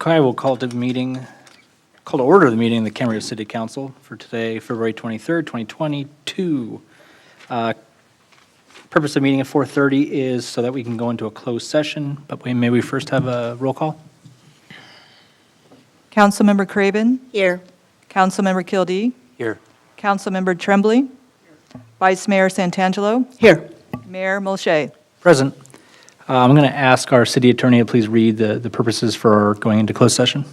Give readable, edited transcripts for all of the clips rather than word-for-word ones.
Okay, I will call to order the meeting of the Camarillo City Council for today, February 23rd, 2022. Purpose of the meeting at 4:30 is so that we can go into a closed session, but may we first have a roll call? Councilmember Craven. Here. Councilmember Kildee. Here. Councilmember Tremblay. Vice Mayor Santangelo. Here. Mayor Molche. Present. I'm going to ask our city attorney to please read the purposes for going into closed session.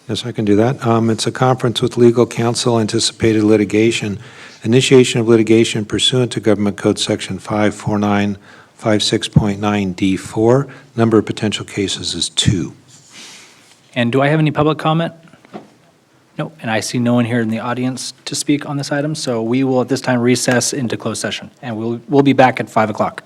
Yes, I can do that. It's a conference with legal counsel, anticipated litigation, initiation of litigation pursuant to Government Code Section 54956.9D4. Number of potential cases is 2. And do I have any public comment? No, and I see no one here in the audience to speak on this item, so we will at this time recess into closed session, and we'll be back at 5 o'clock.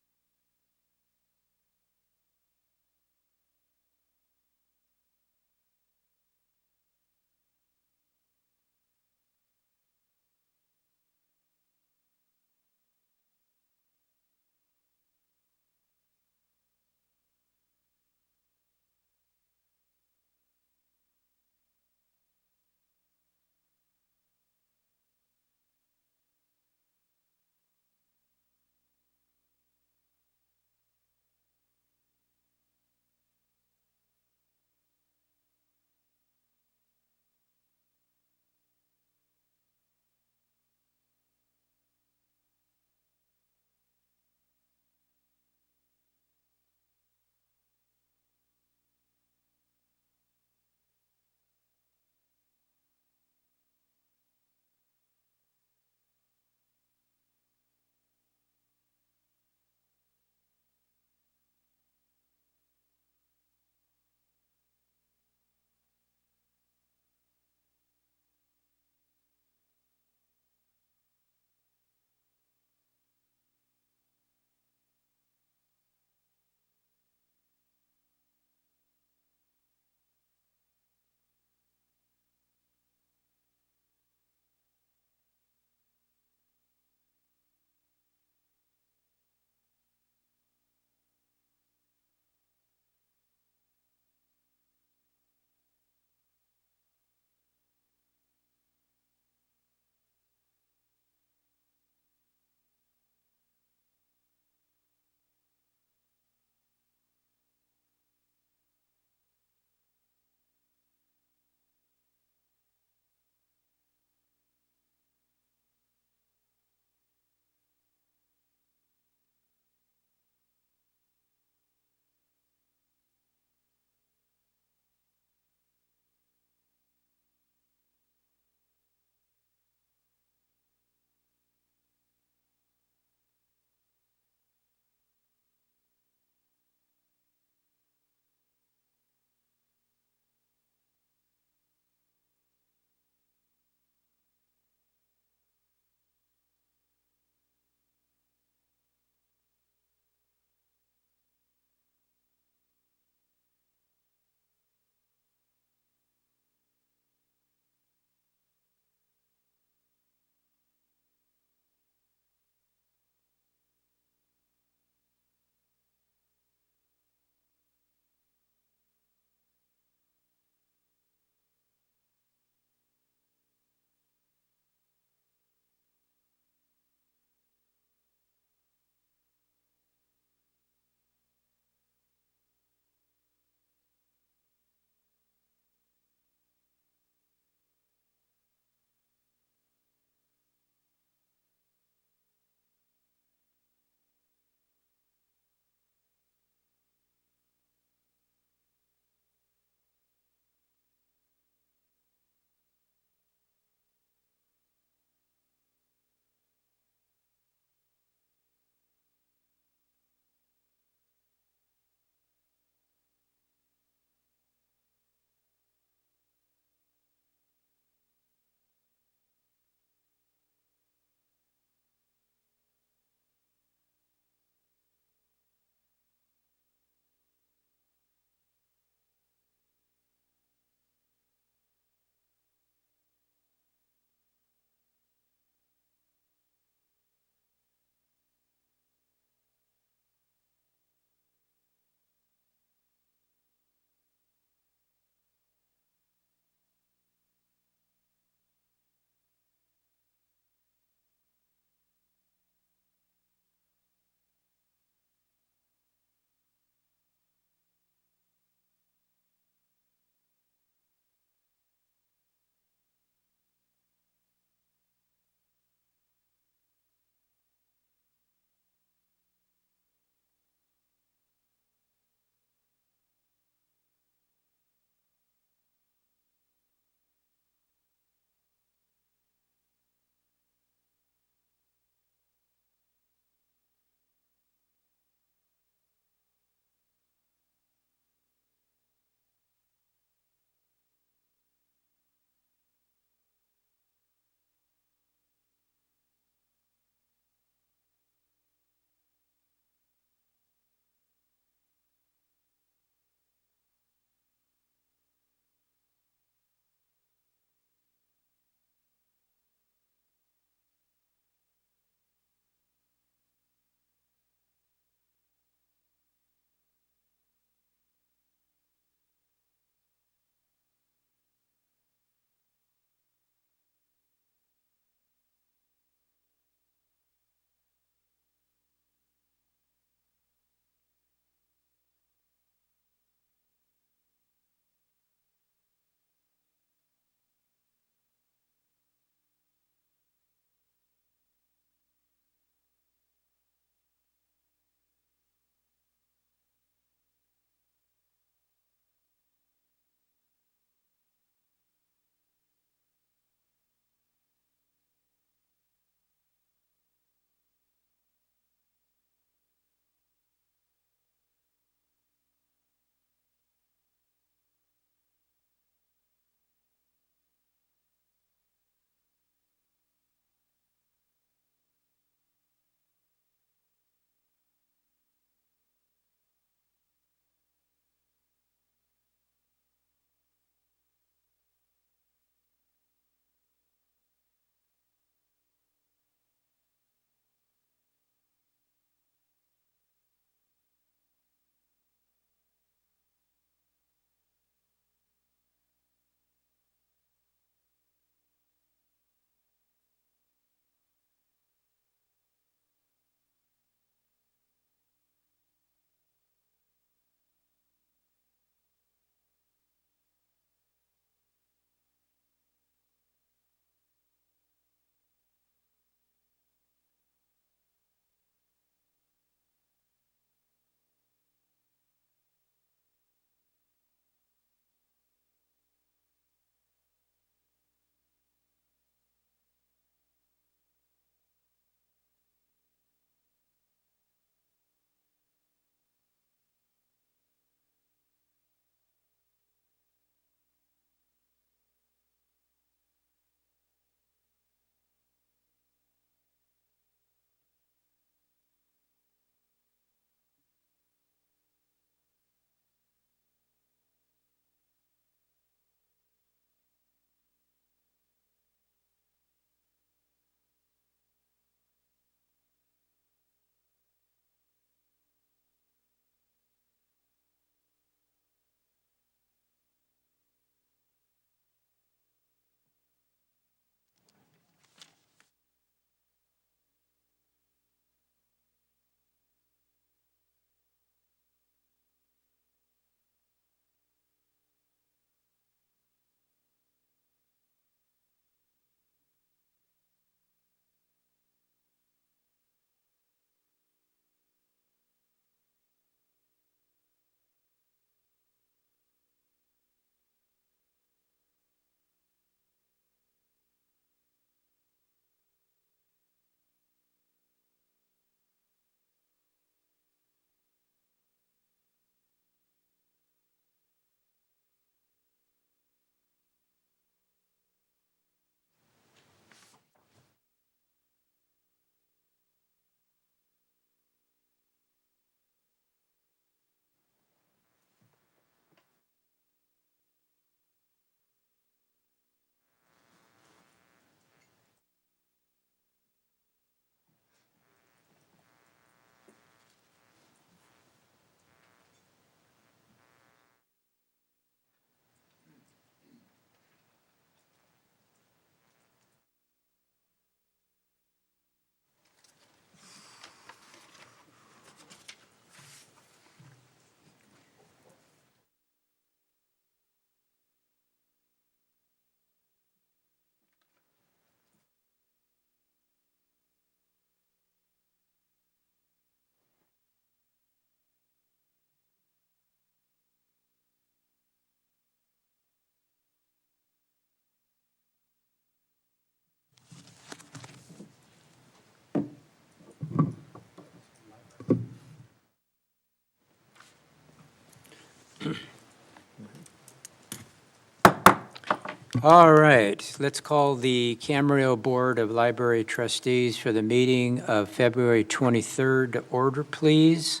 All right, let's call the Camarillo Board of Library Trustees for the meeting of February 23rd to order, please.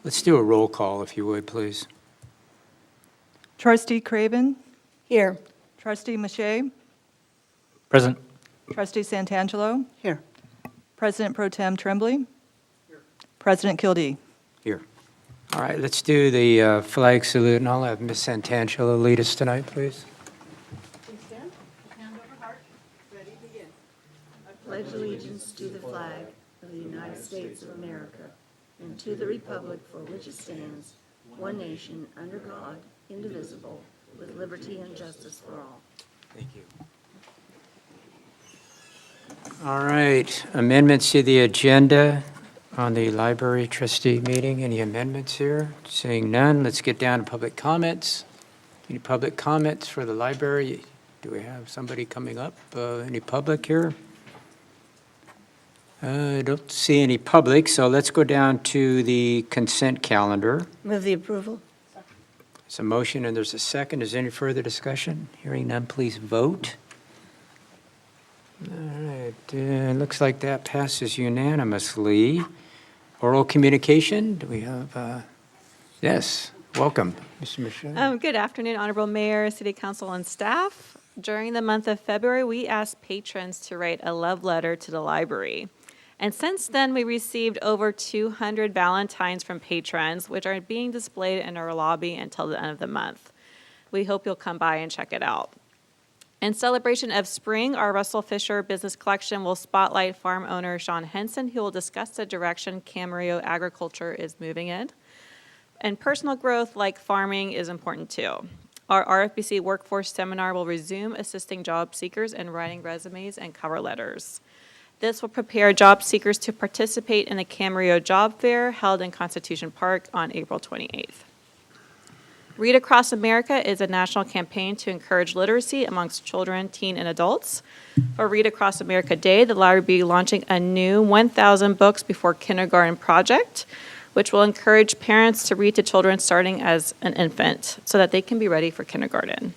Let's do a roll call, if you would, please. Trustee Craven, Here. Trustee Mache, Present. Trustee Santangelo, Here. President Pro Tem Tremblay, President Kildee. Here. All right, let's do the flag salute, and I'll have Ms. Santangelo lead us tonight, please. Please stand. Hand over heart. Ready, begin. I pledge allegiance to the flag of the United States of America and to the republic for which it stands, one nation, under God, indivisible, with liberty and justice for all. Thank you. All right, amendments to the agenda on the library trustee meeting. Any amendments here? Seeing none, let's get down to public comments. Any public comments for the library? Do we have somebody coming up? Any public here? I don't see any public, so let's go down to the consent calendar. Move the approval. It's a motion and there's a second. Is there any further discussion? Hearing none, please vote. All right, looks like that passes unanimously. Oral communication, do we have, yes, welcome, Mr. Michelle. Good afternoon, Honorable Mayor, City Council, and staff. During the month of February, we asked patrons to write a love letter to the library. And since then, we received over 200 Valentines from patrons, which are being displayed in our lobby until the end of the month. We hope you'll come by and check it out. In celebration of spring, our Russell Fisher Business Collection will spotlight farm owner Sean Henson, who will discuss the direction Camarillo agriculture is moving in. And personal growth, like farming, is important too. Our Rfbc Workforce Seminar will resume assisting job seekers in writing resumes and cover letters. This will prepare job seekers to participate in the Camarillo Job Fair held in Constitution Park on April 28th. Read Across America is a national campaign to encourage literacy amongst children, teen, and adults. For Read Across America Day, the library will be launching a new 1,000 Books Before Kindergarten project, which will encourage parents to read to children starting as an infant so that they can be ready for kindergarten.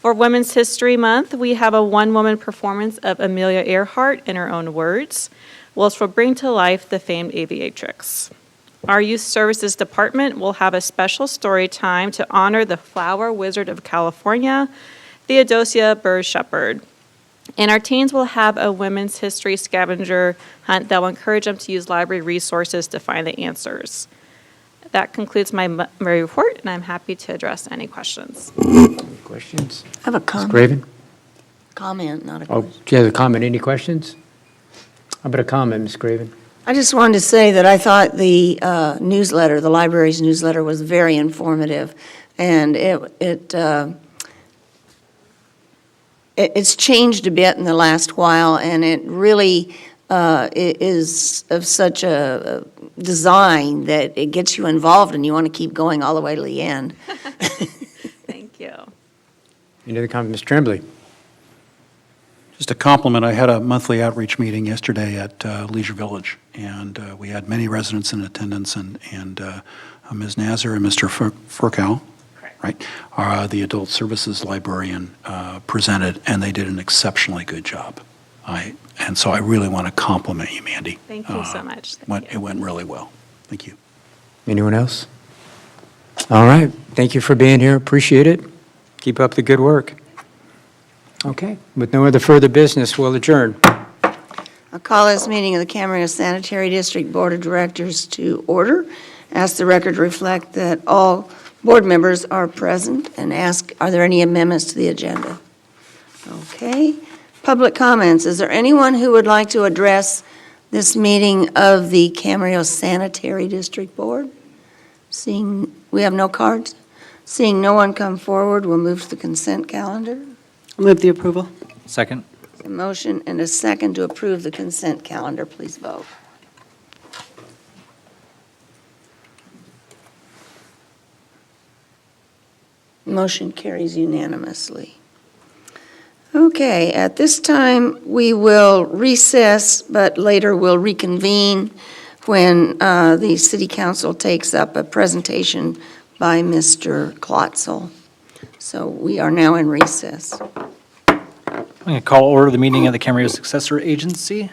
For Women's History Month, we have a one-woman performance of Amelia Earhart in her own words, which will bring to life the famed aviatrix. Our Youth Services Department will have a special story time to honor the flower wizard of California, Theodosia Burr Shepherd. And our teens will have a women's history scavenger hunt that will encourage them to use library resources to find the answers. That concludes my report, and I'm happy to address any questions. Questions? I have a Ms. comment. Craven? Comment, not a Oh, question. do you have a comment? Any questions? How about a comment, Ms. Craven? I just wanted to say that I thought the newsletter, the library's newsletter, was very informative, and it's changed a bit in the last while, and it really is of such a design that it gets you involved, and you want to keep going all the way to the end. Thank you. Any other comment, Ms. Tremblay? Just a compliment, I had a monthly outreach meeting yesterday at Leisure Village, and we had many residents in attendance, and Ms. Nazar and Mr. Furkow, right, the adult services librarian, presented, and they did an exceptionally good job. And so I really want to compliment you, Mandy. Thank you so much. Thank you. It went really well. Thank you. Anyone else? All right, thank you for being here, appreciate it. Keep up the good work. Okay, with no other further business, we'll adjourn. I'll call this meeting of the Camarillo Sanitary District Board of Directors to order. Ask the record to reflect that all board members are present, and ask, are there any amendments to the agenda? Okay. Public comments. Is there anyone who would like to address this meeting of the Camarillo Sanitary District Board? Seeing, we have no cards? Seeing no one come forward, we'll move to the consent calendar. Move the approval. Second. A motion and a second to approve the consent calendar. Please vote. Motion carries unanimously. Okay, at this time, we will recess, but later we'll reconvene when the City Council takes up a presentation by Mr. Klotzel. So we are now in recess. I'm going to call order the meeting of the Camarillo Successor Agency.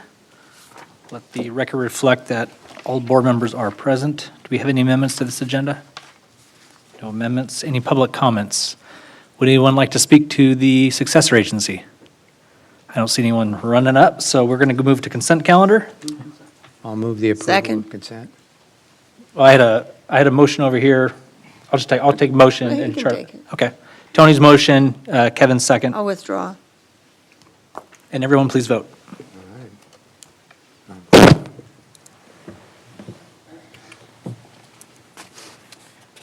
Let the record reflect that all board members are present. Do we have any amendments to this agenda? No amendments. Any public comments? Would anyone like to speak to the successor agency? I don't see anyone running up, so we're going to move to consent calendar. I'll move the approval Second. of consent. Well, I had a motion over here. I'll take motion Well, you and can chart. take it. Okay. Tony's motion, Kevin's second, I'll withdraw. and everyone please vote.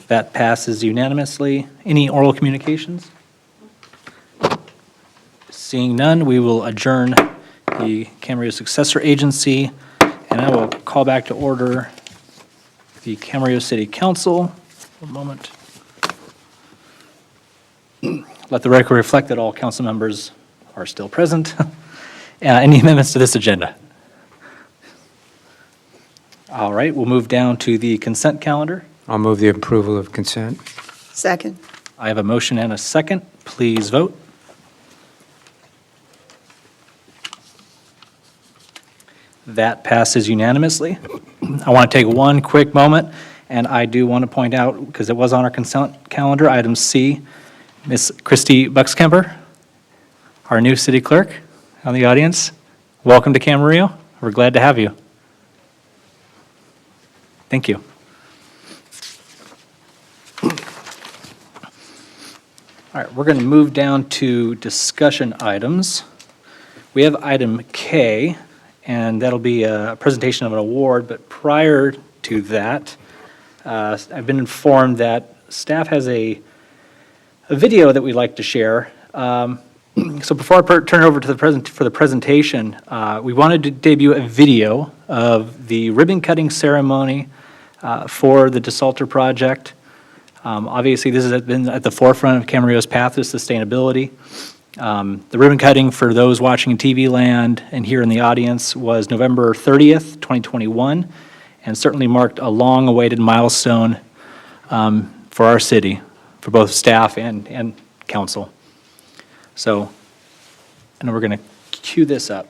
That passes unanimously. Any oral communications? Seeing none, we will adjourn the Camarillo Successor Agency, and I will call back to order the Camarillo City Council. One moment. Let the record reflect that all council members are still present. Any amendments to this agenda? All right, we'll move down to the consent calendar. I'll move the approval of consent. Second. I have a motion and a second. Please vote. That passes unanimously. I want to take one quick moment, and I do want to point out, because it was on our consent calendar, item C, Miss Christy Buxkemper, our new city clerk, on the audience. Welcome to Camarillo. We're glad to have you. Thank you. All right, we're going to move down to discussion items. We have item K, and that'll be a presentation of an award, but prior to that, I've been informed that staff has a video that we'd like to share. So before I turn it over to the presentation, we wanted to debut a video of the ribbon cutting ceremony for the Disalter project. Obviously, this has been at the forefront of Camarillo's path to sustainability. The ribbon cutting, for those watching in TV land and here in the audience, was November 30th, 2021, and certainly marked a long-awaited milestone for our city, for both staff and council. So, and we're going to cue this up.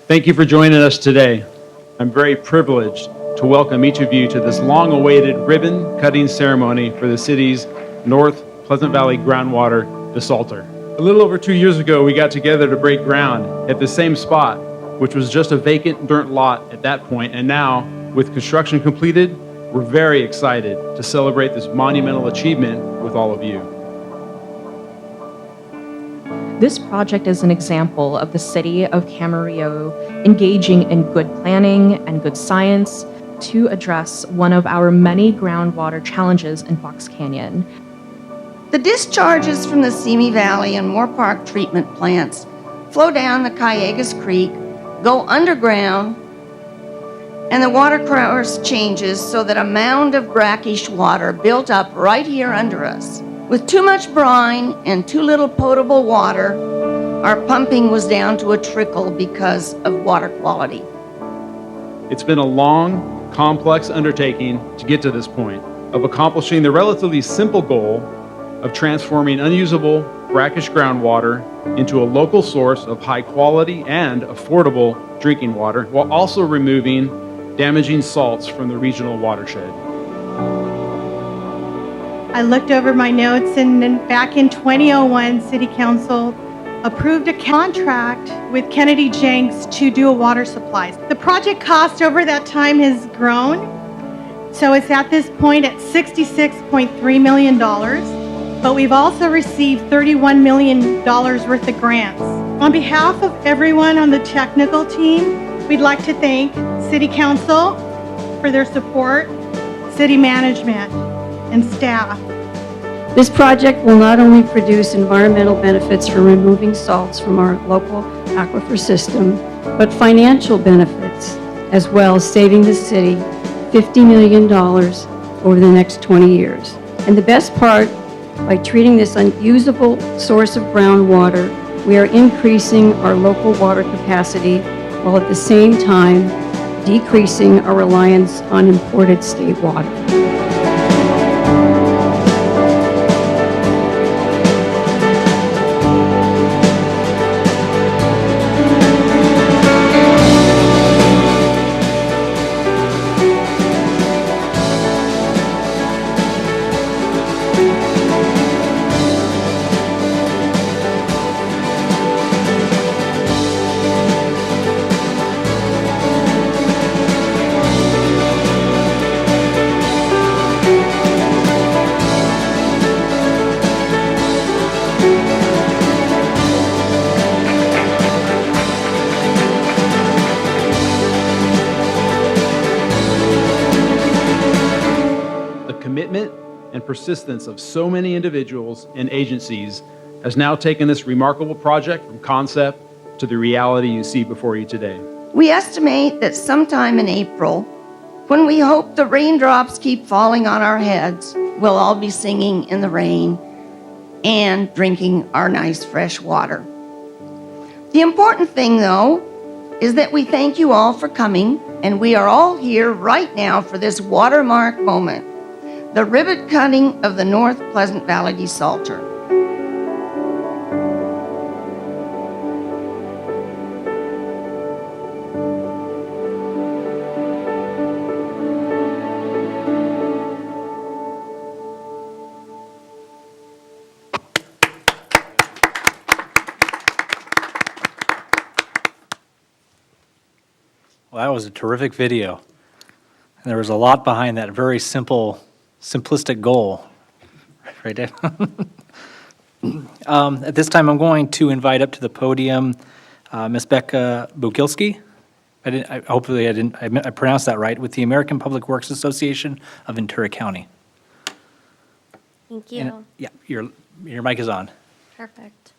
Thank you for joining us today. I'm very privileged to welcome each of you to this long-awaited ribbon-cutting ceremony for the city's North Pleasant Valley Groundwater Disalter. A little over 2 years ago, we got together to break ground at the same spot, which was just a vacant dirt lot at that point, and now, with construction completed, we're very excited to celebrate this monumental achievement with all of you. This project is an example of the city of Camarillo engaging in good planning and good science to address one of our many groundwater challenges in Fox Canyon. The discharges from the Simi Valley and Moore Park treatment plants flow down the Callegas Creek, go underground, and the water course changes so that a mound of brackish water built up right here under us. With too much brine and too little potable water, our pumping was down to a trickle because of water quality. It's been a long, complex undertaking to get to this point of accomplishing the relatively simple goal of transforming unusable brackish groundwater into a local source of high quality and affordable drinking water, while also removing damaging salts from the regional watershed. I looked over my notes, and then back in 2001, City Council approved a contract with Kennedy Jenks to do a water supply. The project cost over that time has grown, so it's at this point at $66.3 million, but we've also received $31 million worth of grants. On behalf of everyone on the technical team, we'd like to thank City Council for their support, city management, and staff. This project will not only produce environmental benefits for removing salts from our local aquifer system, but financial benefits as well, saving the city $50 million over the next 20 years. And the best part, by treating this unusable source of groundwater, we are increasing our local water capacity while at the same time decreasing our reliance on imported state water. Commitment and persistence of so many individuals and agencies has now taken this remarkable project from concept to the reality you see before you today. We estimate that sometime in April, when we hope the raindrops keep falling on our heads, we'll all be singing in the rain and drinking our nice fresh water. The important thing, though, is that we thank you all for coming, and we are all here right now for this watermark moment, the ribbon cutting of the North Pleasant Valley Desalter. Well, that was a terrific video. And there was a lot behind that very simplistic goal. Right, Dave? At this time, I'm going to invite up to the podium Ms. Becca Bukilski. Hopefully I pronounced that right, with the American Public Works Association of Ventura County. Thank you. And, yeah, your mic is on. Perfect.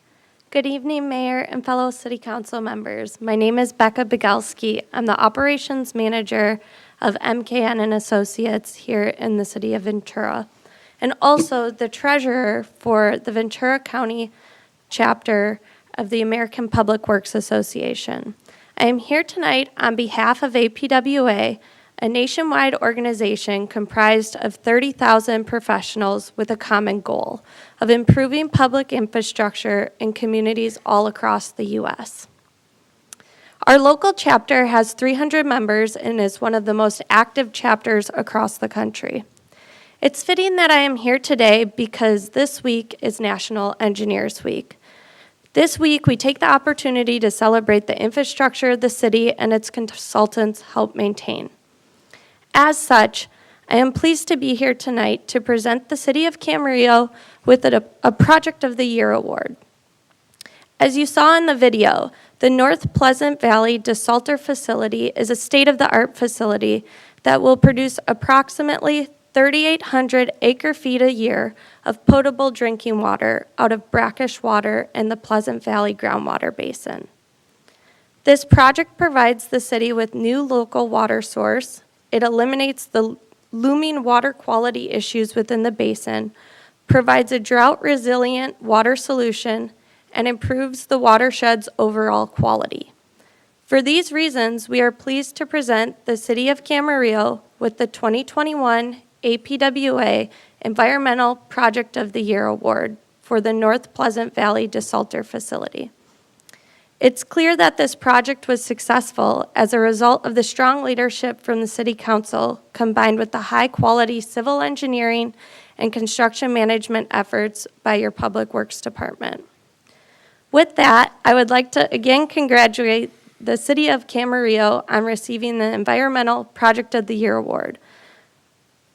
Good evening, Mayor and fellow City Council members. My name is Becca Bigalski. I'm the Operations Manager of MKN and Associates here in the City of Ventura, and also the Treasurer for the Ventura County chapter of the American Public Works Association. I am here tonight on behalf of APWA, a nationwide organization comprised of 30,000 professionals with a common goal of improving public infrastructure in communities all across the U.S. Our local chapter has 300 members and is one of the most active chapters across the country. It's fitting that I am here today because this week is National Engineers Week. This week, we take the opportunity to celebrate the infrastructure the city and its consultants help maintain. As such, I am pleased to be here tonight to present the City of Camarillo with a Project of the Year award. As you saw in the video, the North Pleasant Valley Disalter facility is a state-of-the-art facility that will produce approximately 3,800 acre-feet a year of potable drinking water out of brackish water in the Pleasant Valley groundwater basin. This project provides the city with new local water source. It eliminates the looming water quality issues within the basin, provides a drought-resilient water solution, and improves the watershed's overall quality. For these reasons, we are pleased to present the City of Camarillo with the 2021 APWA Environmental Project of the Year Award for the North Pleasant Valley Disalter Facility. It's clear that this project was successful as a result of the strong leadership from the City Council, combined with the high-quality civil engineering and construction management efforts by your Public Works Department. With that, I would like to again congratulate the City of Camarillo on receiving the Environmental Project of the Year Award.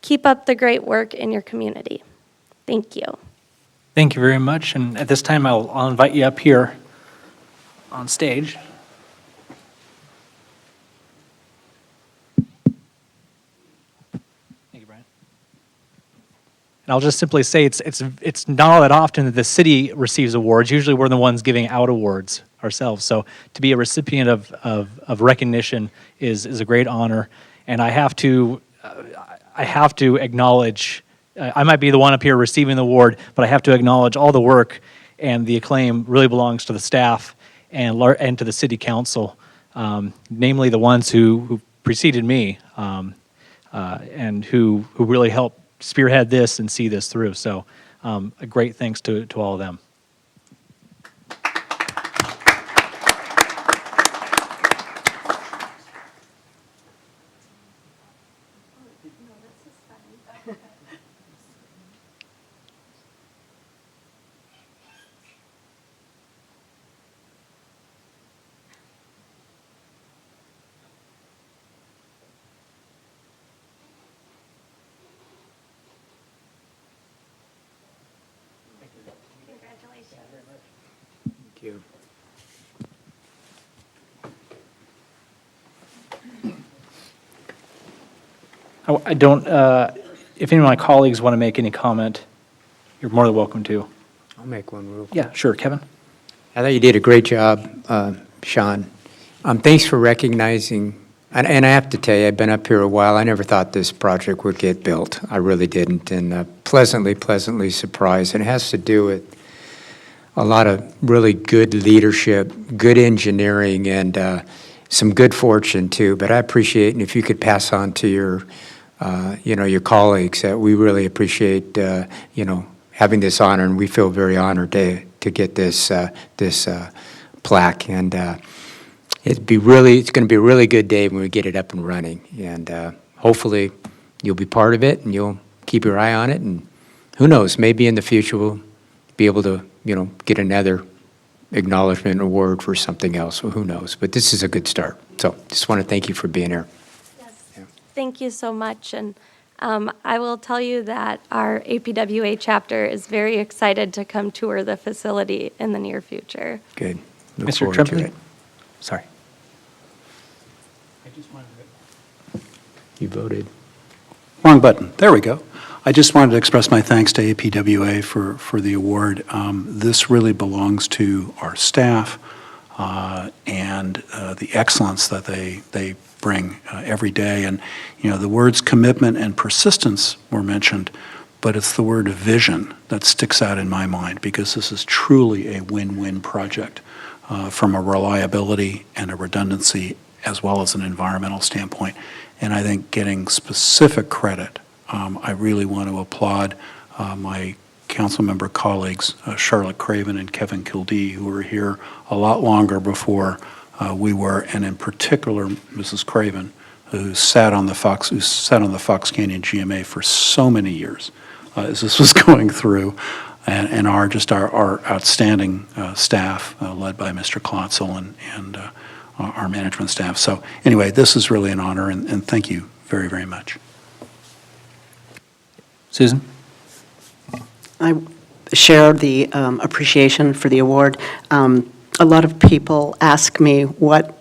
Keep up the great work in your community. Thank you. Thank you very much. And at this time, I'll invite you up here on stage. Thank you, Brian. And I'll just simply say it's not all that often that the city receives awards. Usually we're the ones giving out awards ourselves. So to be a recipient of recognition is a great honor. And I have to acknowledge, I might be the one up here receiving the award, but I have to acknowledge all the work and the acclaim really belongs to the staff and to the city council, namely the ones who preceded me, and who really helped spearhead this and see this through. So a great thanks to all of them. Thank you. I don't, if any of my colleagues want to make any comment, you're more than welcome to. I'll make one real quick. Yeah, sure, Kevin? I thought you did a great job, Sean. Thanks for recognizing, and I have to tell you, I've been up here a while. I never thought this project would get built. I really didn't, and pleasantly surprised. And it has to do with a lot of really good leadership, good engineering, and some good fortune too. But I appreciate, and if you could pass on to your, your colleagues, that we really appreciate, having this honor, and we feel very honored to get this plaque. And it's going to be a really good day when we get it up and running. And hopefully you'll be part of it, and you'll keep your eye on it. And who knows, maybe in the future we'll be able to, get another acknowledgement award for something else. Well, who knows? But this is a good start. So just want to thank you for being here. Yes. Yeah. Thank you so much. And I will tell you that our APWA chapter is very excited to come tour the facility in the near future. Good. Look Mr. forward to Tremblay? it. Sorry. You voted. Wrong button. There we go. I just wanted to express my thanks to APWA for the award. This really belongs to our staff and the excellence that they bring every day. And, the words commitment and persistence were mentioned, but it's the word vision that sticks out in my mind, because this is truly a win-win project from a reliability and a redundancy as well as an environmental standpoint. And I think getting specific credit, I really want to applaud my council member colleagues, Charlotte Craven and Kevin Kildee, who were here a lot longer before we were, and in particular, Mrs. Craven, who sat on the Fox Canyon GMA for so many years as this was going through, and our outstanding staff, led by Mr. Klotzel and our management staff. So anyway, this is really an honor, and thank you very, very much. Susan? I share the appreciation for the award. A lot of people ask me what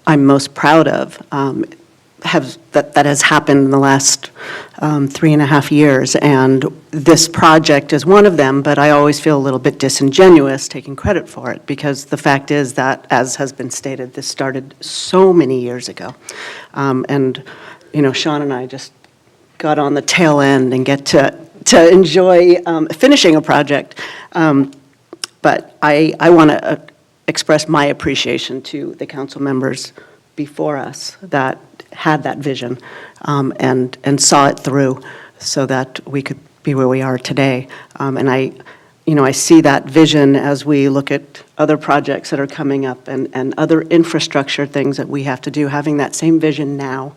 I'm most proud of that has happened in the last 3.5 years, and this project is one of them, but I always feel a little bit disingenuous taking credit for it, because the fact is that, as has been stated, this started so many years ago. And, Sean and I just got on the tail end and get to enjoy finishing a project. But I want to express my appreciation to the council members before us that had that vision and saw it through so that we could be where we are today. And I see that vision as we look at other projects that are coming up and other infrastructure things that we have to do, having that same vision now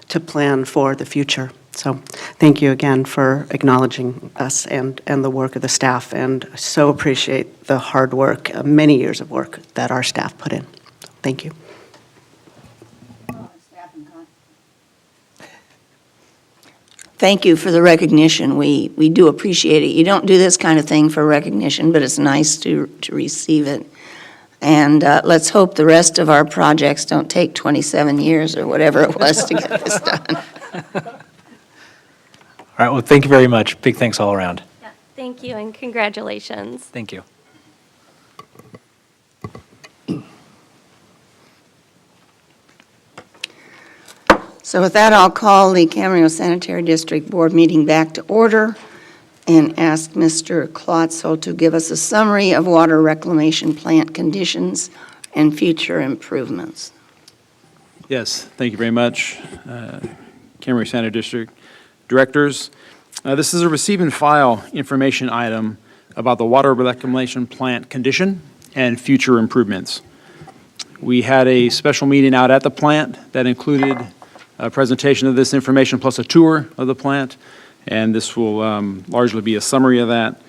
to plan for the future. So thank you again for acknowledging us and the work of the staff, and so appreciate the hard work, many years of work that our staff put in. Thank you. Thank you for the recognition. We do appreciate it. You don't do this kind of thing for recognition, but it's nice to receive it. And let's hope the rest of our projects don't take 27 years or whatever it was to get this done. All right, well, thank you very much. Big thanks all around. Yeah, thank you and congratulations. Thank you. So with that, I'll call the Camarillo Sanitary District Board meeting back to order and ask Mr. Klotzel to give us a summary of water reclamation plant conditions and future improvements. Yes, thank you very much. Camryn Sanitary District Directors. This is a receive and file information item about the water reclamation plant condition and future improvements. We had a special meeting out at the plant that included a presentation of this information plus a tour of the plant, and this will largely be a summary of that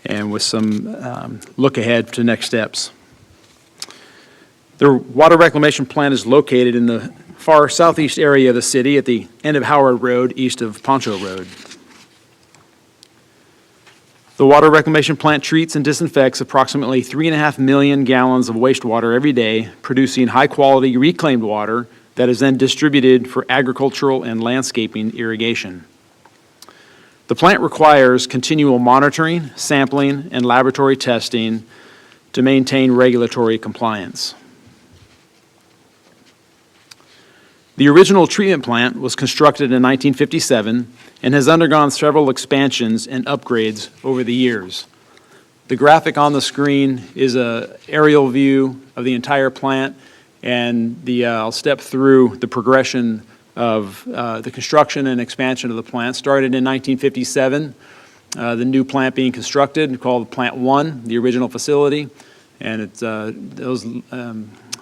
and with some look ahead to next steps. The water reclamation plant is located in the far southeast area of the city at the end of Howard Road, east of Poncho Road. The water reclamation plant treats and disinfects approximately 3.5 million gallons of wastewater every day, producing high-quality reclaimed water that is then distributed for agricultural and landscaping irrigation. The plant requires continual monitoring, sampling, and laboratory testing to maintain regulatory compliance. The original treatment plant was constructed in 1957 and has undergone several expansions and upgrades over the years. The graphic on the screen is an aerial view of the entire plant, and I'll step through the progression of the construction and expansion of the plant. Started in 1957, the new plant being constructed called Plant 1, the original facility, and it's those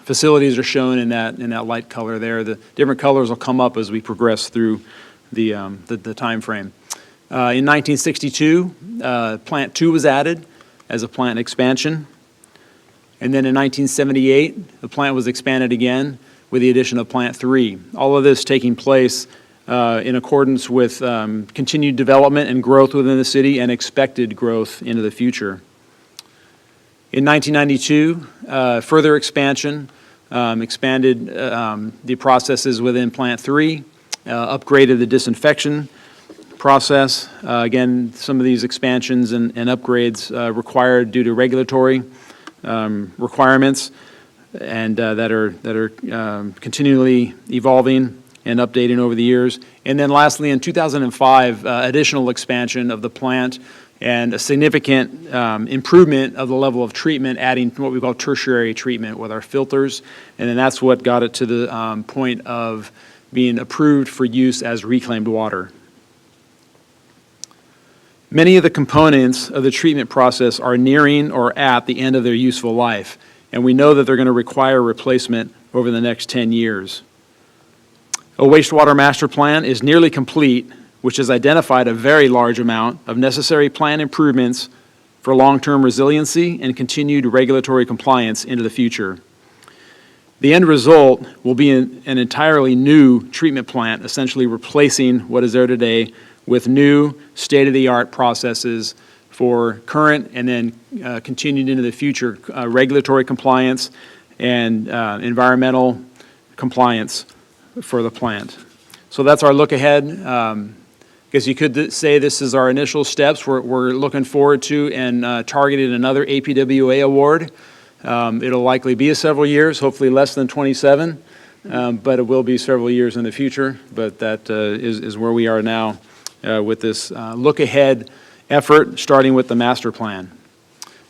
facilities are shown in that light color there. The different colors will come up as we progress through the time frame. In 1962, Plant 2 was added as a plant expansion. And then in 1978, the plant was expanded again with the addition of Plant 3. All of this taking place in accordance with continued development and growth within the city and expected growth into the future. In 1992, further expansion expanded the processes within Plant 3, upgraded the disinfection process. Again, some of these expansions and upgrades required due to regulatory requirements and that are continually evolving and updating over the years. And then lastly, in 2005, additional expansion of the plant and a significant improvement of the level of treatment, adding what we call tertiary treatment with our filters. And then that's what got it to the point of being approved for use as reclaimed water. Many of the components of the treatment process are nearing or at the end of their useful life, and we know that they're going to require replacement over the next 10 years. A wastewater master plan is nearly complete, which has identified a very large amount of necessary plant improvements for long-term resiliency and continued regulatory compliance into the future. The end result will be an entirely new treatment plant, essentially replacing what is there today with new state-of-the-art processes for current and then continued into the future regulatory compliance and environmental compliance for the plant. So that's our look ahead. Because you could say this is our initial steps. We're looking forward to and targeting another APWA award. It'll likely be several years, hopefully less than 27, but it will be several years in the future. But that is where we are now with this look ahead effort, starting with the master plan.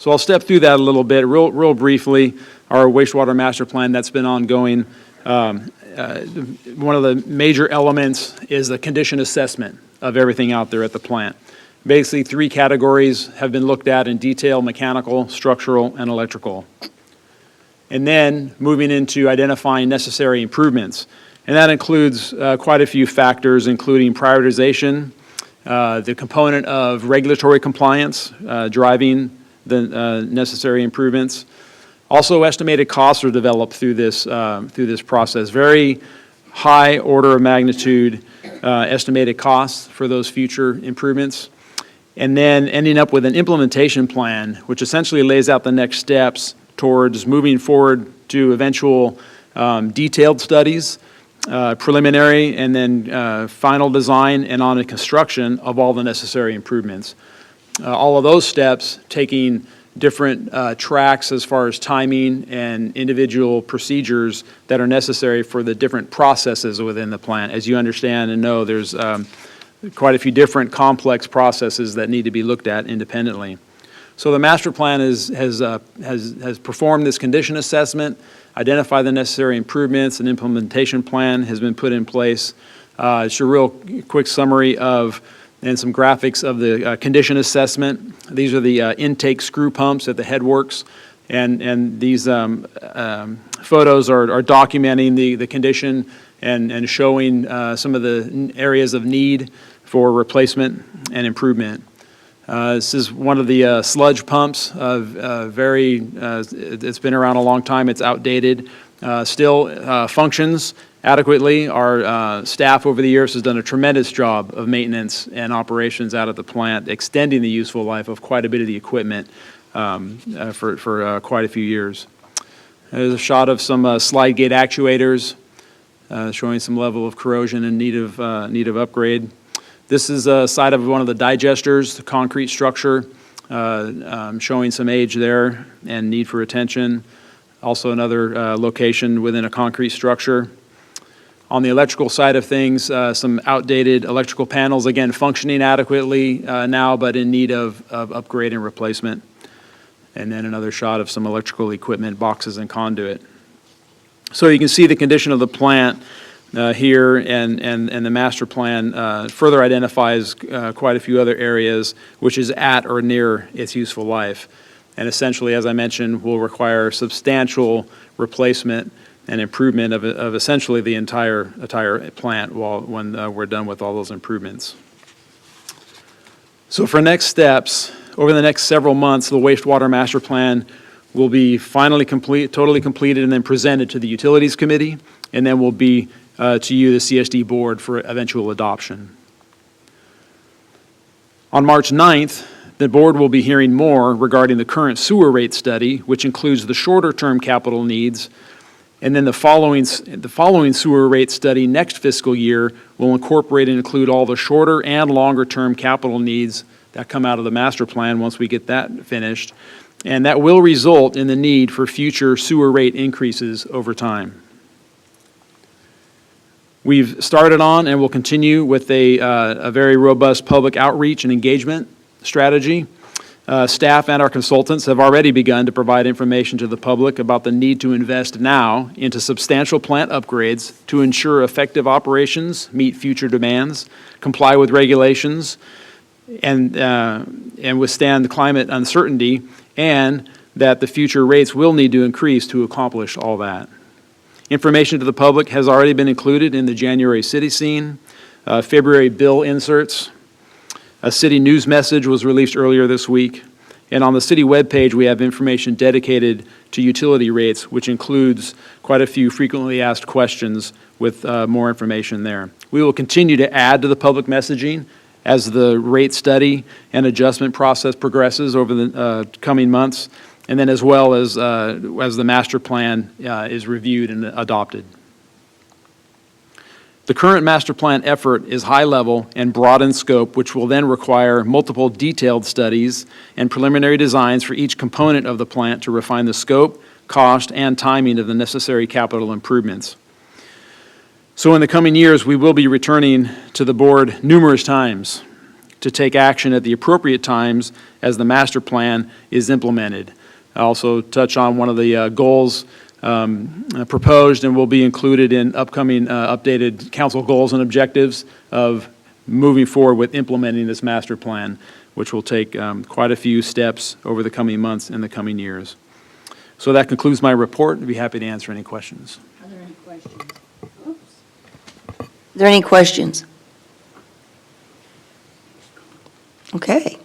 So I'll step through that a little bit, real briefly. Our wastewater master plan that's been ongoing. One of the major elements is the condition assessment of everything out there at the plant. Basically, 3 categories have been looked at in detail: mechanical, structural, and electrical. And then moving into identifying necessary improvements. And that includes quite a few factors, including prioritization, the component of regulatory compliance, driving the necessary improvements. Also, estimated costs are developed through this process. Very high order of magnitude estimated costs for those future improvements. And then ending up with an implementation plan, which essentially lays out the next steps towards moving forward to eventual detailed studies, preliminary, and then final design and on to construction of all the necessary improvements. All of those steps taking different tracks as far as timing and individual procedures that are necessary for the different processes within the plant. As you understand and know, there's quite a few different complex processes that need to be looked at independently. So the master plan has performed this condition assessment, identify the necessary improvements. An implementation plan has been put in place. It's a real quick summary of and some graphics of the condition assessment. These are the intake screw pumps at the headworks, and these photos are documenting the condition and showing some of the areas of need for replacement and improvement. This is one of the sludge pumps. It's been around a long time. It's outdated. Still functions adequately. Our staff over the years has done a tremendous job of maintenance and operations out at the plant, extending the useful life of quite a bit of the equipment for quite a few years. There's a shot of some slide gate actuators showing some level of corrosion and need of upgrade. This is a side of one of the digesters, the concrete structure, showing some age there and need for attention. Also another location within a concrete structure. On the electrical side of things, some outdated electrical panels, again, functioning adequately now, but in need of upgrade and replacement. And then another shot of some electrical equipment, boxes and conduit. So you can see the condition of the plant here, and the master plan further identifies quite a few other areas which is at or near its useful life. And essentially, as I mentioned, will require substantial replacement and improvement of essentially the entire plant when we're done with all those improvements. So for next steps, over the next several months, the wastewater master plan will be finally totally completed and then presented to the Utilities Committee, and then will be to you, the CSD Board, for eventual adoption. On March 9th, the Board will be hearing more regarding the current sewer rate study, which includes the shorter-term capital needs, and then the following sewer rate study next fiscal year will incorporate and include all the shorter and longer-term capital needs that come out of the master plan once we get that finished, and that will result in the need for future sewer rate increases over time. We've started on and will continue with a very robust public outreach and engagement strategy. Staff and our consultants have already begun to provide information to the public about the need to invest now into substantial plant upgrades to ensure effective operations, meet future demands, comply with regulations, and withstand the climate uncertainty, and that the future rates will need to increase to accomplish all that. Information to the public has already been included in the January city scene, February bill inserts. A city news message was released earlier this week, and on the city webpage we have information dedicated to utility rates, which includes quite a few frequently asked questions with more information there. We will continue to add to the public messaging as the rate study and adjustment process progresses over the coming months, and then as well as the master plan is reviewed and adopted. The current master plan effort is high level and broad in scope, which will then require multiple detailed studies and preliminary designs for each component of the plant to refine the scope, cost, and timing of the necessary capital improvements. So in the coming years, we will be returning to the board numerous times to take action at the appropriate times as the master plan is implemented. I'll also touch on one of the goals proposed and will be included in upcoming updated council goals and objectives of moving forward with implementing this master plan, which will take quite a few steps over the coming months and the coming years. So that concludes my report. I'd be happy to answer any questions. Are there any questions? Oops. Are there any questions? Okay.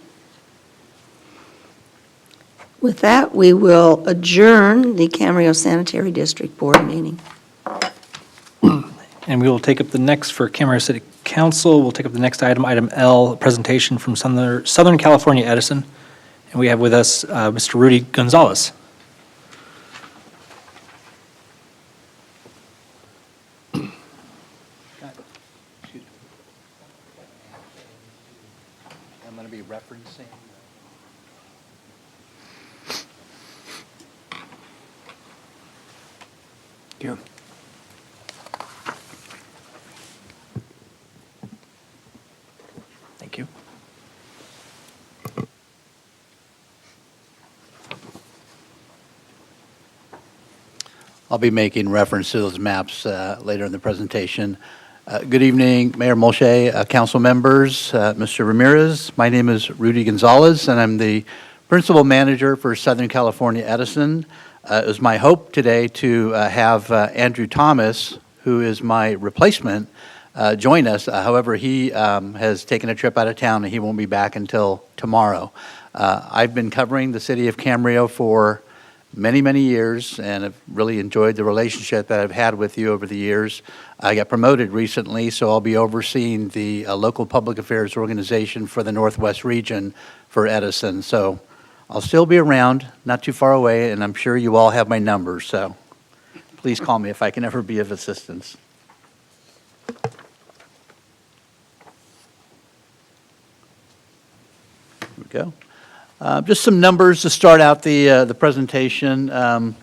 With that, we will adjourn the Camarillo Sanitary District Board meeting. And we will take up the next for Camarillo City Council. We'll take up the next item, item L, a presentation from Southern California Edison. And we have with us Mr. Rudy Gonzalez. I'm going to be referencing. Yeah. Thank you. I'll be making reference to those maps later in the presentation. Good evening, Mayor Molche, council members, Mr. Ramirez. My name is Rudy Gonzalez, and I'm the Principal Manager for Southern California Edison. It was my hope today to have Andrew Thomas, who is my replacement, join us. However, he has taken a trip out of town, and he won't be back until tomorrow. I've been covering the city of Camarillo for many, many years, and I've really enjoyed the relationship that I've had with you over the years. I got promoted recently, so I'll be overseeing the local public affairs organization for the Northwest region for Edison. So I'll still be around, not too far away, and I'm sure you all have my number, so please call me if I can ever be of assistance. Here we go. Just some numbers to start out the presentation. To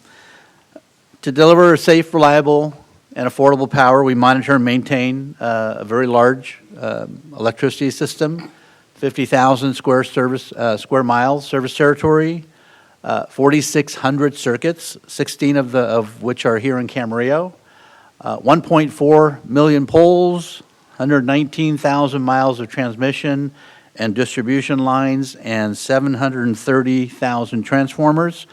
deliver safe, reliable, and affordable power, we monitor and maintain a very large electricity system, 50,000 square miles service territory, 4,600 circuits, 16 of which are here in Camarillo, 1.4 million poles, 119,000 miles of transmission and distribution lines, and 730,000 transformers.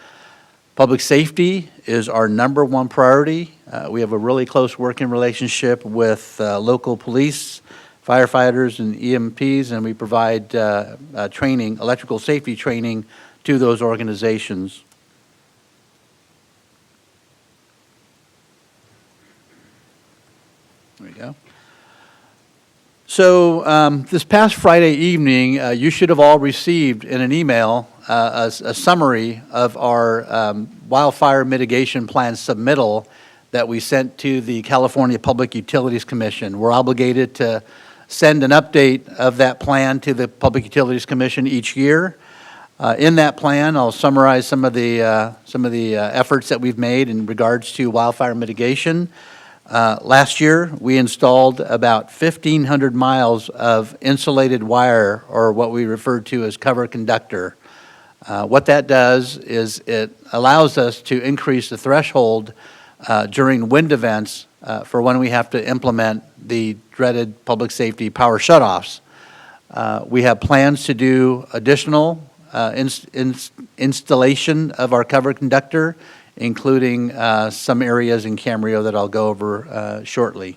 Public safety is our #1 priority. We have a really close working relationship with local police, firefighters, and EMPs, and we provide training, electrical safety training to those organizations. There we go. So this past Friday evening, you should have all received in an email a summary of our wildfire mitigation plan submittal that we sent to the California Public Utilities Commission. We're obligated to send an update of that plan to the Public Utilities Commission each year. In that plan, I'll summarize some of the efforts that we've made in regards to wildfire mitigation. Last year, we installed about 1,500 miles of insulated wire, or what we refer to as cover conductor. What that does is it allows us to increase the threshold during wind events for when we have to implement the dreaded public safety power shutoffs. We have plans to do additional installation of our cover conductor, including some areas in Camarillo that I'll go over shortly.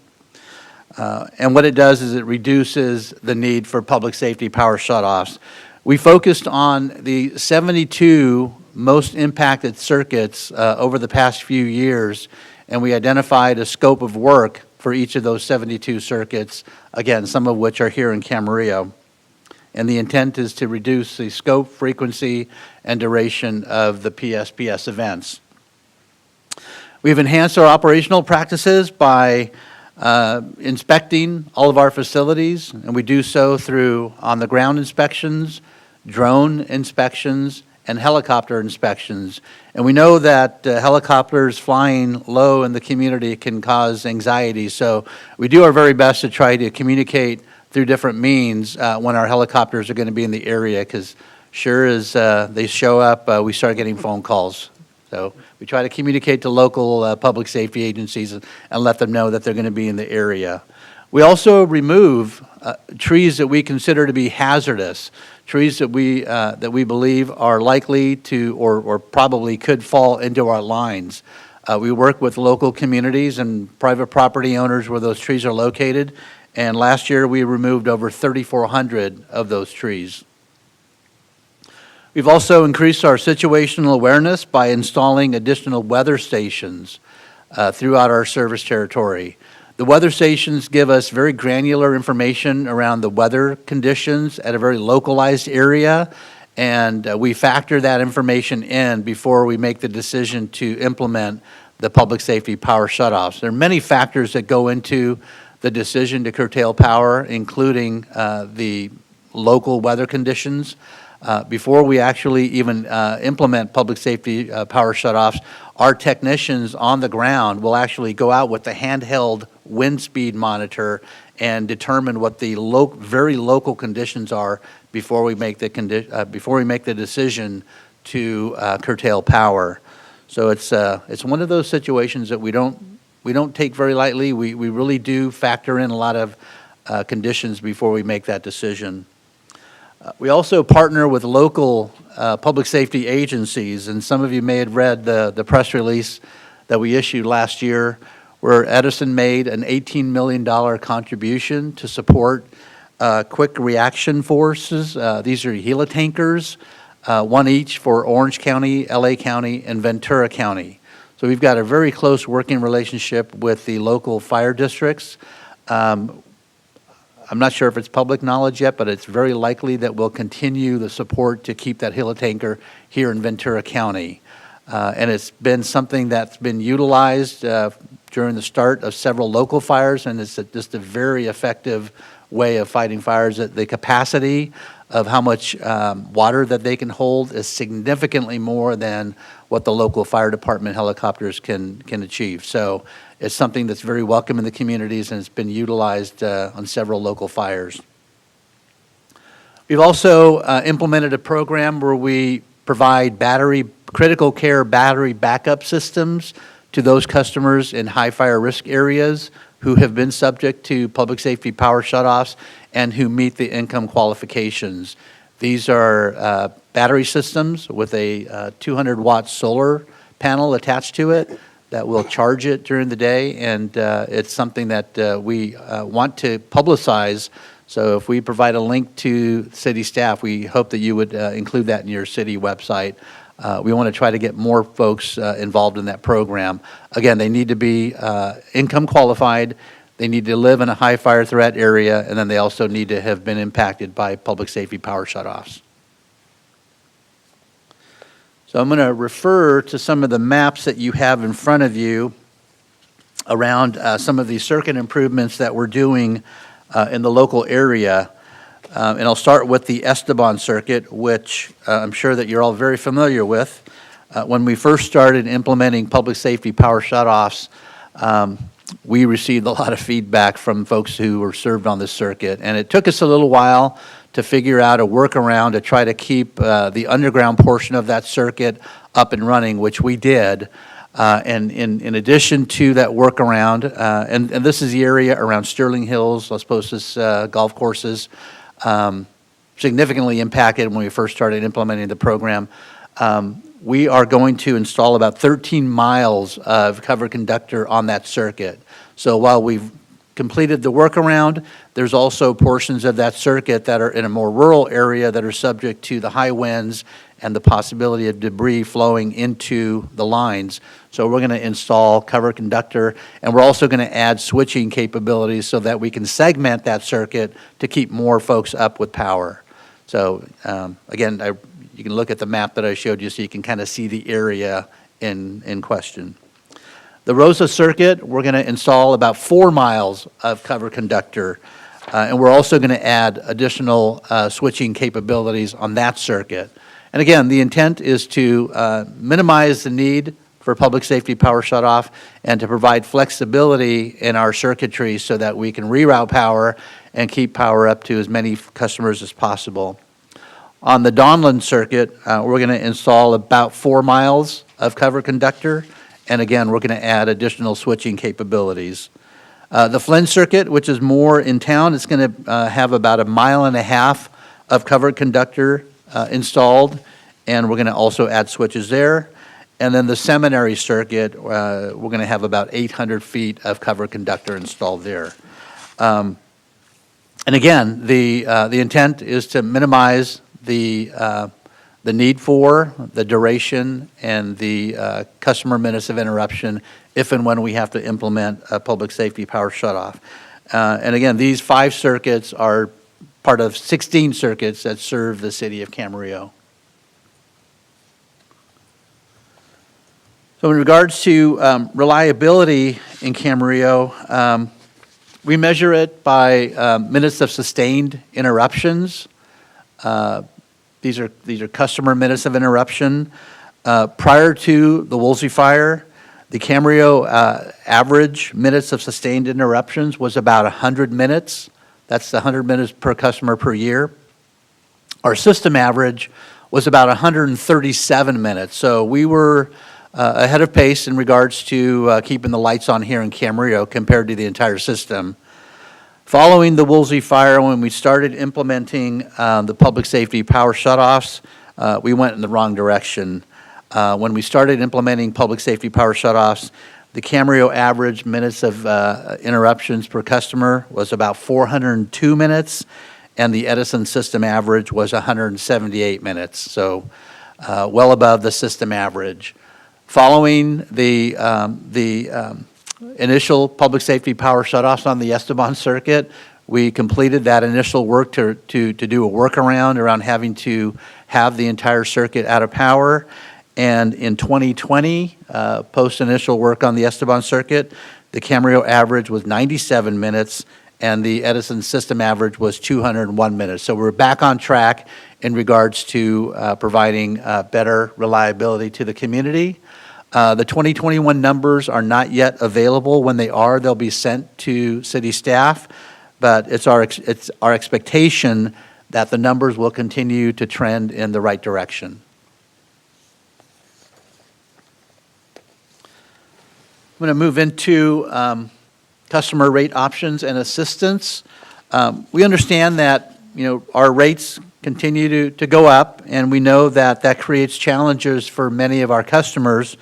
And what it does is it reduces the need for public safety power shutoffs. We focused on the 72 most impacted circuits over the past few years, and we identified a scope of work for each of those 72 circuits, again, some of which are here in Camarillo. And the intent is to reduce the scope, frequency, and duration of the PSPS events. We've enhanced our operational practices by inspecting all of our facilities, and we do so through on-the-ground inspections, drone inspections, and helicopter inspections. And we know that helicopters flying low in the community can cause anxiety, so we do our very best to try to communicate through different means when our helicopters are going to be in the area, because sure as they show up, we start getting phone calls. So we try to communicate to local public safety agencies and let them know that they're going to be in the area. We also remove trees that we consider to be hazardous, trees that we believe are likely to or probably could fall into our lines. We work with local communities and private property owners where those trees are located, and last year we removed over 3,400 of those trees. We've also increased our situational awareness by installing additional weather stations throughout our service territory. The weather stations give us very granular information around the weather conditions at a very localized area, and we factor that information in before we make the decision to implement the public safety power shutoffs. There are many factors that go into the decision to curtail power, including the local weather conditions. Before we actually even implement public safety power shutoffs, our technicians on the ground will actually go out with the handheld wind speed monitor and determine what the very local conditions are before we make the decision to curtail power. So it's one of those situations that we don't take very lightly. We really do factor in a lot of conditions before we make that decision. We also partner with local public safety agencies, and some of you may have read the press release that we issued last year, where Edison made an $18 million contribution to support quick reaction forces. These are helitankers, one each for Orange County, LA County, and Ventura County. So we've got a very close working relationship with the local fire districts. I'm not sure if it's public knowledge yet, but it's very likely that we'll continue the support to keep that helitanker here in Ventura County. And it's been something that's been utilized during the start of several local fires, and it's just a very effective way of fighting fires. The capacity of how much water that they can hold is significantly more than what the local fire department helicopters can achieve. So it's something that's very welcome in the communities, and it's been utilized on several local fires. We've also implemented a program where we provide critical care battery backup systems to those customers in high fire risk areas who have been subject to public safety power shutoffs and who meet the income qualifications. These are battery systems with a 200-watt solar panel attached to it that will charge it during the day, and it's something that we want to publicize. So if we provide a link to city staff, we hope that you would include that in your city website. We want to try to get more folks involved in that program. Again, they need to be income qualified, they need to live in a high fire threat area, and then they also need to have been impacted by public safety power shutoffs. So I'm going to refer to some of the maps that you have in front of you around some of the circuit improvements that we're doing in the local area. And I'll start with the Esteban Circuit, which I'm sure that you're all very familiar with. When we first started implementing public safety power shutoffs, we received a lot of feedback from folks who were served on this circuit. And it took us a little while to figure out a workaround to try to keep the underground portion of that circuit up and running, which we did. And in addition to that workaround, and this is the area around Sterling Hills, Las Posas golf courses, significantly impacted when we first started implementing the program. We are going to install about 13 miles of covered conductor on that circuit. So while we've completed the workaround, there's also portions of that circuit that are in a more rural area that are subject to the high winds and the possibility of debris flowing into the lines. So we're going to install covered conductor, and we're also going to add switching capabilities so that we can segment that circuit to keep more folks up with power. So again, you can look at the map that I showed you so you can kind of see the area in question. The Rosa Circuit, we're going to install about 4 miles of covered conductor, and we're also going to add additional switching capabilities on that circuit. And again, the intent is to minimize the need for public safety power shutoff and to provide flexibility in our circuitry so that we can reroute power and keep power up to as many customers as possible. On the Donlin Circuit, we're going to install about 4 miles of covered conductor, and again, we're going to add additional switching capabilities. The Flynn Circuit, which is more in town, it's going to have about 1.5 miles of covered conductor installed, and we're going to also add switches there. And then the Seminary Circuit, we're going to have about 800 feet of covered conductor installed there. And again, the intent is to minimize the need for, the duration, and the customer minutes of interruption if and when we have to implement a public safety power shutoff. And again, these 5 circuits are part of 16 circuits that serve the city of Camarillo. So in regards to reliability in Camarillo, we measure it by minutes of sustained interruptions. These are customer minutes of interruption. Prior to the Woolsey fire, the Camarillo average minutes of sustained interruptions was about 100 minutes. That's 100 minutes per customer per year. Our system average was about 137 minutes. So we were ahead of pace in regards to keeping the lights on here in Camarillo compared to the entire system. Following the Woolsey fire, when we started implementing the public safety power shutoffs, we went in the wrong direction. When we started implementing public safety power shutoffs, the Camarillo average minutes of interruptions per customer was about 402 minutes, and the Edison system average was 178 minutes, so well above the system average. Following the initial public safety power shutoffs on the Esteban Circuit, we completed that initial work to do a workaround around having to have the entire circuit out of power. And in 2020, post-initial work on the Esteban Circuit, the Camarillo average was 97 minutes, and the Edison system average was 201 minutes. So we're back on track in regards to providing better reliability to the community. The 2021 numbers are not yet available. When they are, they'll be sent to city staff, but it's our expectation that the numbers will continue to trend in the right direction. I'm going to move into customer rate options and assistance. We understand that, our rates continue to go up, and we know that that creates challenges for many of our customers.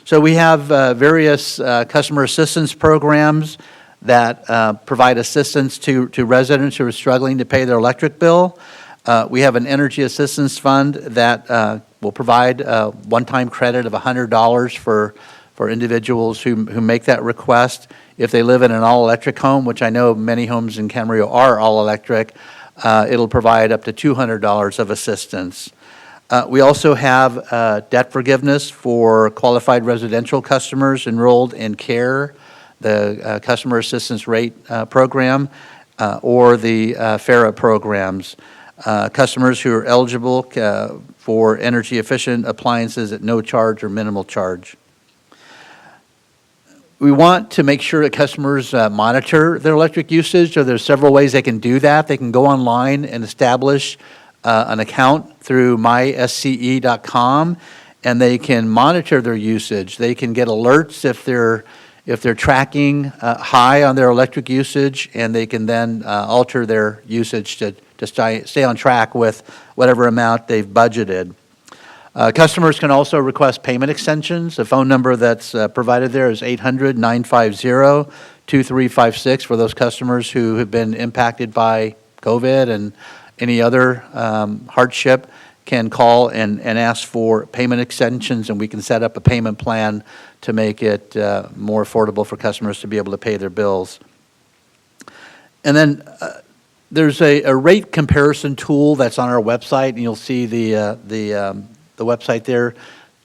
So we have various customer assistance programs that provide assistance to residents who are struggling to pay their electric bill. We have an energy assistance fund that will provide a one-time credit of $100 for individuals who make that request. If they live in an all-electric home, which I know many homes in Camarillo are all-electric, it'll provide up to $200 of assistance. We also have debt forgiveness for qualified residential customers enrolled in CARE, the Customer Assistance Rate Program, or the FARA programs. Customers who are eligible for energy-efficient appliances at no charge or minimal charge. We want to make sure that customers monitor their electric usage, so there's several ways they can do that. They can go online and establish an account through mysce.com, and they can monitor their usage. They can get alerts if they're tracking high on their electric usage, and they can then alter their usage to stay on track with whatever amount they've budgeted. Customers can also request payment extensions. The phone number that's provided there is 800-950-2356 for those customers who have been impacted by COVID and any other hardship can call and ask for payment extensions, and we can set up a payment plan to make it more affordable for customers to be able to pay their bills. And then there's a rate comparison tool that's on our website, and you'll see the website there,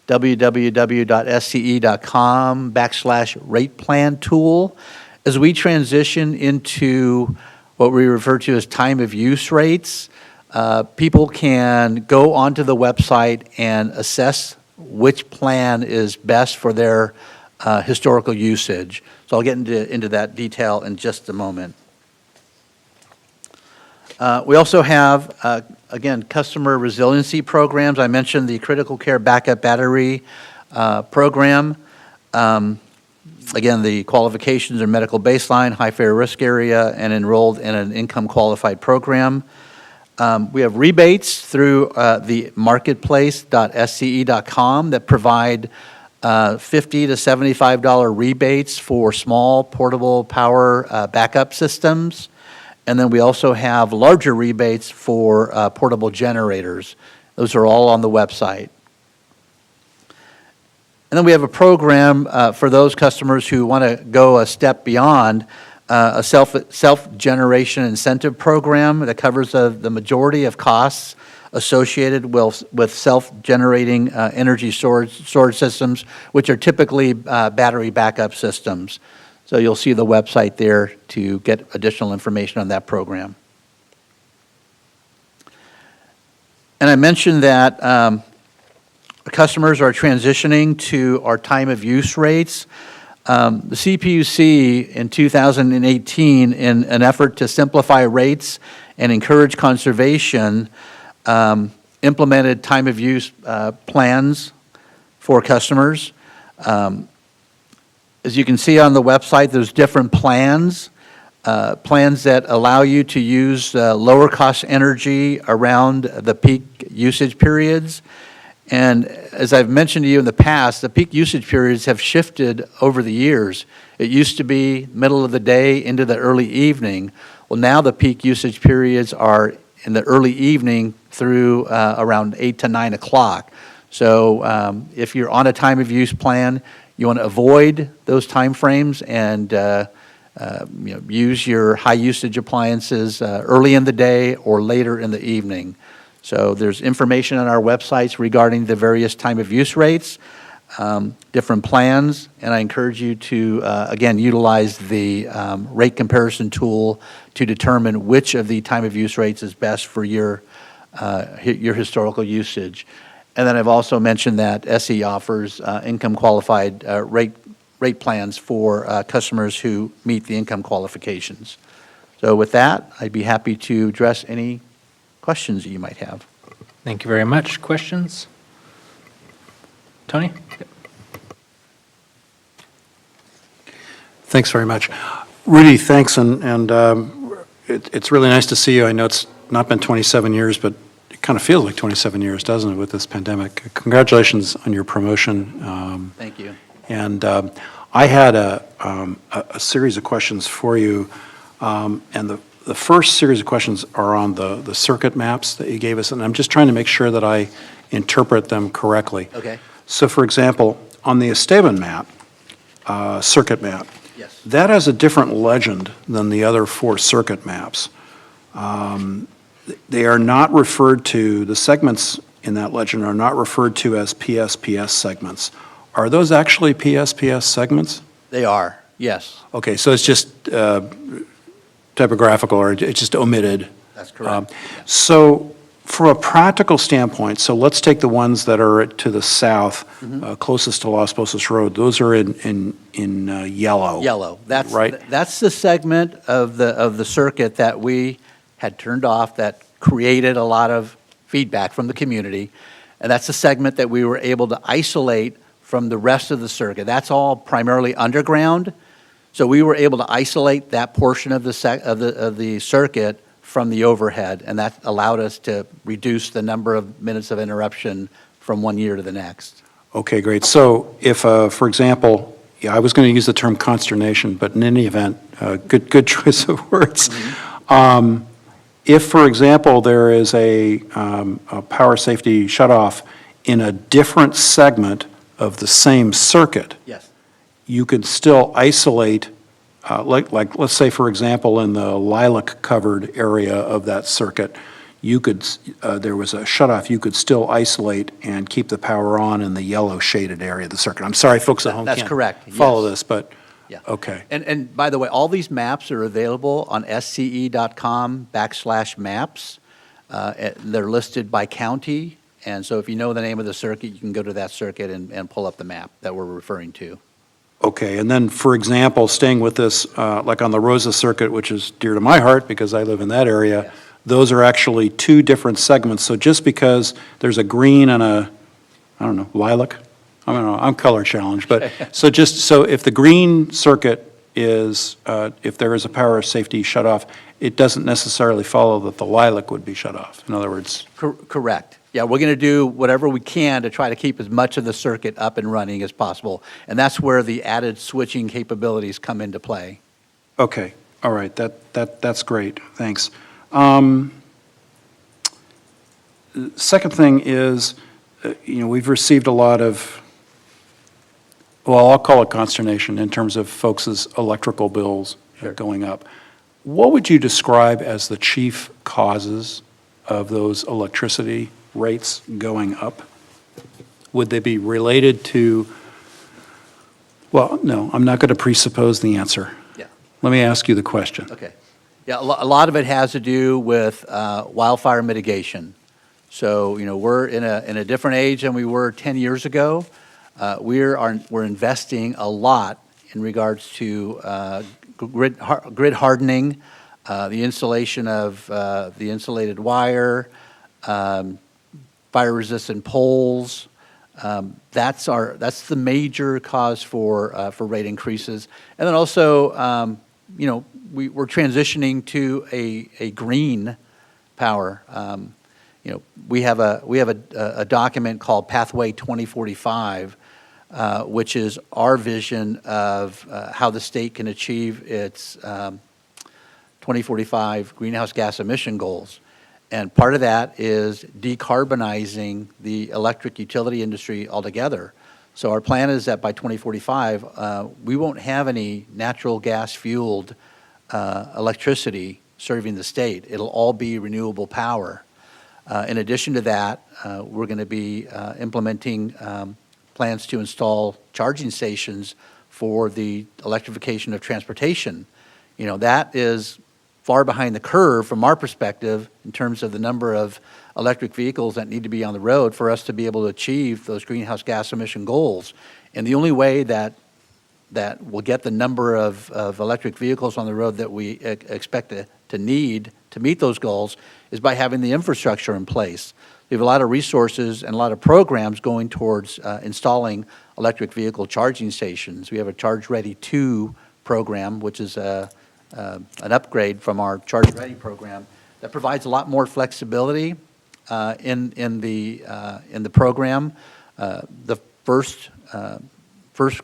www.sce.com/rate plan tool. As we transition into what we refer to as time of use rates, people can go onto the website and assess which plan is best for their historical usage. So I'll get into that detail in just a moment. We also have, again, customer resiliency programs. I mentioned the critical care backup battery program. Again, the qualifications are medical baseline, high fare risk area, and enrolled in an income qualified program. We have rebates through the marketplace.sce.com that provide $50 to $75 rebates for small portable power backup systems. And then we also have larger rebates for portable generators. Those are all on the website. And then we have a program for those customers who want to go a step beyond, a self-generation incentive program that covers the majority of costs associated with self-generating energy storage systems, which are typically battery backup systems. So you'll see the website there to get additional information on that program. And I mentioned that customers are transitioning to our time of use rates. The CPUC in 2018, in an effort to simplify rates and encourage conservation, implemented time of use plans for customers. As you can see on the website, there's different plans, plans that allow you to use lower cost energy around the peak usage periods. And as I've mentioned to you in the past, the peak usage periods have shifted over the years. It used to be middle of the day into the early evening. Well, now the peak usage periods are in the early evening through around 8 to 9 o'clock. So if you're on a time of use plan, you want to avoid those time frames and use your high usage appliances early in the day or later in the evening. So there's information on our websites regarding the various time of use rates, different plans, and I encourage you to, again, utilize the rate comparison tool to determine which of the time of use rates is best for your historical usage. And then I've also mentioned that SE offers income qualified rate plans for customers who meet the income qualifications. So with that, I'd be happy to address any questions that you might have. Thank you very much. Questions? Tony? Thanks very much. Rudy, thanks, and it's really nice to see you. I know it's not been 27 years, but it kind of feels like 27 years, doesn't it, with this pandemic? Congratulations on your promotion. Thank you. And I had a series of questions for you, and the first series of questions are on the circuit maps that you gave us, and I'm just trying to make sure that I interpret them correctly. Okay. So, for example, on the Esteban map, circuit map, Yes. that has a different legend than the other 4 circuit maps. They are not referred to, the segments in that legend are not referred to as PSPS segments. Are those actually PSPS segments? They are, yes. Okay, so it's just typographical, or it's just omitted. That's correct. So from a practical standpoint, so let's take the ones that are to the south, closest to Las Posas Road. Those are in yellow. Yellow. That's right. That's the segment of the circuit that we had turned off that created a lot of feedback from the community, and that's the segment that we were able to isolate from the rest of the circuit. That's all primarily underground, so we were able to isolate that portion of the circuit from the overhead, and that allowed us to reduce the number of minutes of interruption from one year to the next. Okay, great. So if, for example, I was going to use the term consternation, but in any event, good choice of words. If, for example, there is a power safety shutoff in a different segment of the same circuit, Yes. you could still isolate, like let's say, for example, in the lilac-covered area of that circuit, you could, there was a shutoff, you could still isolate and keep the power on in the yellow shaded area of the circuit. I'm sorry, folks at home That's can't correct, follow yes. this, but, Yeah. okay. And by the way, all these maps are available on sce.com/maps. They're listed by county, and so if you know the name of the circuit, you can go to that circuit and pull up the map that we're referring to. Okay, and then, for example, staying with this, like on the Rosa Circuit, which is dear to my heart because I live in that area, Yes. those are actually 2 different segments. So just because there's a green and a, I don't know, lilac? I don't know, I'm color challenged, but, so if the green circuit is, if there is a power safety shutoff, it doesn't necessarily follow that the lilac would be shut off. In other words, Correct. Yeah, we're going to do whatever we can to try to keep as much of the circuit up and running as possible, and that's where the added switching capabilities come into play. okay, all right, that's great, thanks. Second thing is, we've received a lot of, well, I'll call it consternation in terms of folks' electrical bills going up. What would you describe as the chief causes of those electricity rates going up? Would they be related to, well, no, I'm not going to presuppose the answer. Yeah. Let me ask you the question. Okay. Yeah, a lot of it has to do with wildfire mitigation. So, we're in a different age than we were 10 years ago. We're investing a lot in regards to grid hardening, the installation of the insulated wire, fire-resistant poles, That's the major cause for rate increases. And then also, we're transitioning to a green power. We have a document called Pathway 2045, which is our vision of how the state can achieve its 2045 greenhouse gas emission goals. And part of that is decarbonizing the electric utility industry altogether. So our plan is that by 2045, we won't have any natural gas-fueled electricity serving the state. It'll all be renewable power. In addition to that, we're going to be implementing plans to install charging stations for the electrification of transportation. That is far behind the curve from our perspective in terms of the number of electric vehicles that need to be on the road for us to be able to achieve those greenhouse gas emission goals. And the only way that we'll get the number of electric vehicles on the road that we expect to need to meet those goals is by having the infrastructure in place. We have a lot of resources and a lot of programs going towards installing electric vehicle charging stations. We have a Charge Ready 2 program, which is an upgrade from our Charge Ready program that provides a lot more flexibility in the program. The first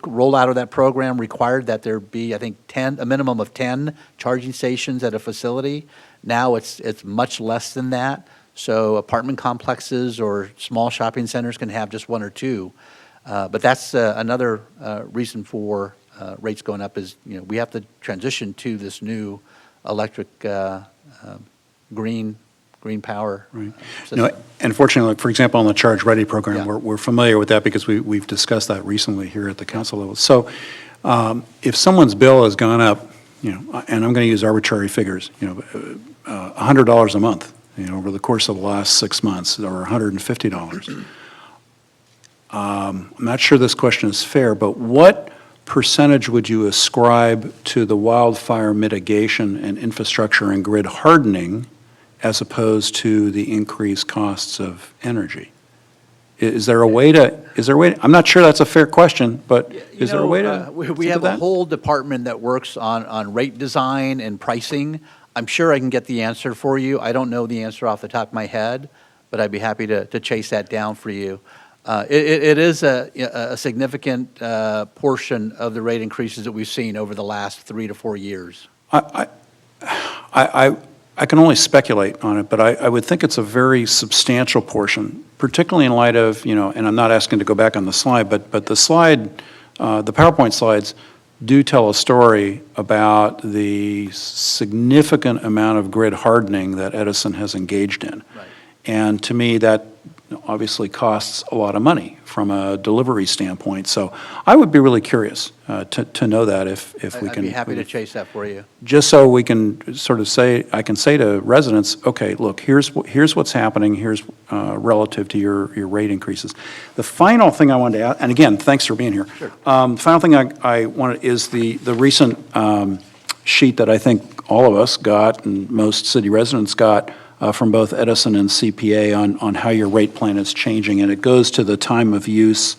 rollout of that program required that there be, I think, a minimum of 10 charging stations at a facility. Now it's much less than that. So apartment complexes or small shopping centers can have just one or two. But that's another reason for rates going up is, we have to transition to this new electric green power system. And fortunately, for example, on the Charge Ready program, we're familiar with that because we've discussed that recently here at the council level. So if someone's bill has gone up, and I'm going to use arbitrary figures, $100 a month, over the course of the last 6 months, or $150. I'm not sure this question is fair, but what percentage would you ascribe to the wildfire mitigation and infrastructure and grid hardening as opposed to the increased costs of energy? Is there a way to, I'm not sure that's a fair question, but is there a way to? We have a whole department that works on rate design and pricing. I'm sure I can get the answer for you. I don't know the answer off the top of my head, but I'd be happy to chase that down for you. It is a significant portion of the rate increases that we've seen over the last 3 to 4 years. I can only speculate on it, but I would think it's a very substantial portion, particularly in light of, and I'm not asking to go back on the slide, but the slide, the PowerPoint slides do tell a story about the significant amount of grid hardening that Edison has engaged in. Right. And to me, that obviously costs a lot of money from a delivery standpoint. So I would be really curious to know that if we can. I'd be happy to chase that for you. Just so we can sort of say, I can say to residents, okay, look, here's what's happening, here's relative to your rate increases. The final thing I wanted to add, and again, thanks for being here. Sure. The final thing I wanted is the recent sheet that I think all of us got and most city residents got from both Edison and CPA on how your rate plan is changing, and it goes to the time of use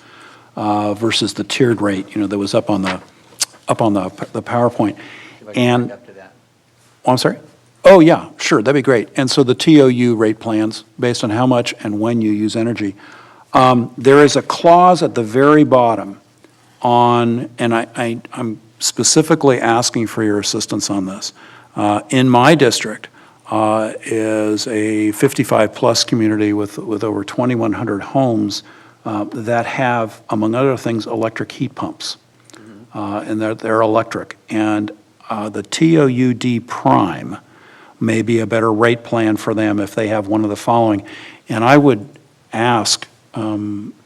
versus the tiered rate, that was up on the PowerPoint. And Up to that. I'm sorry? Oh, yeah, sure, that'd be great. And so the TOU rate plans, based on how much and when you use energy. There is a clause at the very bottom on, and I'm specifically asking for your assistance on this. In my district, is a 55-plus community with over 2,100 homes that have, among other things, electric heat pumps. And they're electric. And the TOUD prime may be a better rate plan for them if they have one of the following. And I would ask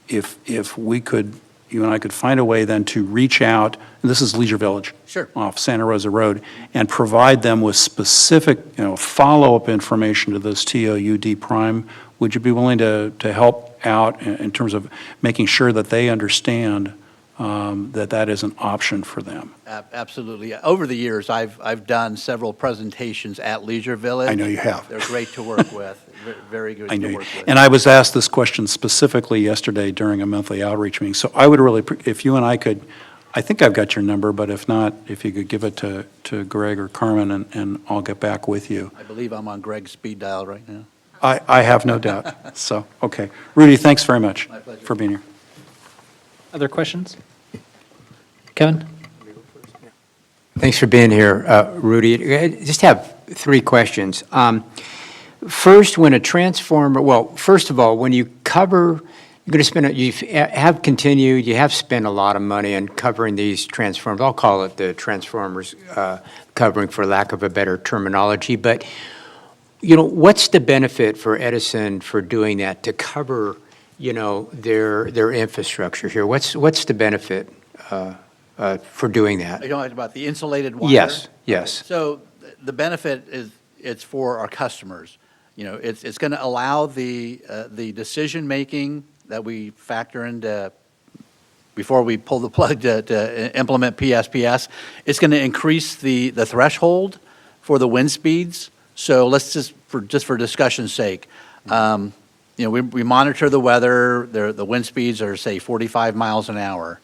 if we could, you and I could find a way then to reach out, and this is Leisure Village. Sure. Off Santa Rosa Road, and provide them with specific, follow-up information to this TOUD prime. Would you be willing to help out in terms of making sure that they understand that is an option for them. Absolutely. Over the years, I've done several presentations at Leisure Village. I know you have. They're great to work with, very good I to know, work with. and I was asked this question specifically yesterday during a monthly outreach meeting. So I would really, if you and I could, I think I've got your number, but if not, if you could give it to Greg or Carmen, and I'll get back with you. I believe I'm on Greg's speed dial right now. I have no doubt. So, okay. Rudy, thanks very much My pleasure. for being here. Other questions? Kevin? Thanks for being here, Rudy. I just have 3 questions. First, when a transformer, well, first of all, when you cover, you're going to spend, you have spent a lot of money on covering these transformers. I'll call it the transformers covering, for lack of a better terminology. But, what's the benefit for Edison for doing that, to cover, their infrastructure here? What's the benefit for doing that? Are you talking about the insulated wire? Yes. So the benefit is, it's for our customers. It's going to allow the decision-making that we factor into before we pull the plug to implement PSPS. It's going to increase the threshold for the wind speeds. So let's just for discussion's sake, we monitor the weather. The wind speeds are, say, 45 miles an hour.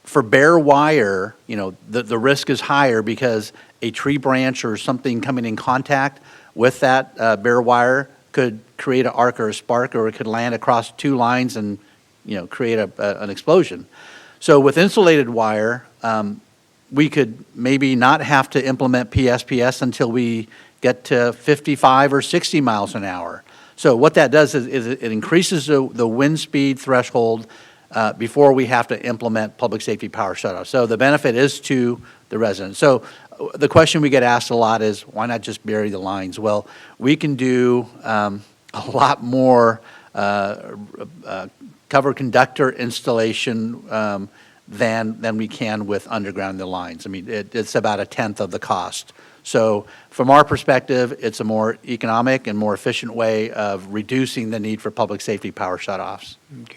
For bare wire, the risk is higher because a tree branch or something coming in contact with that bare wire could create an arc or a spark, or it could land across 2 lines and create an explosion. So with insulated wire, we could maybe not have to implement PSPS until we get to 55 or 60 miles an hour. So what that does is it increases the wind speed threshold before we have to implement public safety power shutoff. So the benefit is to the residents. So the question we get asked a lot is, why not just bury the lines? Well, we can do a lot more cover conductor installation than we can with underground the lines. I mean, it's about 1/10 of the cost. So from our perspective, it's a more economic and more efficient way of reducing the need for public safety power shutoffs. Okay.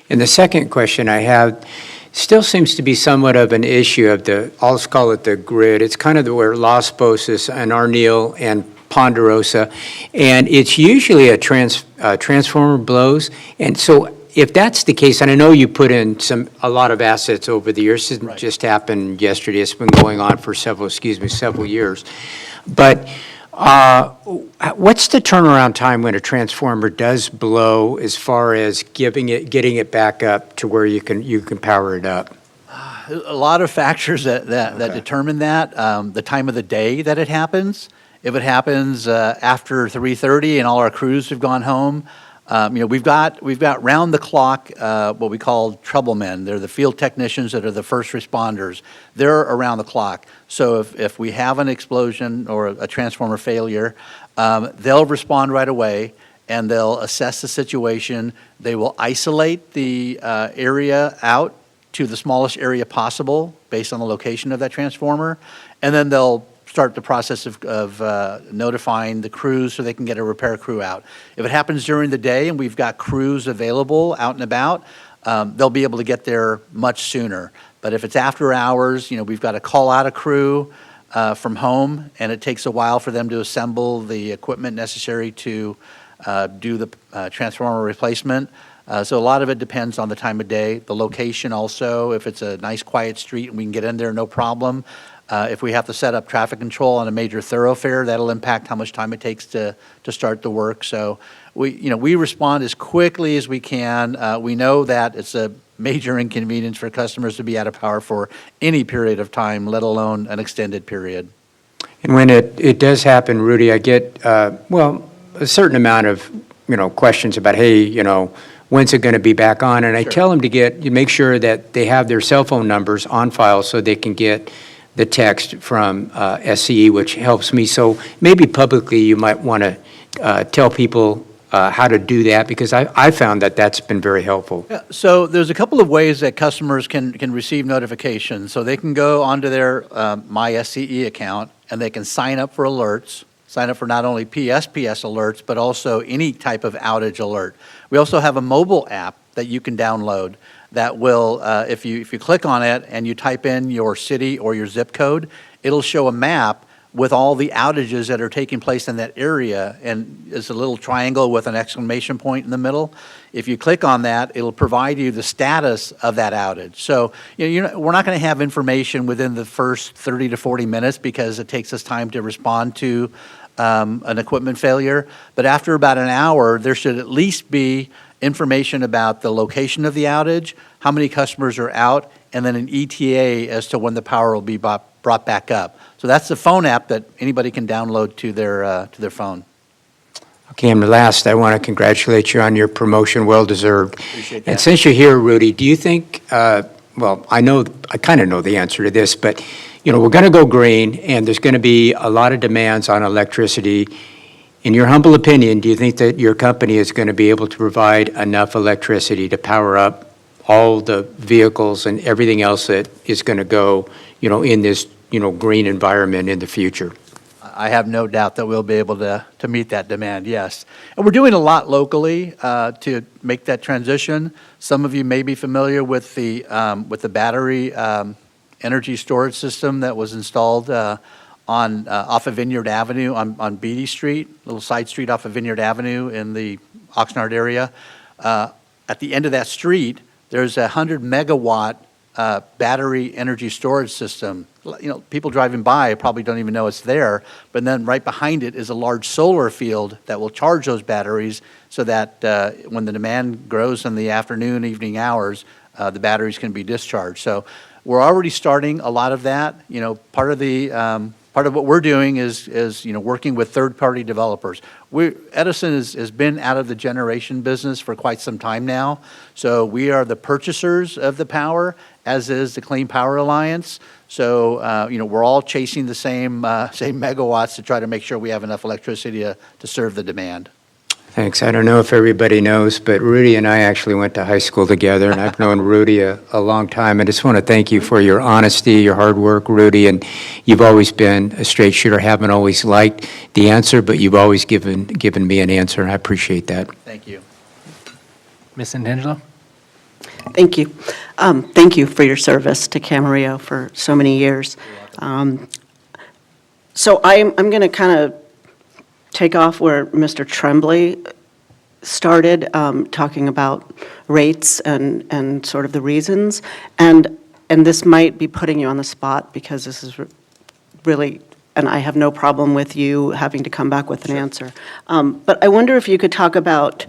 And the second question I have still seems to be somewhat of an issue of I'll just call it the grid. It's kind of where Las Posas and Arneal and Ponderosa, and it's usually a transformer blows. And so if that's the case, and I know you put in a lot of assets over the years, it didn't just happened yesterday, it's been going on for several years. But what's the turnaround time when a transformer does blow, as far as getting it back up to where you can power it up? A lot of factors that determine that. The time of the day that it happens. If it happens after 3:30 and all our crews have gone home, we've got round the clock what we call trouble men. They're the field technicians that are the first responders. They're around the clock. So if we have an explosion or a transformer failure, they'll respond right away, and they'll assess the situation. They will isolate the area out to the smallest area possible based on the location of that transformer, and then they'll start the process of notifying the crews so they can get a repair crew out. If it happens during the day and we've got crews available out and about, they'll be able to get there much sooner. But if it's after hours, we've got to call out a crew from home, and it takes a while for them to assemble the equipment necessary to do the transformer replacement. So a lot of it depends on the time of day, the location also. If it's a nice quiet street and we can get in there, no problem. If we have to set up traffic control on a major thoroughfare, that'll impact how much time it takes to start the work. So we respond as quickly as we can. We know that it's a major inconvenience for customers to be out of power for any period of time, let alone an extended period. And when it does happen, Rudy, I get, a certain amount of, questions about, hey, when's it going to be back on? And I tell them to make sure that they have their cell phone numbers on file so they can get the text from SCE, which helps me. So maybe publicly you might want to tell people how to do that, because I found that that's been very helpful. Yeah, so there's a couple of ways that customers can receive notifications. So they can go onto their My SCE account, and they can sign up for alerts, sign up for not only PSPS alerts, but also any type of outage alert. We also have a mobile app that you can download that will, if you click on it and you type in your city or your zip code, it'll show a map with all the outages that are taking place in that area, and it's a little triangle with an exclamation point in the middle. If you click on that, it'll provide you the status of that outage. So we're not going to have information within the first 30 to 40 minutes because it takes us time to respond to an equipment failure. But after about an hour, there should at least be information about the location of the outage, how many customers are out, and then an ETA as to when the power will be brought back up. So that's the phone app that anybody can download to their phone. Okay, and last, I want to congratulate you on your promotion, well-deserved. Appreciate that. And since you're here, Rudy, do you think, well, I kind of know the answer to this, but, we're going to go green, and there's going to be a lot of demands on electricity. In your humble opinion, do you think that your company is going to be able to provide enough electricity to power up all the vehicles and everything else that is going to go, in this, green environment in the future? I have no doubt that we'll be able to meet that demand, yes. And we're doing a lot locally to make that transition. Some of you may be familiar with the battery energy storage system that was installed off of Vineyard Avenue on Beatty Street, little side street off of Vineyard Avenue in the Oxnard area. At the end of that street, there's a 100 megawatt battery energy storage system. People driving by probably don't even know it's there, but then right behind it is a large solar field that will charge those batteries so that when the demand grows in the afternoon, evening hours, the batteries can be discharged. So we're already starting a lot of that. Part of what we're doing is working with third-party developers. Edison has been out of the generation business for quite some time now, so we are the purchasers of the power, as is the Clean Power Alliance. So we're all chasing the same megawatts to try to make sure we have enough electricity to serve the demand. Thanks. I don't know if everybody knows, but Rudy and I actually went to high school together, and I've known Rudy a long time. I just want to thank you for your honesty, your hard work, Rudy, and you've always been a straight shooter. Haven't always liked the answer, but you've always given me an answer, and I appreciate that. Thank you. Ms. Santangelo? Thank you. Thank you for your service to Camarillo for so many years. So I'm going to kind of take off where Mr. Tremblay started, talking about rates and sort of the reasons. And this might be putting you on the spot because this is really, and I have no problem with you having to come back with an answer. But I wonder if you could talk about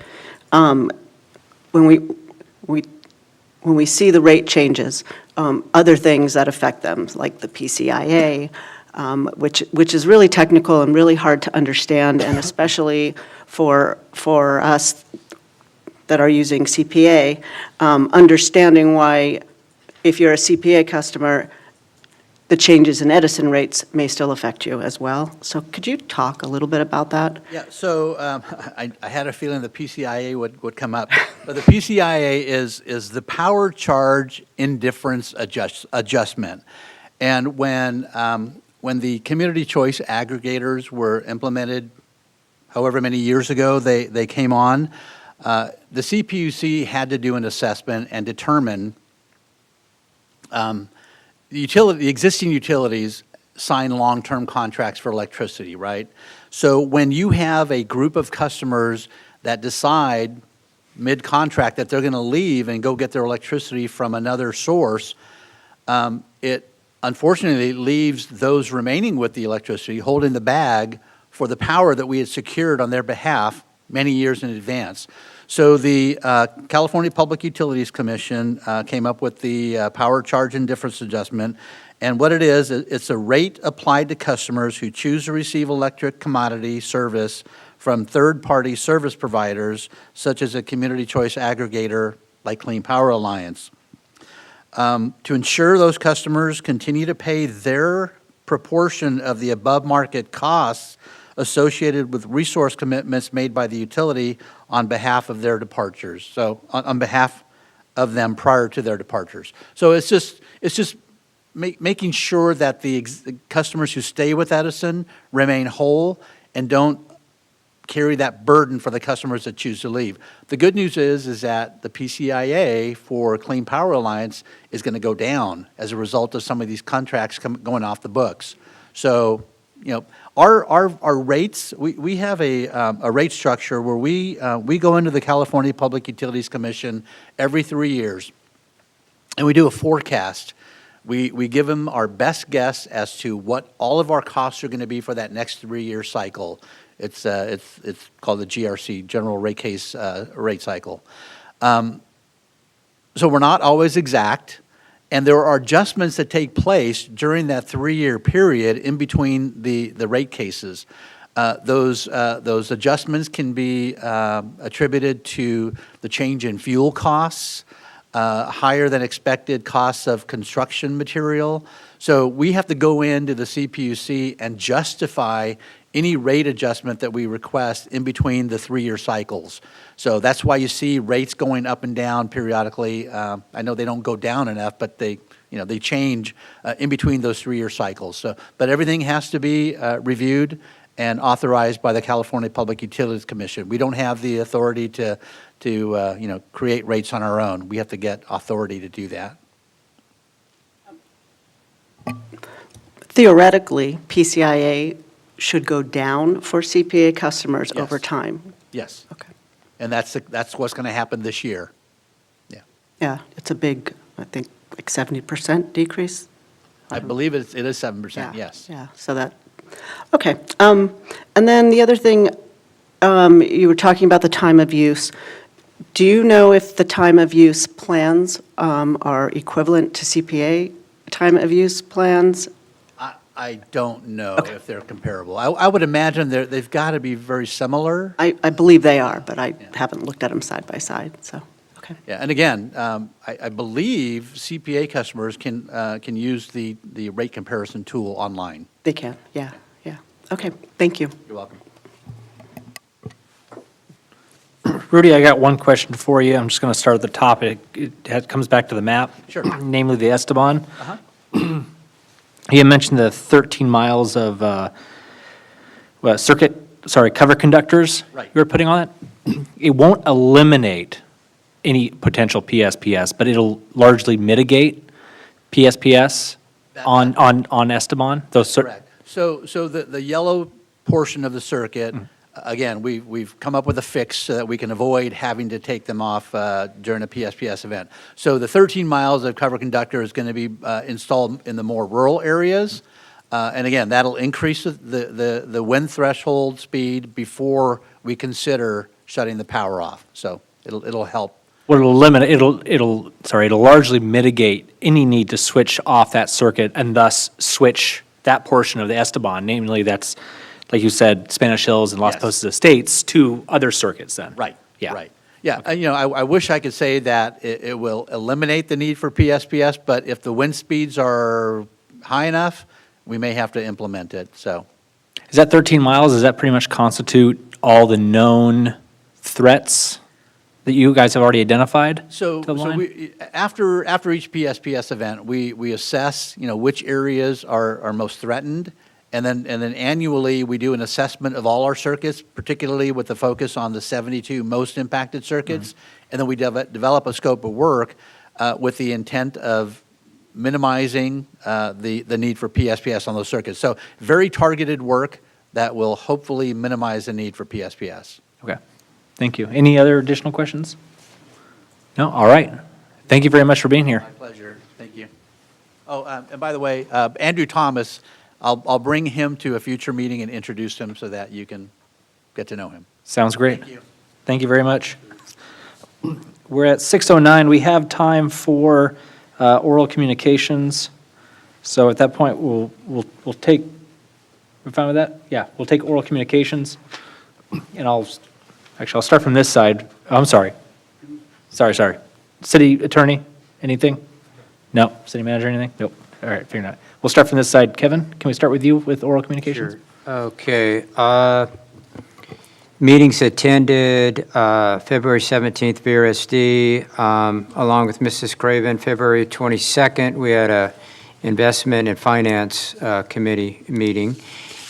when we see the rate changes, other things that affect them, like the PCIA, which is really technical and really hard to understand, and especially for us that are using CPA, understanding why, if you're a CPA customer, the changes in Edison rates may still affect you as well. So could you talk a little bit about that? Yeah, so I had a feeling the PCIA would come up. But the PCIA is the power charge indifference adjustment. And when the community choice aggregators were implemented, however many years ago they came on, the CPUC had to do an assessment and determine the existing utilities sign long-term contracts for electricity, right? So when you have a group of customers that decide mid-contract that they're going to leave and go get their electricity from another source, it unfortunately leaves those remaining with the electricity holding the bag for the power that we had secured on their behalf many years in advance. So the California Public Utilities Commission came up with the power charge indifference adjustment, and what it is, it's a rate applied to customers who choose to receive electric commodity service from third-party service providers, such as a community choice aggregator like Clean Power Alliance. To ensure those customers continue to pay their proportion of the above-market costs associated with resource commitments made by the utility on behalf of their departures, so on behalf of them prior to their departures. So it's just making sure that the customers who stay with Edison remain whole and don't carry that burden for the customers that choose to leave. The good news is that the PCIA for Clean Power Alliance is going to go down as a result of some of these contracts going off the books. So, our rates, we have a rate structure where we go into the California Public Utilities Commission every 3 years, and we do a forecast. We give them our best guess as to what all of our costs are going to be for that next 3-year cycle. It's called the GRC, General Rate Case Rate Cycle. So we're not always exact, and there are adjustments that take place during that 3-year period in between the rate cases. Those adjustments can be attributed to the change in fuel costs, higher than expected costs of construction material. So we have to go into the CPUC and justify any rate adjustment that we request in between the 3-year cycles. So that's why you see rates going up and down periodically. I know they don't go down enough, but they change in between those 3-year cycles. So, but everything has to be reviewed and authorized by the California Public Utilities Commission. We don't have the authority to create rates on our own. We have to get authority to do that. Theoretically, PCIA should go down for CPA customers over time. Yes. Okay. And that's what's going to happen this year. Yeah, it's a big, I think, like 70% decrease. I believe it is 7%, yes. Yeah, so that, okay. And then the other thing, you were talking about the time of use. Do you know if the time of use plans are equivalent to CPA time of use plans? I don't know if they're comparable. I would imagine they've got to be very similar. I believe they are, but I haven't looked at them side by side, so, okay. Yeah, and again, I believe CPA customers can use the rate comparison tool online. They can, yeah. Okay, thank you. You're welcome. Rudy, I got one question for you. I'm just going to start at the top. It comes back to the map. Sure. Namely the Esteban. Uh-huh. You mentioned the 13 miles of cover conductors Right. you were putting on it. It won't eliminate any potential PSPS, but it'll largely mitigate PSPS on Esteban. Correct. So the yellow portion of the circuit, again, we've come up with a fix so that we can avoid having to take them off during a PSPS event. So the 13 miles of cover conductor is going to be installed in the more rural areas. And again, that'll increase the wind threshold speed before we consider shutting the power off. So it'll help. Well, it'll largely mitigate any need to switch off that circuit and thus switch that portion of the Esteban, namely that's, like you said, Spanish Hills and Las Posas Estates, to other circuits then. Right. Yeah. Right. Yeah. I wish I could say that it will eliminate the need for PSPS, but if the wind speeds are high enough, we may have to implement it. So, Is that 13 miles, does that pretty much constitute all the known threats that you guys have already identified? So we, after each PSPS event, we assess, which areas are most threatened, and then annually we do an assessment of all our circuits, particularly with the focus on the 72 most impacted circuits, and then we develop a scope of work with the intent of minimizing the need for PSPS on those circuits. So very targeted work that will hopefully minimize the need for PSPS. Okay, thank you. Any other additional questions? No? All right. Thank you very much for being here. My pleasure. Thank you. Oh, and by the way, Andrew Thomas, I'll bring him to a future meeting and introduce him so that you can get to know him. Sounds great. Thank you. Thank you very much. We're at 6:09. We have time for oral communications. So at that point, we'll take, we're fine with that? Yeah, we'll take oral communications. And I'll start from this side. Oh, I'm sorry. Sorry. City attorney, anything? No. City manager, anything? Nope. All right, figuring out. We'll start from this side. Kevin, can we start with you with oral communications? Sure. Okay. Meetings attended, February 17th, VRSD, along with Mrs. Craven. February 22nd, we had a Investment and Finance Committee meeting.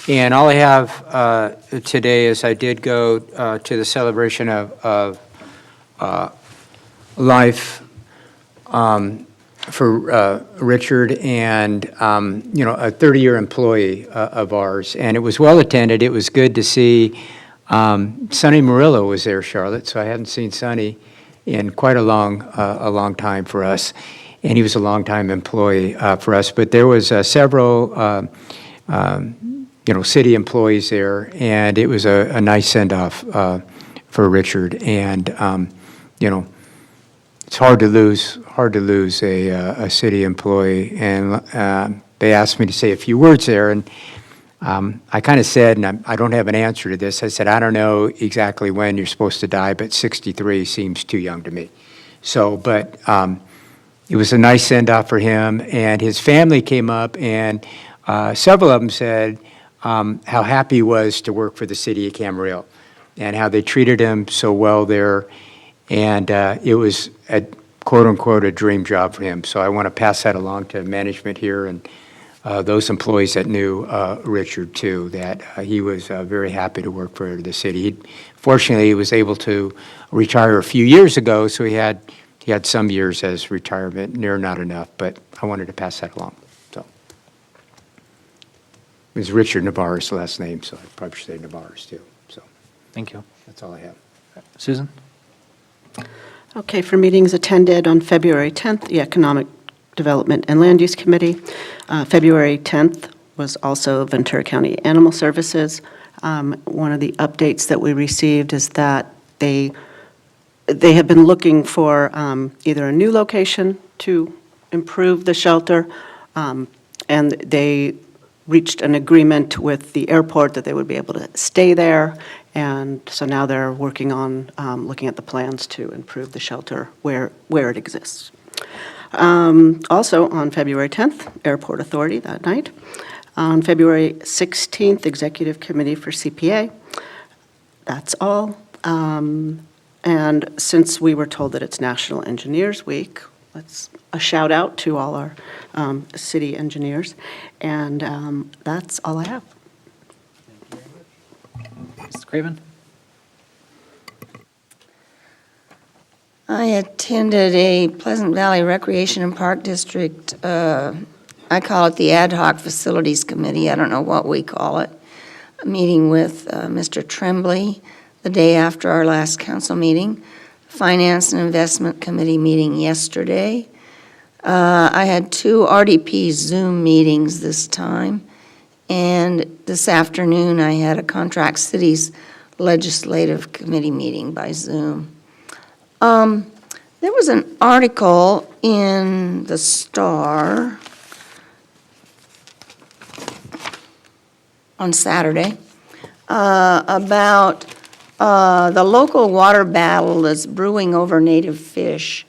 And all I have today is I did go to the celebration of life for Richard and, a 30-year employee of ours. And it was well attended. It was good to see Sonny Murillo was there, Charlotte, so I hadn't seen Sonny in quite a long time for us. And he was a longtime employee for us. But there was several, city employees there, and it was a nice send-off for Richard. And, it's hard to lose a city employee. And they asked me to say a few words there, and I kind of said, and I don't have an answer to this, I said, I don't know exactly when you're supposed to die, but 63 seems too young to me. So, but it was a nice send-off for him, and his family came up, and several of them said how happy he was to work for the city of Camarillo, and how they treated him so well there, and it was a quote-unquote a dream job for him. So I want to pass that along to management here and those employees that knew Richard too, that he was very happy to work for the city. Fortunately, he was able to retire a few years ago, so he had some years as retirement, not enough, but I wanted to pass that along. So it was Richard Navarro's last name, so I probably should say Navarro's too. So Thank you. that's all I have. Susan? Okay, for meetings attended on February 10th, the Economic Development and Land Use Committee. February 10th was also Ventura County Animal Services. One of the updates that we received is that they have been looking for either a new location to improve the shelter, and they reached an agreement with the airport that they would be able to stay there. And so now they're working on looking at the plans to improve the shelter where it exists. Also on February 10th, Airport Authority that night. On February 16th, Executive Committee for CPA. That's all. And since we were told that it's National Engineers Week, let's a shout out to all our city engineers. And that's all I have. Mr. Craven? I attended a Pleasant Valley Recreation and Park District, I call it the Ad Hoc Facilities Committee, I don't know what we call it, a meeting with Mr. Tremblay the day after our last council meeting, Finance and Investment Committee meeting yesterday. I had 2 RDP Zoom meetings this time, and this afternoon I had a Contract Cities Legislative Committee meeting by Zoom. There was an article in the Star on Saturday about the local water battle that's brewing over native fish.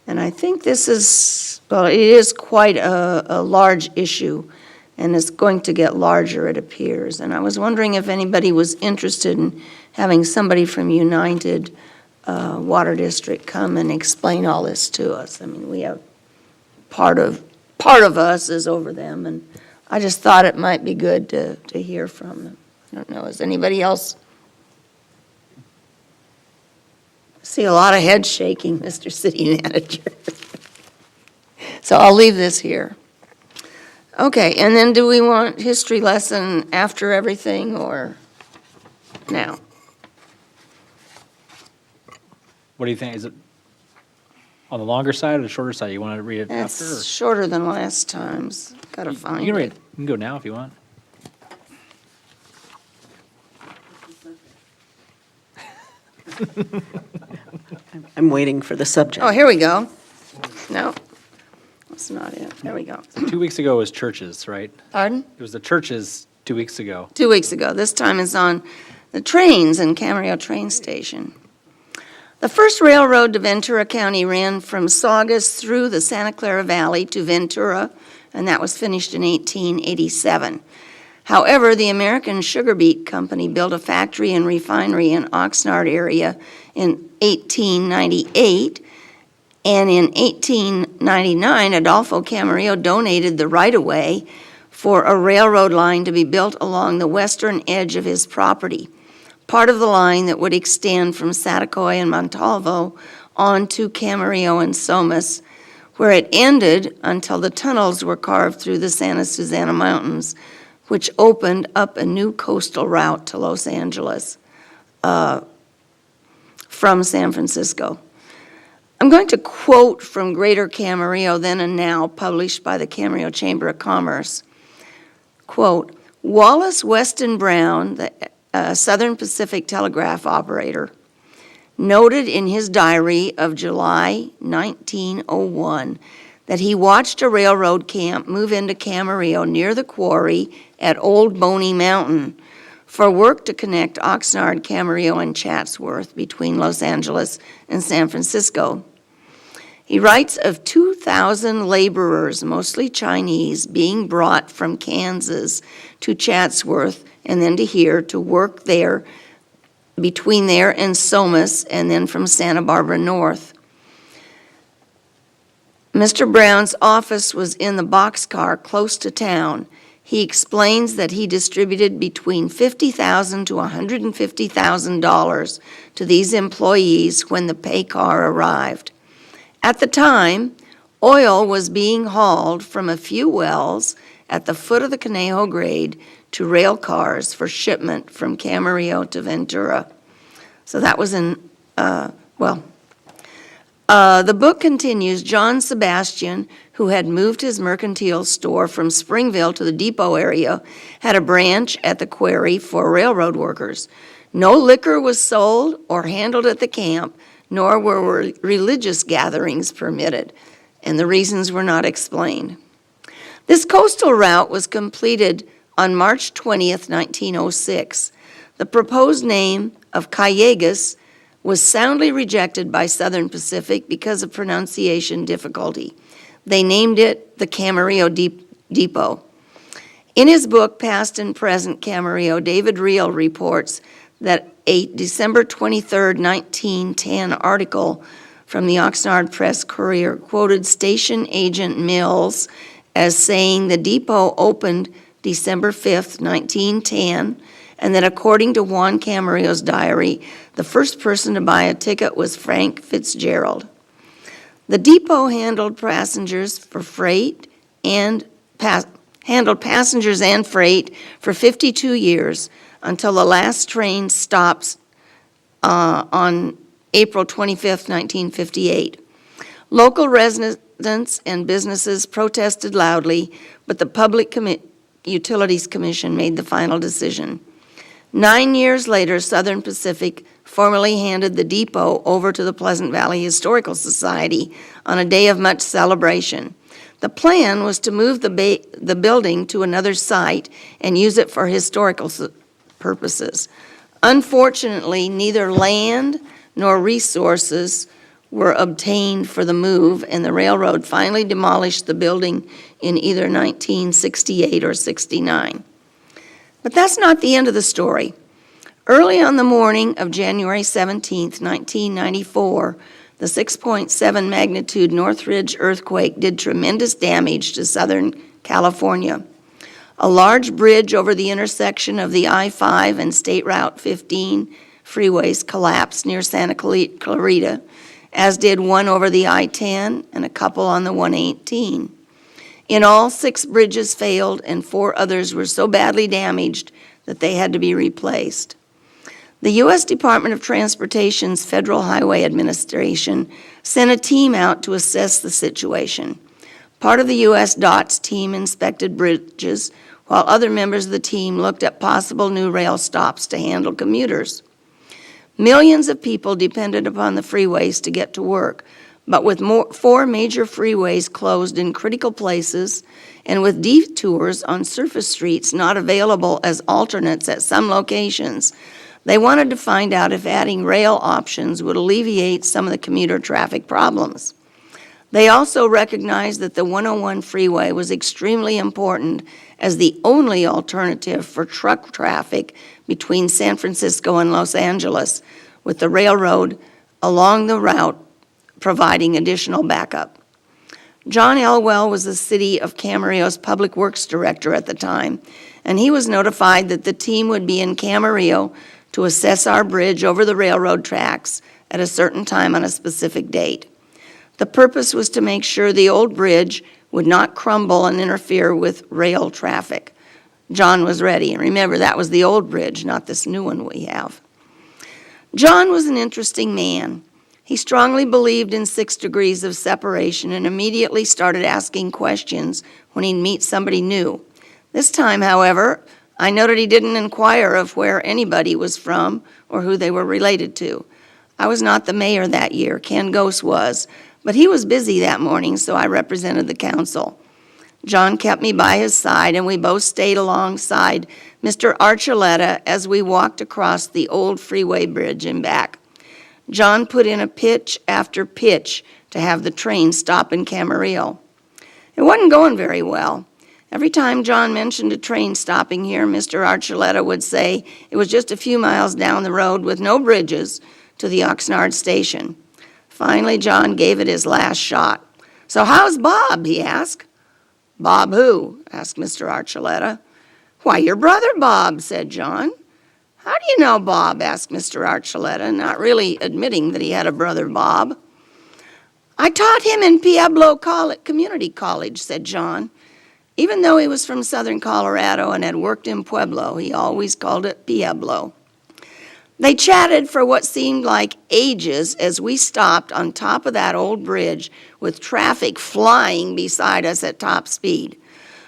And I think this is, well, it is quite a large issue, and it's going to get larger, it appears. And I was wondering if anybody was interested in having somebody from United Water District come and explain all this to us. I mean, we have part of us is over them, and I just thought it might be good to hear from them. I don't know, is anybody else? I see a lot of head shaking, Mr. City Manager. So I'll leave this here. Okay, and then do we want history lesson after everything or now? What do you think? Is it on the longer side or the shorter side? You want to read it after? It's shorter than last time's. Gotta find You can read it. it. You can go now if you want. I'm waiting for the subject. Oh, here we go. No, that's not it. There we go. 2 weeks ago was churches, right? Pardon? It was the churches 2 weeks ago. 2 weeks ago. This time it's on the trains in Camarillo train station. The first railroad to Ventura County ran from Saugus through the Santa Clara Valley to Ventura, and that was finished in 1887. However, the American Sugar Beet Company built a factory and refinery in Oxnard area in 1898, and in 1899, Adolfo Camarillo donated the right-of-way for a railroad line to be built along the western edge of his property, part of the line that would extend from Satacoy and Montalvo on to Camarillo and Somas, where it ended until the tunnels were carved through the Santa Susana Mountains, which opened up a new coastal route to Los Angeles from San Francisco. I'm going to quote from Greater Camarillo Then and Now, published by the Camarillo Chamber of Commerce. Quote, Wallace Weston Brown, the Southern Pacific telegraph operator, noted in his diary of July 1901 that he watched a railroad camp move into Camarillo near the quarry at Old Boney Mountain for work to connect Oxnard, Camarillo, and Chatsworth between Los Angeles and San Francisco. He writes of 2,000 laborers, mostly Chinese, being brought from Kansas to Chatsworth and then to here to work there, between there and Somas, and then from Santa Barbara north. Mr. Brown's office was in the boxcar close to town. He explains that he distributed between $50,000 to $150,000 to these employees when the pay car arrived. At the time, oil was being hauled from a few wells at the foot of the Conejo Grade to rail cars for shipment from Camarillo to Ventura. So that was the book continues. John Sebastian, who had moved his mercantile store from Springville to the depot area, had a branch at the quarry for railroad workers. No liquor was sold or handled at the camp, nor were religious gatherings permitted, and the reasons were not explained. This coastal route was completed on March 20th, 1906. The proposed name of Callegas was soundly rejected by Southern Pacific because of pronunciation difficulty. They named it the Camarillo Depot. In his book, Past and Present Camarillo, David Reel reports that a December 23, 1910 article from the Oxnard Press Courier quoted station agent Mills as saying the depot opened December 5, 1910, and that according to Juan Camarillo's diary, the first person to buy a ticket was Frank Fitzgerald. The depot handled passengers and freight for 52 years until the last train stops on April 25, 1958. Local residents and businesses protested loudly, but the Public Utilities Commission made the final decision. 9 years later, Southern Pacific formally handed the depot over to the Pleasant Valley Historical Society on a day of much celebration. The plan was to move the building to another site and use it for historical purposes. Unfortunately, neither land nor resources were obtained for the move, and the railroad finally demolished the building in either 1968 or 69. But that's not the end of the story. Early on the morning of January 17, 1994, the 6.7 magnitude Northridge Earthquake did tremendous damage to Southern California. A large bridge over the intersection of the I-5 and State Route 15 freeways collapsed near Santa Clarita, as did one over the I-10 and a couple on the 118. In all, 6 bridges failed and 4 others were so badly damaged that they had to be replaced. The U.S. Department of Transportation's Federal Highway Administration sent a team out to assess the situation. Part of the U.S. DOT's team inspected bridges, while other members of the team looked at possible new rail stops to handle commuters. Millions of people depended upon the freeways to get to work, but with 4 major freeways closed in critical places and with detours on surface streets not available as alternates at some locations, they wanted to find out if adding rail options would alleviate some of the commuter traffic problems. They also recognized that the 101 freeway was extremely important as the only alternative for truck traffic between San Francisco and Los Angeles, with the railroad along the route providing additional backup. John Elwell was the city of Camarillo's Public Works Director at the time, and he was notified that the team would be in Camarillo to assess our bridge over the railroad tracks at a certain time on a specific date. The purpose was to make sure the old bridge would not crumble and interfere with rail traffic. John was ready, and remember, that was the old bridge, not this new one we have. John was an interesting man. He strongly believed in 6 degrees of separation and immediately started asking questions when he'd meet somebody new. This time, however, I noted he didn't inquire of where anybody was from or who they were related to. I was not the mayor that year, Ken Gose was, but he was busy that morning, so I represented the council. John kept me by his side, and we both stayed alongside Mr. Archuleta as we walked across the old freeway bridge and back. John put in a pitch after pitch to have the train stop in Camarillo. It wasn't going very well. Every time John mentioned a train stopping here, Mr. Archuleta would say it was just a few miles down the road with no bridges to the Oxnard station. Finally, John gave it his last shot. "So how's Bob?" he asked. "Bob who?" asked Mr. Archuleta. "Why, your brother Bob," said John. "How do you know Bob?" asked Mr. Archuleta, not really admitting that he had a brother Bob. "I taught him in Pueblo Community College," said John. Even though he was from southern Colorado and had worked in Pueblo, he always called it Pueblo. They chatted for what seemed like ages as we stopped on top of that old bridge with traffic flying beside us at top speed.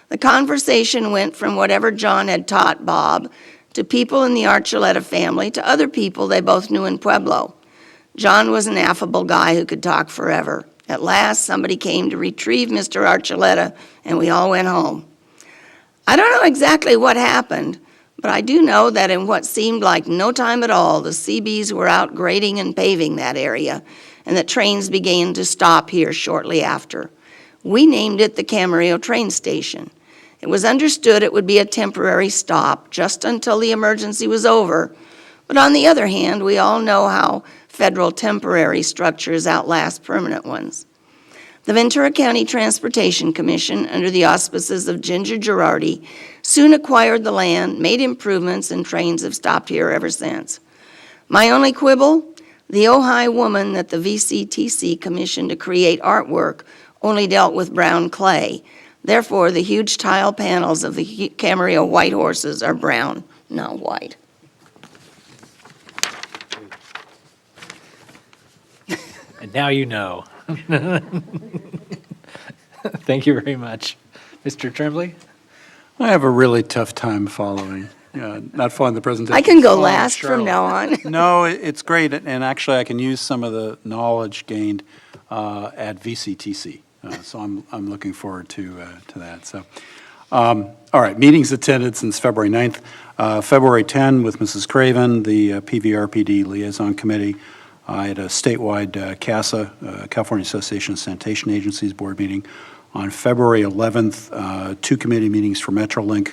The conversation went from whatever John had taught Bob to people in the Archuleta family to other people they both knew in Pueblo. John was an affable guy who could talk forever. At last, somebody came to retrieve Mr. Archuleta, and we all went home. I don't know exactly what happened, but I do know that in what seemed like no time at all, the CBs were out grading and paving that area, and that trains began to stop here shortly after. We named it the Camarillo train station. It was understood it would be a temporary stop just until the emergency was over, but on the other hand, we all know how federal temporary structures outlast permanent ones. The Ventura County Transportation Commission, under the auspices of Ginger Girardi, soon acquired the land, made improvements, and trains have stopped here ever since. My only quibble? The Ojai woman that the VCTC commissioned to create artwork only dealt with brown clay. Therefore, the huge tile panels of the Camarillo white horses are brown, not white. And now you know. Thank you very much. Mr. Tremblay? I have a really tough time following, not following the presentation. I can go following last Charlotte. from now on. No, it's great, and actually I can use some of the knowledge gained at VCTC. So I'm looking forward to that. So, all right, meetings attended since February 9th. February 10 with Mrs. Craven, the PVRPD Liaison Committee. I had a statewide CASA, California Association of Sanitation Agencies board meeting. On February 11th, 2 committee meetings for MetroLink,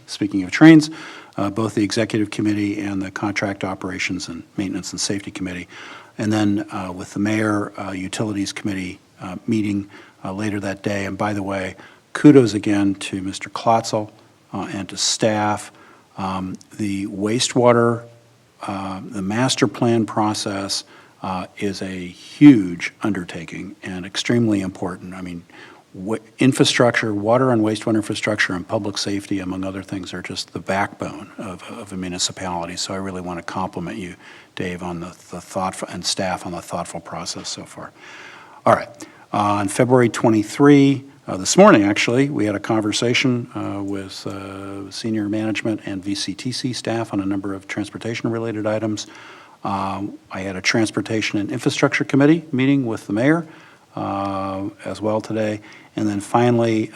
speaking of trains, both the Executive Committee and the Contract Operations and Maintenance and Safety Committee. And then with the Mayor Utilities Committee meeting later that day. And by the way, kudos again to Mr. Klotzel and to staff. The wastewater, the master plan process is a huge undertaking and extremely important. I mean, infrastructure, water and wastewater infrastructure and public safety, among other things, are just the backbone of a municipality. So I really want to compliment you, Dave, on the thoughtful, and staff on the thoughtful process so far. All right. On February 23, this morning actually, we had a conversation with senior management and VCTC staff on a number of transportation-related items. I had a Transportation and Infrastructure Committee meeting with the mayor as well today. And then finally,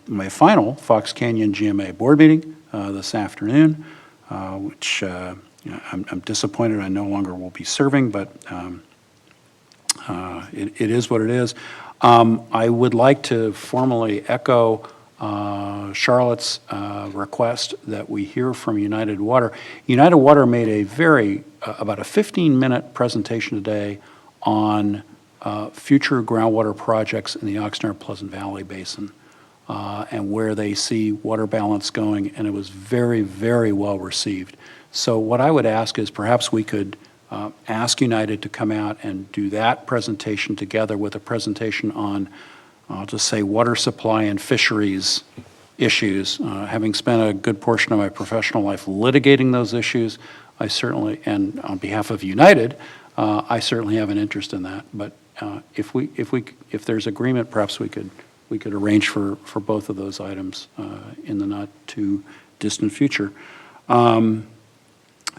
my final Fox Canyon GMA board meeting this afternoon, which I'm disappointed I no longer will be serving, but it is what it is. I would like to formally echo Charlotte's request that we hear from United Water. United Water made a about a 15-minute presentation today on future groundwater projects in the Oxnard-Pleasant Valley Basin and where they see water balance going, and it was very, very well received. So what I would ask is perhaps we could ask United to come out and do that presentation together with a presentation on, I'll just say, water supply and fisheries issues. Having spent a good portion of my professional life litigating those issues, I certainly, and on behalf of United, I certainly have an interest in that. But if there's agreement, perhaps we could arrange for both of those items in the not too distant future.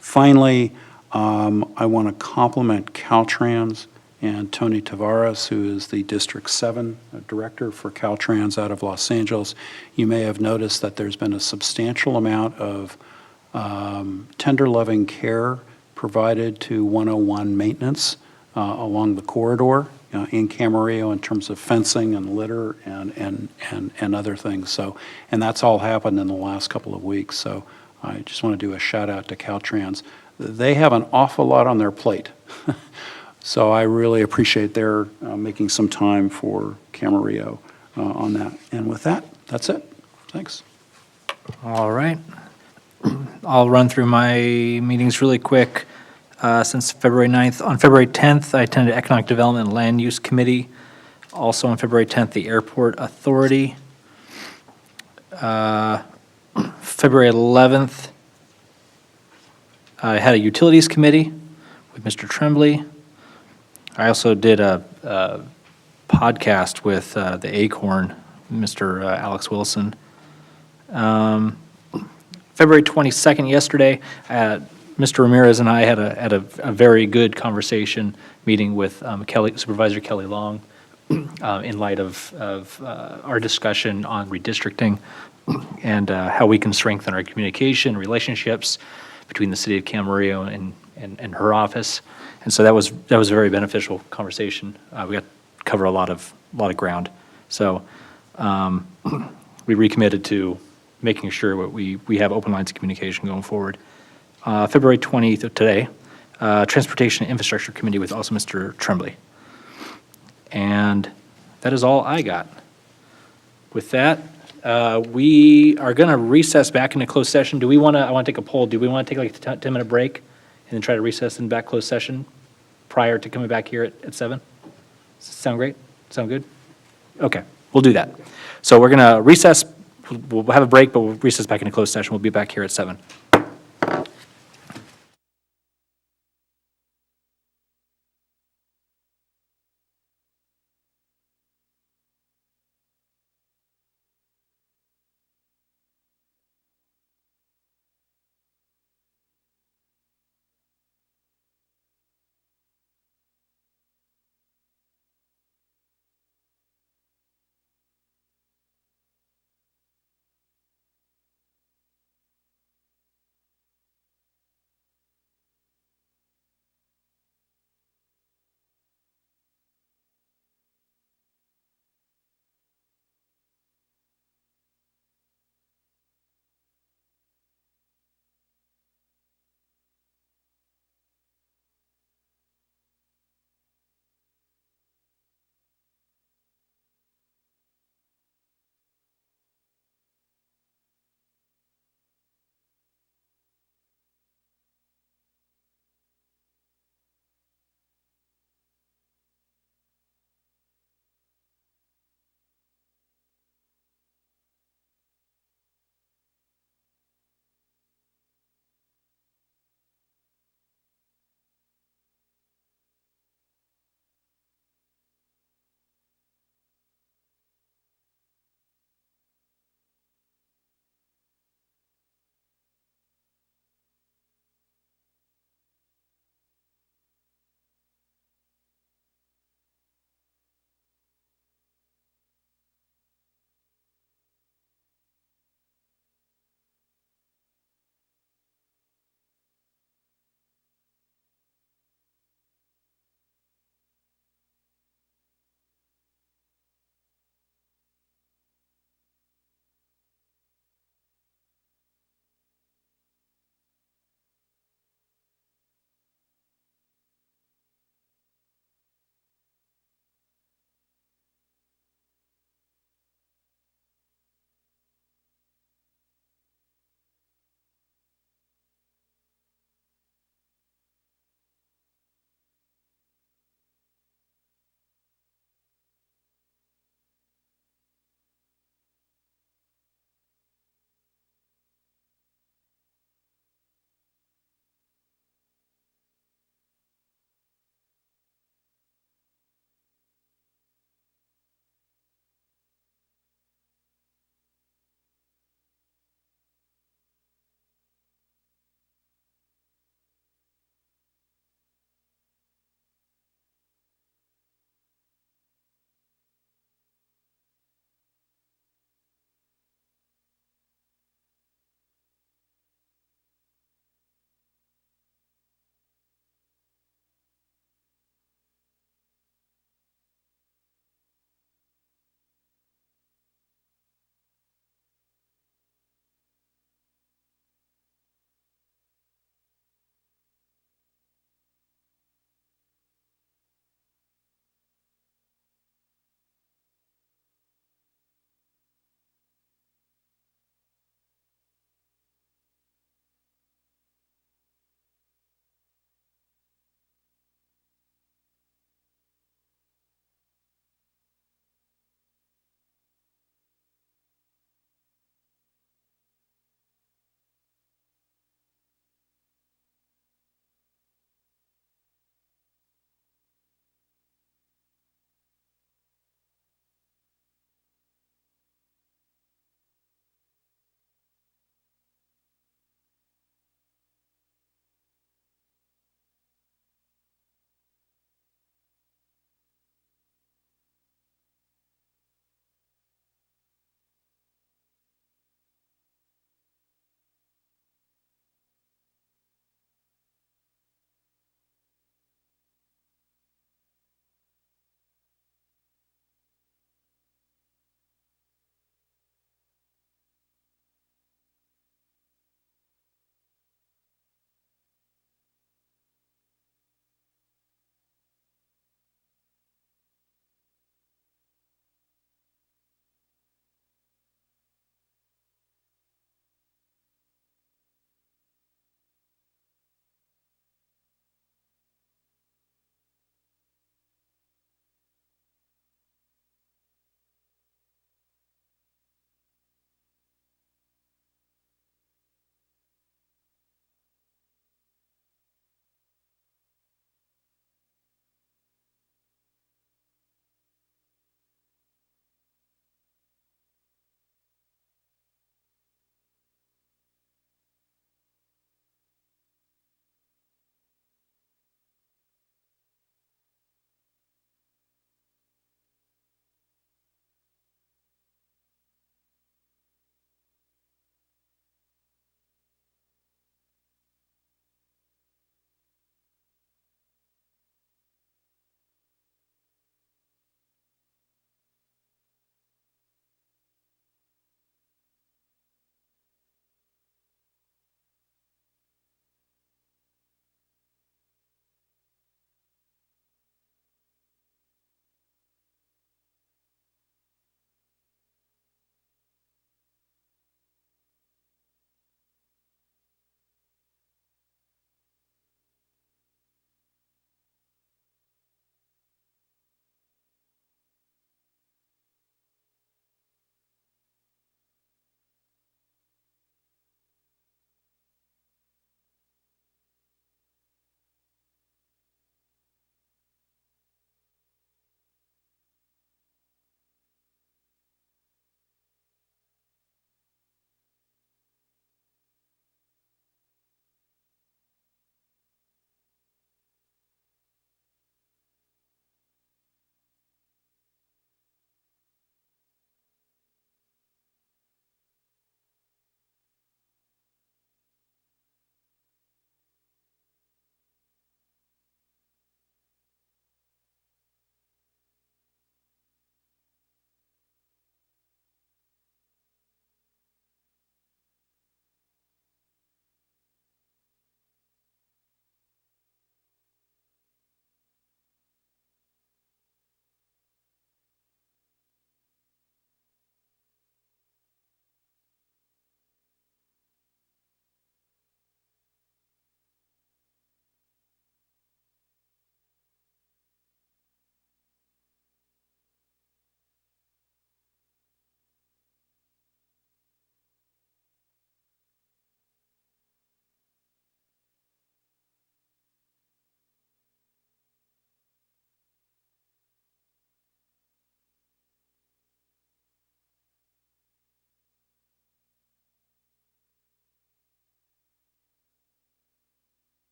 Finally, I want to compliment Caltrans and Tony Tavares, who is the District 7 Director for Caltrans out of Los Angeles. You may have noticed that there's been a substantial amount of tender loving care provided to 101 maintenance along the corridor in Camarillo in terms of fencing and litter and other things. So, and that's all happened in the last couple of weeks. So I just want to do a shout out to Caltrans. They have an awful lot on their plate. So I really appreciate their making some time for Camarillo on that. And with that, that's it. Thanks. All right. I'll run through my meetings really quick. Since February 9th, on February 10th, I attended Economic Development and Land Use Committee. Also on February 10th, the Airport Authority. February 11th, I had a Utilities Committee with Mr. Tremblay. I also did a podcast with the Acorn, Mr. Alex Wilson. February 22nd, yesterday, Mr. Ramirez and I had a very good conversation meeting with Supervisor Kelly Long in light of our discussion on redistricting and how we can strengthen our communication relationships between the city of Camarillo and her office. And so that was a very beneficial conversation. We got to cover a lot of ground. So we recommitted to making sure we have open lines of communication going forward. February 20th of today, Transportation and Infrastructure Committee with also Mr. Tremblay. And that is all I got. With that, we are going to recess back into closed session. I want to take a poll. Do we want to take like a 10-minute break and then try to recess in back closed session prior to coming back here at 7? Sound great? Sound good? Okay, we'll do that. So we're going to recess. We'll have a break, but we'll recess back into closed session. We'll be back here at 7.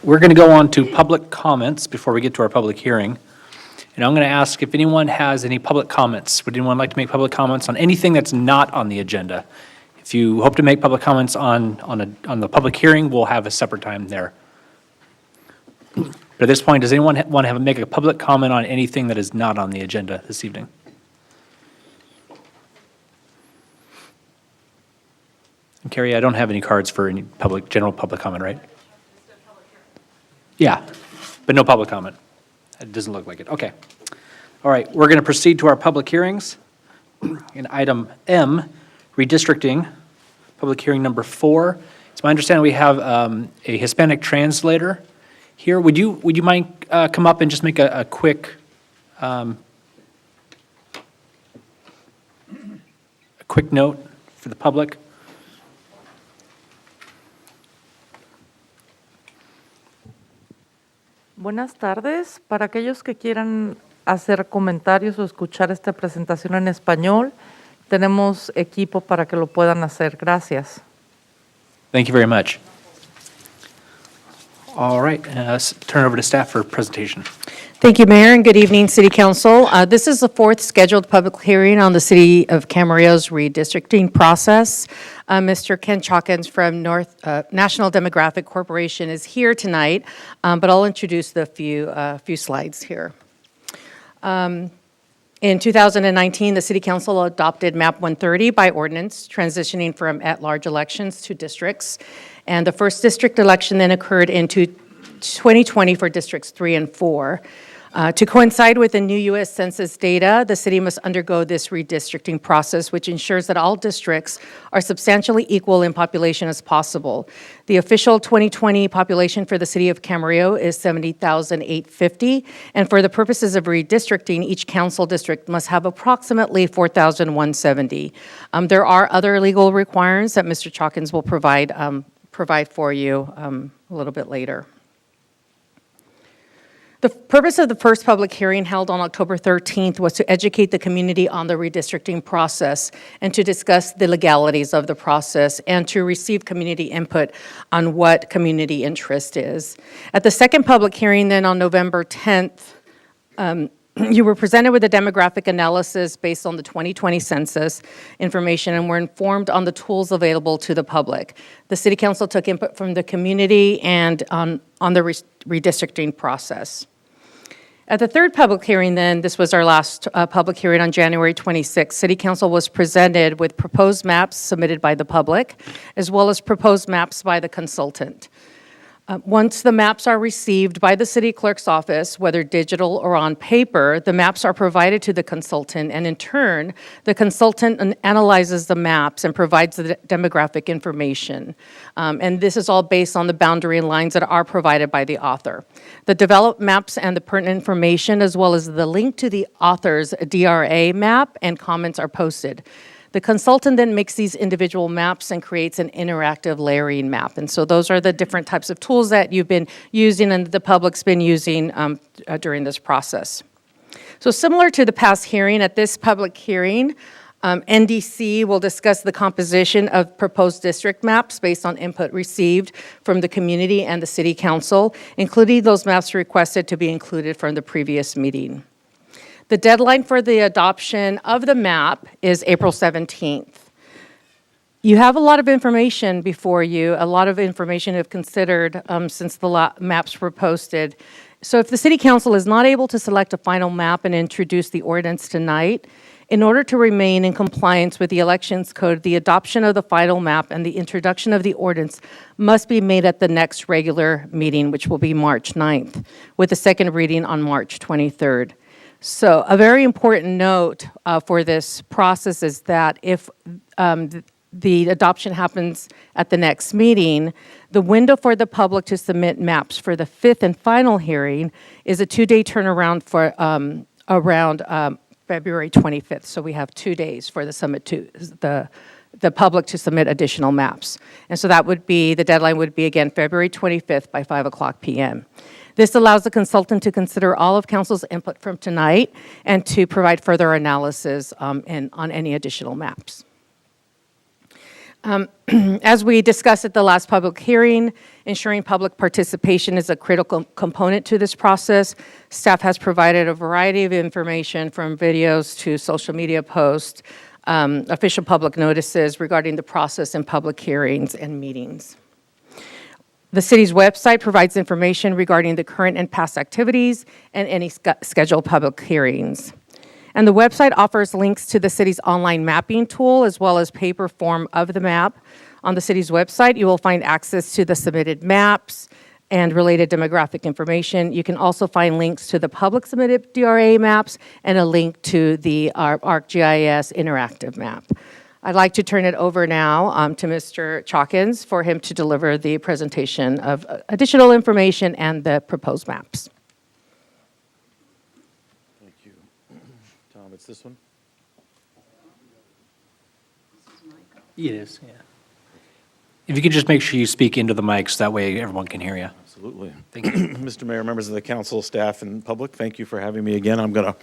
we're going to go on to public comments before we get to our public hearing. And I'm going to ask if anyone has any public comments. Would anyone like to make public comments on anything that's not on the agenda? If you hope to make public comments on the public hearing, we'll have a separate time there. But at this point, does anyone want to make a public comment on anything that is not on the agenda this evening? And Carrie, I don't have any cards for any general public comment, right? Yeah, but no public comment. It doesn't look like it. Okay. All right, we're going to proceed to our public hearings. In item M, redistricting, public hearing number 4. It's my understanding we have a Hispanic translator here. Would you mind come up and just make a quick note for the public? Buenas tardes. Para aquellos que quieran hacer comentarios o escuchar esta presentación en español, tenemos equipo para que lo puedan hacer. Gracias. Thank you very much. All right, let's turn over to staff for presentation. Thank you, Mayor, and good evening, City Council. This is the 4th scheduled public hearing on the City of Camarillo's redistricting process. Mr. Ken Chalkins from National Demographic Corporation is here tonight, but I'll introduce the few slides here. In 2019, the City Council adopted MAP 130 by ordinance, transitioning from at-large elections to districts. And the first district election then occurred in 2020 for Districts 3 and 4. To coincide with the new U.S. Census data, the city must undergo this redistricting process, which ensures that all districts are substantially equal in population as possible. The official 2020 population for the city of Camarillo is 70,850, and for the purposes of redistricting, each council district must have approximately 4,170. There are other legal requirements that Mr. Chalkins will provide for you a little bit later. The purpose of the first public hearing held on October 13th was to educate the community on the redistricting process and to discuss the legalities of the process and to receive community input on what community interest is. At the second public hearing then on November 10th, you were presented with a demographic analysis based on the 2020 census information and were informed on the tools available to the public. The City Council took input from the community and on the redistricting process. At the third public hearing then, this was our last public hearing on January 26th, City Council was presented with proposed maps submitted by the public, as well as proposed maps by the consultant. Once the maps are received by the city clerk's office, whether digital or on paper, the maps are provided to the consultant, and in turn, the consultant analyzes the maps and provides the demographic information. And this is all based on the boundary lines that are provided by the author. The developed maps and the pertinent information, as well as the link to the author's DRA map and comments are posted. The consultant then makes these individual maps and creates an interactive layering map. And so those are the different types of tools that you've been using and the public's been using during this process. So similar to the past hearing, at this public hearing, NDC will discuss the composition of proposed district maps based on input received from the community and the City Council, including those maps requested to be included from the previous meeting. The deadline for the adoption of the map is April 17th. You have a lot of information before you, a lot of information you've considered since the maps were posted. So if the City Council is not able to select a final map and introduce the ordinance tonight, in order to remain in compliance with the Elections Code, the adoption of the final map and the introduction of the ordinance must be made at the next regular meeting, which will be March 9th, with the second reading on March 23rd. So a very important note for this process is that if the adoption happens at the next meeting, the window for the public to submit maps for the fifth and final hearing is a 2-day turnaround for around February 25th. So we have 2 days for the public to submit additional maps. And so that would be, the deadline would be again February 25th by 5:00 p.m. This allows the consultant to consider all of council's input from tonight and to provide further analysis on any additional maps. As we discussed at the last public hearing, ensuring public participation is a critical component to this process. Staff has provided a variety of information from videos to social media posts, official public notices regarding the process in public hearings and meetings. The city's website provides information regarding the current and past activities and any scheduled public hearings. And the website offers links to the city's online mapping tool as well as paper form of the map. On the city's website, you will find access to the submitted maps and related demographic information. You can also find links to the public submitted DRA maps and a link to the ArcGIS interactive map. I'd like to turn it over now to Mr. Chalkins for him to deliver the presentation of additional information and the proposed maps. It's this one? It is, yeah. If you could just make sure you speak into the mics, that way everyone can hear you. Absolutely. Thank you. Mr. Mayor, members of the council, staff, and public, thank you for having me again. I'm going to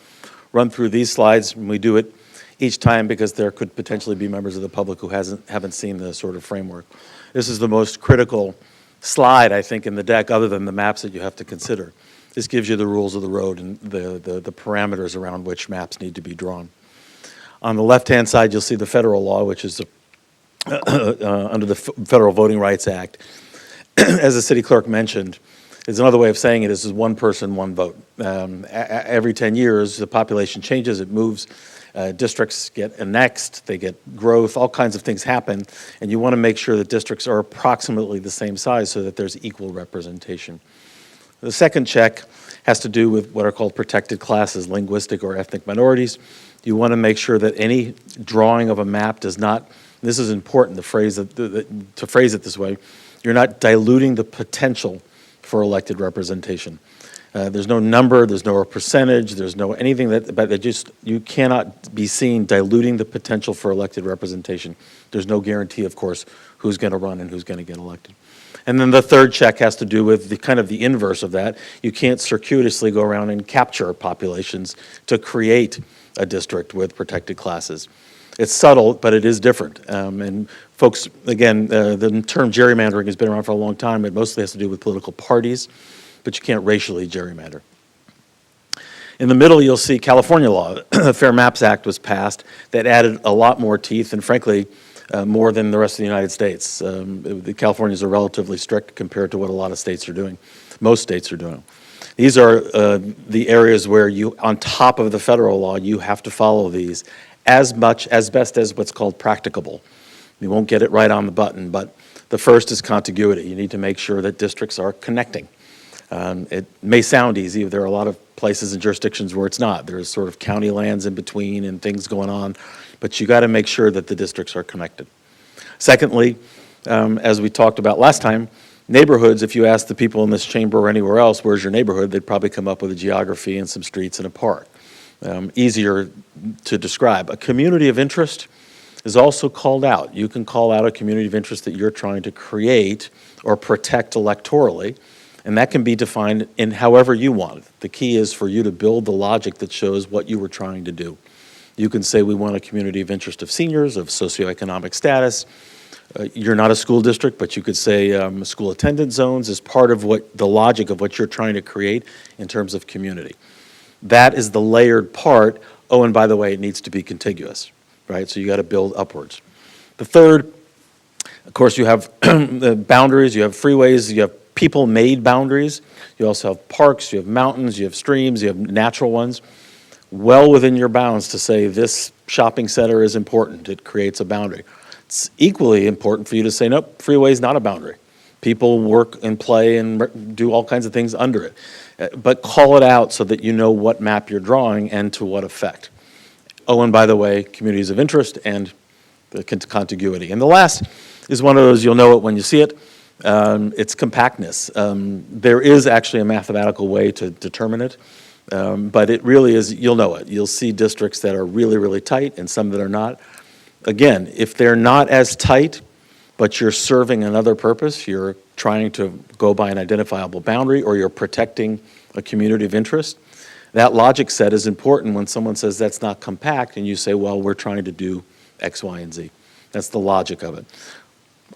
run through these slides, and we do it each time because there could potentially be members of the public who haven't seen the sort of framework. This is the most critical slide, I think, in the deck, other than the maps that you have to consider. This gives you the rules of the road and the parameters around which maps need to be drawn. On the left-hand side, you'll see the federal law, which is under the Federal Voting Rights Act. As the city clerk mentioned, it's another way of saying it is one person, one vote. Every 10 years, the population changes, it moves, districts get annexed, they get growth, all kinds of things happen, and you want to make sure that districts are approximately the same size so that there's equal representation. The second check has to do with what are called protected classes, linguistic or ethnic minorities. You want to make sure that any drawing of a map does not, this is important to phrase it this way, you're not diluting the potential for elected representation. There's no number, there's no percentage, there's no anything you cannot be seen diluting the potential for elected representation. There's no guarantee, of course, who's going to run and who's going to get elected. And then the third check has to do with the kind of the inverse of that. You can't circuitously go around and capture populations to create a district with protected classes. It's subtle, but it is different. And folks, again, the term gerrymandering has been around for a long time. It mostly has to do with political parties, but you can't racially gerrymander. In the middle, you'll see California law. The Fair Maps Act was passed that added a lot more teeth and, frankly, more than the rest of the United States. The Californians are relatively strict compared to what a lot of states are doing. Most states are doing. These are the areas where you, on top of the federal law, you have to follow these as best as what's called practicable. You won't get it right on the button, but the first is contiguity. You need to make sure that districts are connecting. It may sound easy. There are a lot of places and jurisdictions where it's not. There's sort of county lands in between and things going on, but you got to make sure that the districts are connected. Secondly, as we talked about last time, neighborhoods, if you ask the people in this chamber or anywhere else, where's your neighborhood, they'd probably come up with a geography and some streets and a park. Easier to describe. A community of interest is also called out. You can call out a community of interest that you're trying to create or protect electorally, and that can be defined in however you want it. The key is for you to build the logic that shows what you were trying to do. You can say we want a community of interest of seniors, of socioeconomic status. You're not a school district, but you could say school attendance zones is part of what the logic of what you're trying to create in terms of community. That is the layered part. Oh, and by the way, it needs to be contiguous, right? So you got to build upwards. The third, of course, you have the boundaries, you have freeways, you have people-made boundaries. You also have parks, you have mountains, you have streams, you have natural ones. Well within your bounds to say this shopping center is important. It creates a boundary. It's equally important for you to say, nope, freeway is not a boundary. People work and play and do all kinds of things under it. But call it out so that you know what map you're drawing and to what effect. Oh, and by the way, communities of interest and the contiguity. And the last is one of those, you'll know it when you see it. It's compactness. There is actually a mathematical way to determine it, but it really is, you'll know it. You'll see districts that are really, really tight and some that are not. Again, if they're not as tight, but you're serving another purpose, you're trying to go by an identifiable boundary or you're protecting a community of interest, that logic set is important when someone says that's not compact and you say, well, we're trying to do X, Y, and Z. That's the logic of it.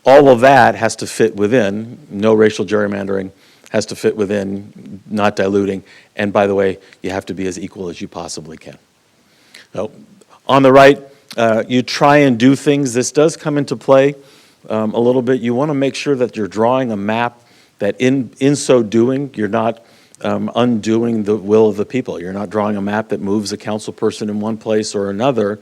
All of that has to fit within, no racial gerrymandering, has to fit within, not diluting, and by the way, you have to be as equal as you possibly can. So, on the right, you try and do things. This does come into play a little bit. You want to make sure that you're drawing a map that in so doing, you're not undoing the will of the people. You're not drawing a map that moves a council person in one place or another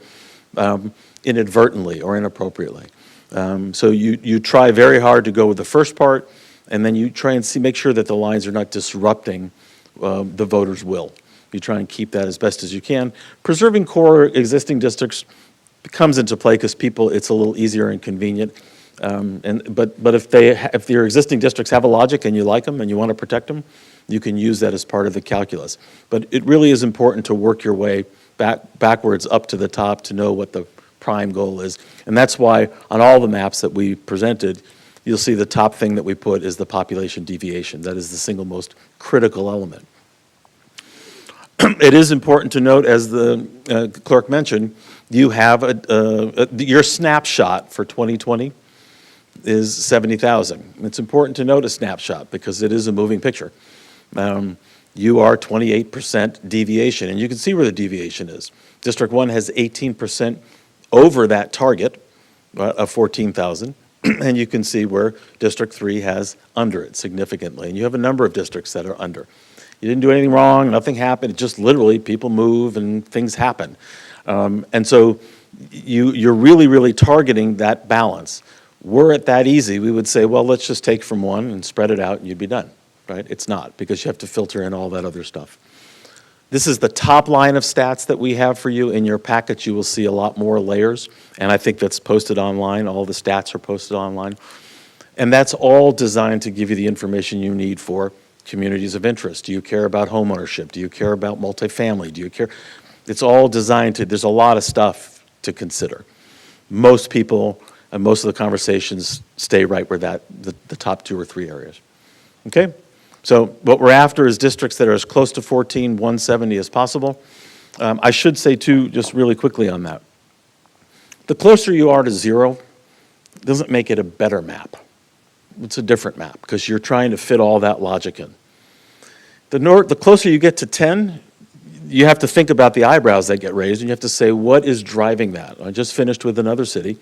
inadvertently or inappropriately. So you try very hard to go with the first part, and then you try and make sure that the lines are not disrupting the voters' will. You try and keep that as best as you can. Preserving core existing districts comes into play because people, it's a little easier and convenient. But if your existing districts have a logic and you like them and you want to protect them, you can use that as part of the calculus. But it really is important to work your way backwards up to the top to know what the prime goal is. And that's why on all the maps that we presented, you'll see the top thing that we put is the population deviation. That is the single most critical element. It is important to note, as the clerk mentioned, you have your snapshot for 2020 is 70,000. It's important to note a snapshot because it is a moving picture. You are 28% deviation, and you can see where the deviation is. District 1 has 18% over that target of 14,000, and you can see where District 3 has under it significantly. And you have a number of districts that are under. You didn't do anything wrong, nothing happened, it just literally people move and things happen. And so you're really, really targeting that balance. Were it that easy, we would say, well, let's just take from one and spread it out and you'd be done, right? It's not, because you have to filter in all that other stuff. This is the top line of stats that we have for you. In your package, you will see a lot more layers, and I think that's posted online. All the stats are posted online. And that's all designed to give you the information you need for communities of interest. Do you care about homeownership? Do you care about multifamily? Do you care? It's all designed to, there's a lot of stuff to consider. Most people and most of the conversations stay right where the top 2 or 3 areas. Okay? So what we're after is districts that are as close to 14,170 as possible. I should say too, just really quickly on that, the closer you are to 0 doesn't make it a better map. It's a different map because you're trying to fit all that logic in. The closer you get to 10, you have to think about the eyebrows that get raised, and you have to say, what is driving that? I just finished with another city.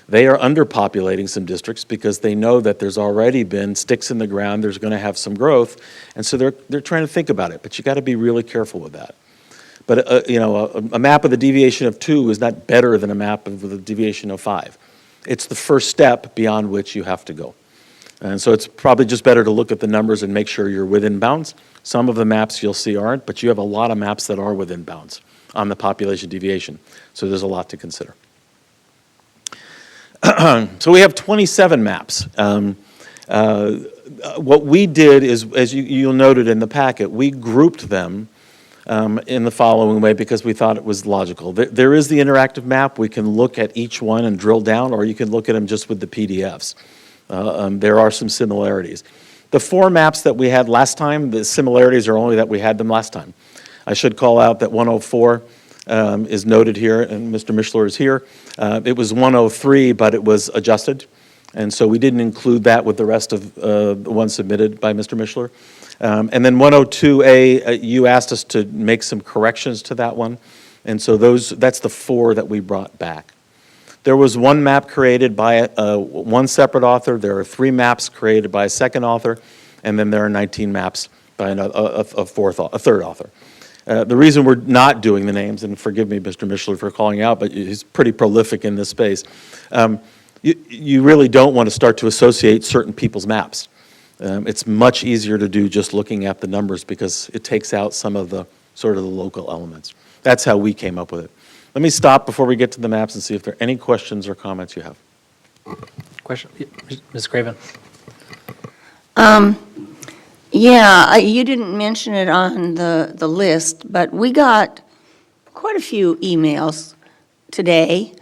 They are underpopulating some districts because they know that there's already been sticks in the ground, there's going to have some growth, and so they're trying to think about it, but you got to be really careful with that. But a map of the deviation of 2 is not better than a map of the deviation of 5. It's the first step beyond which you have to go. And so it's probably just better to look at the numbers and make sure you're within bounds. Some of the maps you'll see aren't, but you have a lot of maps that are within bounds on the population deviation. So there's a lot to consider. So we have 27 maps. What we did is, as you'll noted in the packet, we grouped them in the following way because we thought it was logical. There is the interactive map. We can look at each one and drill down, or you can look at them just with the PDFs. There are some similarities. The 4 maps that we had last time, the similarities are only that we had them last time. I should call out that 104 is noted here, and Mr. Mishler is here. It was 103, but it was adjusted, and so we didn't include that with the rest of the ones submitted by Mr. Mishler. And then 102A, you asked us to make some corrections to that one, and so that's the 4 that we brought back. There was 1 map created by one separate author. There are 3 maps created by a second author, and then there are 19 maps by a third author. The reason we're not doing the names, and forgive me, Mr. Mishler, for calling out, but he's pretty prolific in this space. You really don't want to start to associate certain people's maps. It's much easier to do just looking at the numbers because it takes out some of the sort of the local elements. That's how we came up with it. Let me stop before we get to the maps and see if there are any questions or comments you have. Question, Ms. Craven? Yeah, you didn't mention it on the list, but we got quite a few emails today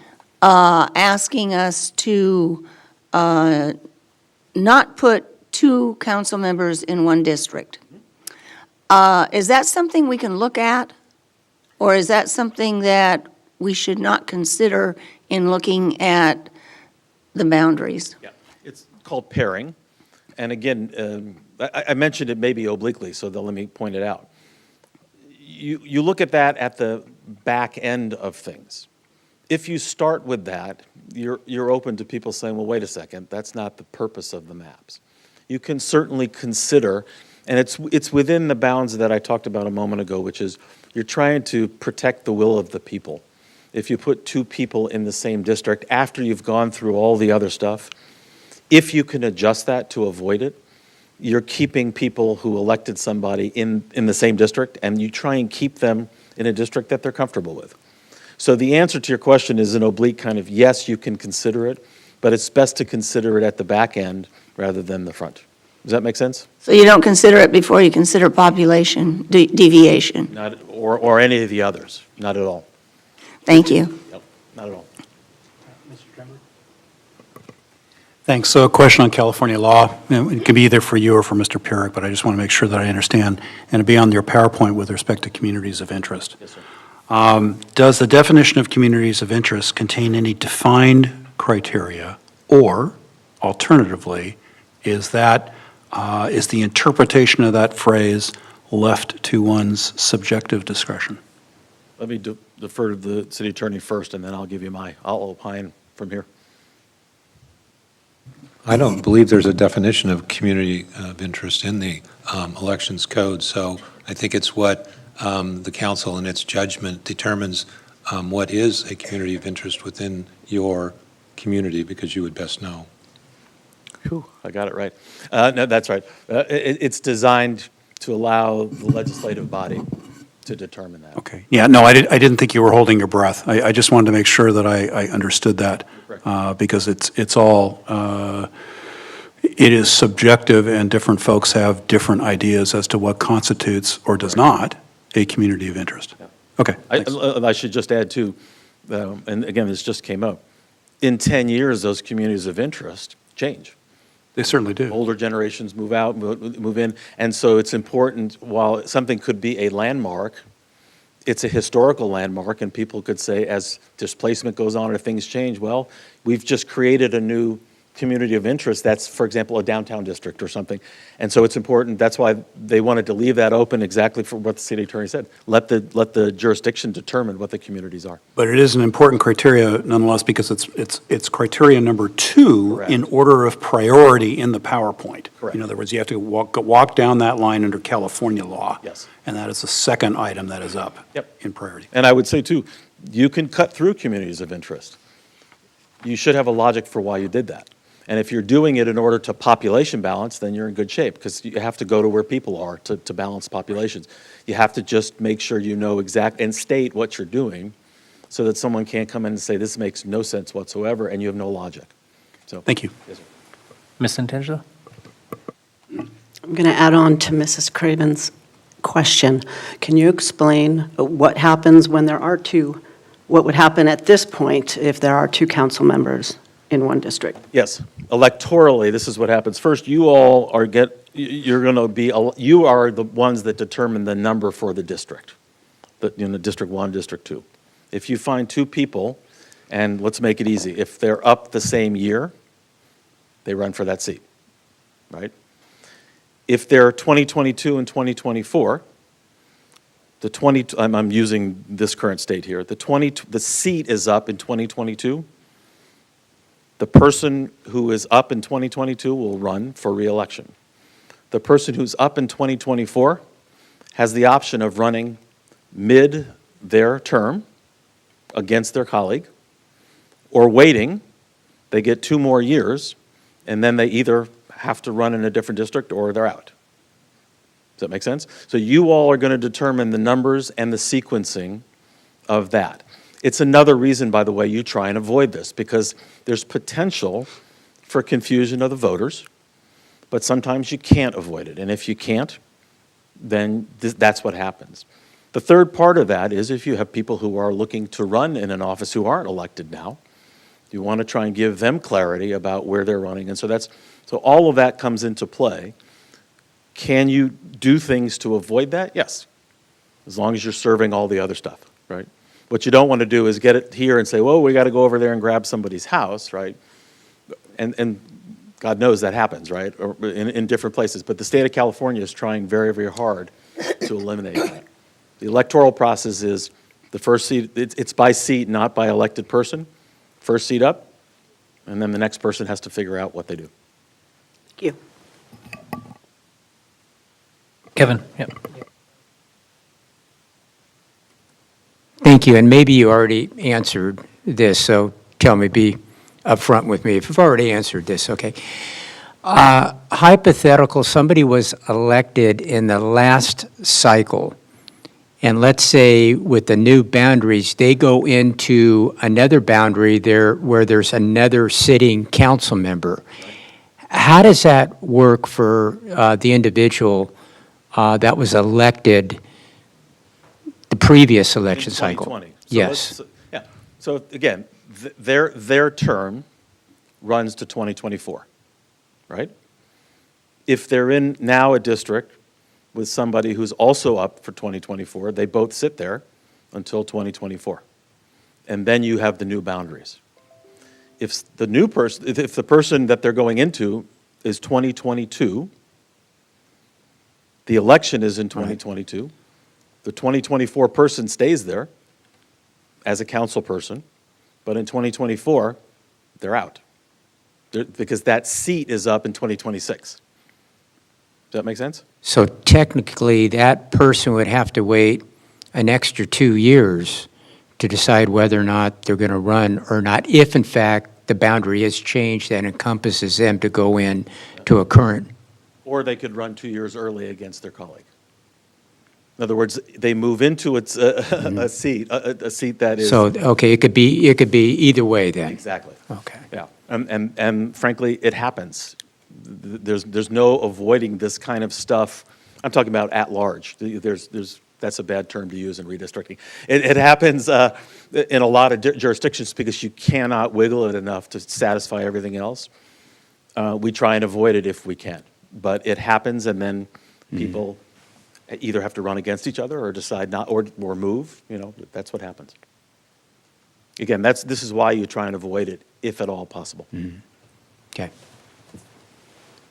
asking us to not put 2 council members in one district. Is that something we can look at? Or is that something that we should not consider in looking at the boundaries. Yeah, it's called pairing. And again, I mentioned it maybe obliquely, so let me point it out. You look at that at the back end of things. If you start with that, you're open to people saying, well, wait a second, that's not the purpose of the maps. You can certainly consider, and it's within the bounds that I talked about a moment ago, which is you're trying to protect the will of the people. If you put two people in the same district after you've gone through all the other stuff, if you can adjust that to avoid it, you're keeping people who elected somebody in the same district, and you try and keep them in a district that they're comfortable with. So the answer to your question is an oblique kind of, yes, you can consider it, but it's best to consider it at the back end rather than the front. Does that make sense? So you don't consider it before you consider population deviation? Not, or any of the others, not at all. Thank you. Yep, not at all. Thanks. So a question on California law. It can be either for you or for Mr. Pierick, but I just want to make sure that I understand. And it'd be on your PowerPoint with respect to communities of interest. Yes, sir. Does the definition of communities of interest contain any defined criteria, or alternatively, is the interpretation of that phrase left to one's subjective discretion? Let me defer to the city attorney first, and then I'll give you I'll opine from here. I don't believe there's a definition of community of interest in the elections code, so I think it's what the council in its judgment determines what is a community of interest within your community, because you would best know. Whew, I got it right. No, that's right. It's designed to allow the legislative body to determine that. Okay. Yeah, no, I didn't think you were holding your breath. I just wanted to make sure that I understood that, because it's all, it is subjective, and different folks have different ideas as to what constitutes or does not a community of interest. Yeah. Okay. I should just add too, and again, this just came up, in 10 years, those communities of interest change. They certainly do. Older generations move out, move in, and so it's important, while something could be a landmark, it's a historical landmark, and people could say, as displacement goes on or things change, well, we've just created a new community of interest that's, for example, a downtown district or something. And so it's important, that's why they wanted to leave that open exactly for what the city attorney said. Let the jurisdiction determine what the communities are. But it is an important criteria nonetheless, because it's criteria number 2 Correct. in order of priority in the PowerPoint. Correct. In other words, you have to walk down that line under California law. Yes. And that is the second item that is up in priority. And I would say too, you can cut through communities of interest. You should have a logic for why you did that. And if you're doing it in order to population balance, then you're in good shape, because you have to go to where people are to balance populations. You have to just make sure you know and state what you're doing, so that someone can't come in and say, this makes no sense whatsoever, and you have no logic. So, thank you. Yes, sir. Ms. Santangelo? I'm going to add on to Mrs. Craven's question. Can you explain what happens when there are two, what would happen at this point if there are two council members in one district? Yes, electorally, this is what happens. First, you all are you are the ones that determine the number for the district, District 1, District 2. If you find two people, and let's make it easy, if they're up the same year, they run for that seat, right? If they're 2022 and 2024, I'm using this current state here, the seat is up in 2022, the person who is up in 2022 will run for re-election. The person who's up in 2024 has the option of running mid their term against their colleague, or waiting, they get 2 more years, and then they either have to run in a different district or they're out. Does that make sense? So you all are going to determine the numbers and the sequencing of that. It's another reason, by the way, you try and avoid this, because there's potential for confusion of the voters, but sometimes you can't avoid it. And if you can't, then that's what happens. The third part of that is if you have people who are looking to run in an office who aren't elected now, you want to try and give them clarity about where they're running. And so all of that comes into play. Can you do things to avoid that? Yes, as long as you're serving all the other stuff, right? What you don't want to do is get it here and say, well, we got to go over there and grab somebody's house, right? And God knows that happens, right, or in different places. But the state of California is trying very, very hard to eliminate that. The electoral process is the first seat, it's by seat, not by elected person. First seat up, and then the next person has to figure out what they do. Thank you. Kevin, yep. Thank you, and maybe you already answered this, so tell me, be upfront with me if you've already answered this, okay? Hypothetical, somebody was elected in the last cycle, and let's say with the new boundaries, they go into another boundary there where there's another sitting council member. How does that work for the individual that was elected the previous election In cycle? 2020. So Yes. yeah. So again, their term runs to 2024, right? If they're in now a district with somebody who's also up for 2024, they both sit there until 2024. And then you have the new boundaries. If the new person, if the person that they're going into is 2022, the election is in 2022, the 2024 person stays there as a council person, but in 2024, they're out. Because that seat is up in 2026. Does that make sense? So technically, that person would have to wait an extra 2 years to decide whether or not they're going to run or not, if in fact the boundary has changed that encompasses them to go in to a current. Or they could run 2 years early against their colleague. In other words, they move into a seat that is. So, okay, it could be either way then. Exactly. Okay. Yeah, and frankly, it happens. There's no avoiding this kind of stuff. I'm talking about at large. That's a bad term to use in redistricting. It happens in a lot of jurisdictions because you cannot wiggle it enough to satisfy everything else. We try and avoid it if we can, but it happens, and then people either have to run against each other or decide not, or move. You know, that's what happens. Again, this is why you try and avoid it, if at all possible. Okay.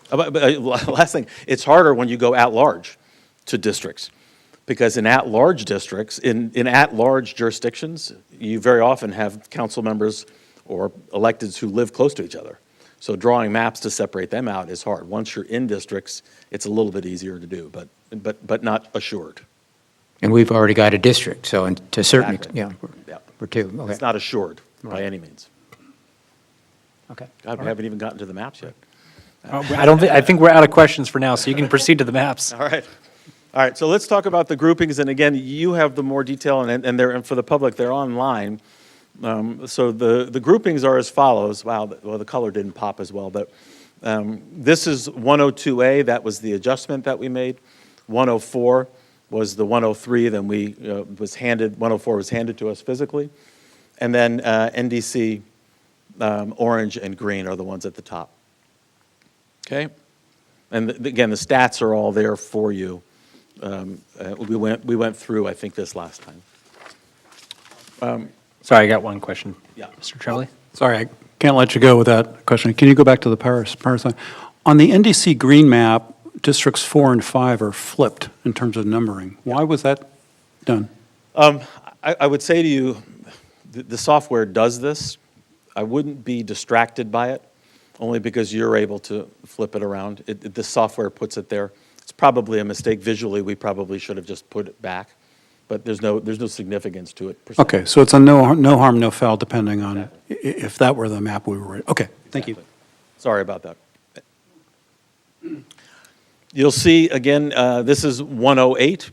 But last thing, it's harder when you go at large to districts, because in at large districts, in at large jurisdictions, you very often have council members or electeds who live close to each other. So drawing maps to separate them out is hard. Once you're in districts, it's a little bit easier to do, but not assured. And we've already got a district, so to a certain Exactly. extent, Yeah. we're two. Okay. It's not assured by Right. any means. Okay. God, we haven't even gotten to the maps yet. I think we're out of questions for now, so you can proceed to the maps. All right. All right, so let's talk about the groupings, and again, you have the more detail, and for the public, they're online. So the groupings are as follows. Wow, well, the color didn't pop as well, but this is 102A, that was the adjustment that we made. 104 was the 103, then 104 was handed to us physically. And then NDC, orange and green are the ones at the top. Okay? And again, the stats are all there for you. We went through, I think, this last time. Sorry, I got one question. Yeah. Mr. Tremblay? Sorry, I can't let you go with that question. Can you go back to the Paris line? On the NDC green map, districts 4 and 5 are flipped in terms of numbering. Why was that done? I would say to you, the software does this. I wouldn't be distracted by it, only because you're able to flip it around. The software puts it there. It's probably a mistake. Visually, we probably should have just put it back, but there's no significance to it. Okay, so it's a no harm, no foul, depending on if that were the map we were. Okay, thank you. Sorry about that. You'll see, again, this is 108.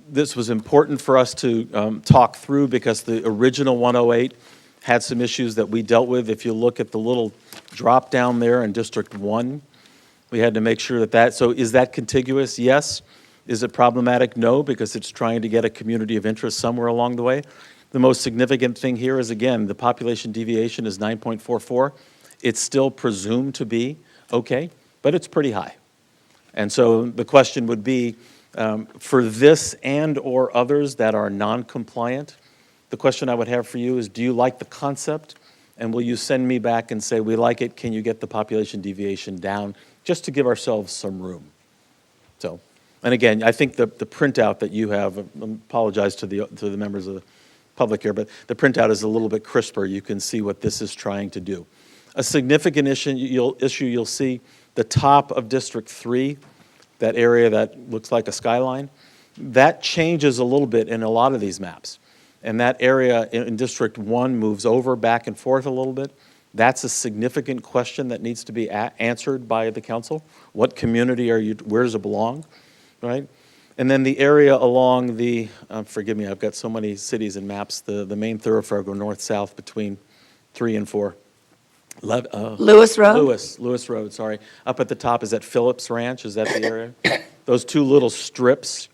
This was important for us to talk through because the original 108 had some issues that we dealt with. If you look at the little drop down there in District 1, we had to make sure so is that contiguous? Yes. Is it problematic? No, because it's trying to get a community of interest somewhere along the way. The most significant thing here is, again, the population deviation is 9.44. It's still presumed to be okay, but it's pretty high. And so the question would be, for this and or others that are non-compliant, the question I would have for you is, do you like the concept And will you send me back and say, we like it, can you get the population deviation down, just to give ourselves some room? So, and again, I think the printout that you have, apologize to the members of the public here, but the printout is a little bit crisper. You can see what this is trying to do. A significant issue you'll see the top of District 3, that area that looks like a skyline, that changes a little bit in a lot of these maps. And that area in District 1 moves over back and forth a little bit. That's a significant question that needs to be answered by the council. What community are you, where does it belong, right? And then the area along the, forgive me, I've got so many cities and maps, the main thoroughfare go north-south between 3 and 4. Lewis Road? Lewis Road, sorry. Up at the top, is that Phillips Ranch? Is that the area? Those two little strips,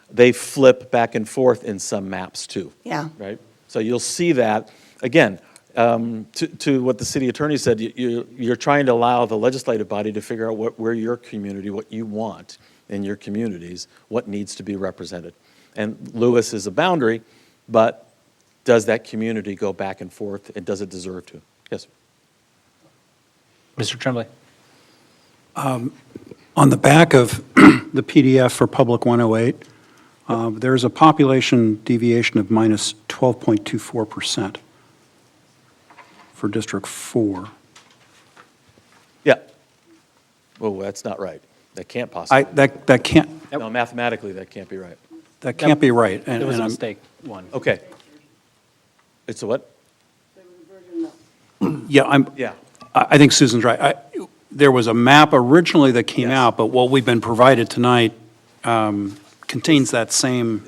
they flip back and forth in some maps too. Yeah. Right? So you'll see that. Again, to what the city attorney said, you're trying to allow the legislative body to figure out where your community, what you want in your communities, what needs to be represented. And Lewis is a boundary, but does that community go back and forth, and does it deserve to? Yes. Mr. Tremblay. On the back of the PDF for Public 108, there's a population deviation of minus 12.24% for District 4. Yeah. Oh, that's not right. That can't possibly. That can't. No, mathematically, that can't be right. That can't be right. It was a mistake, one. Okay. It's a what? Yeah, Yeah. I think Susan's right. There was a map originally that came out, but what we've been provided tonight contains that same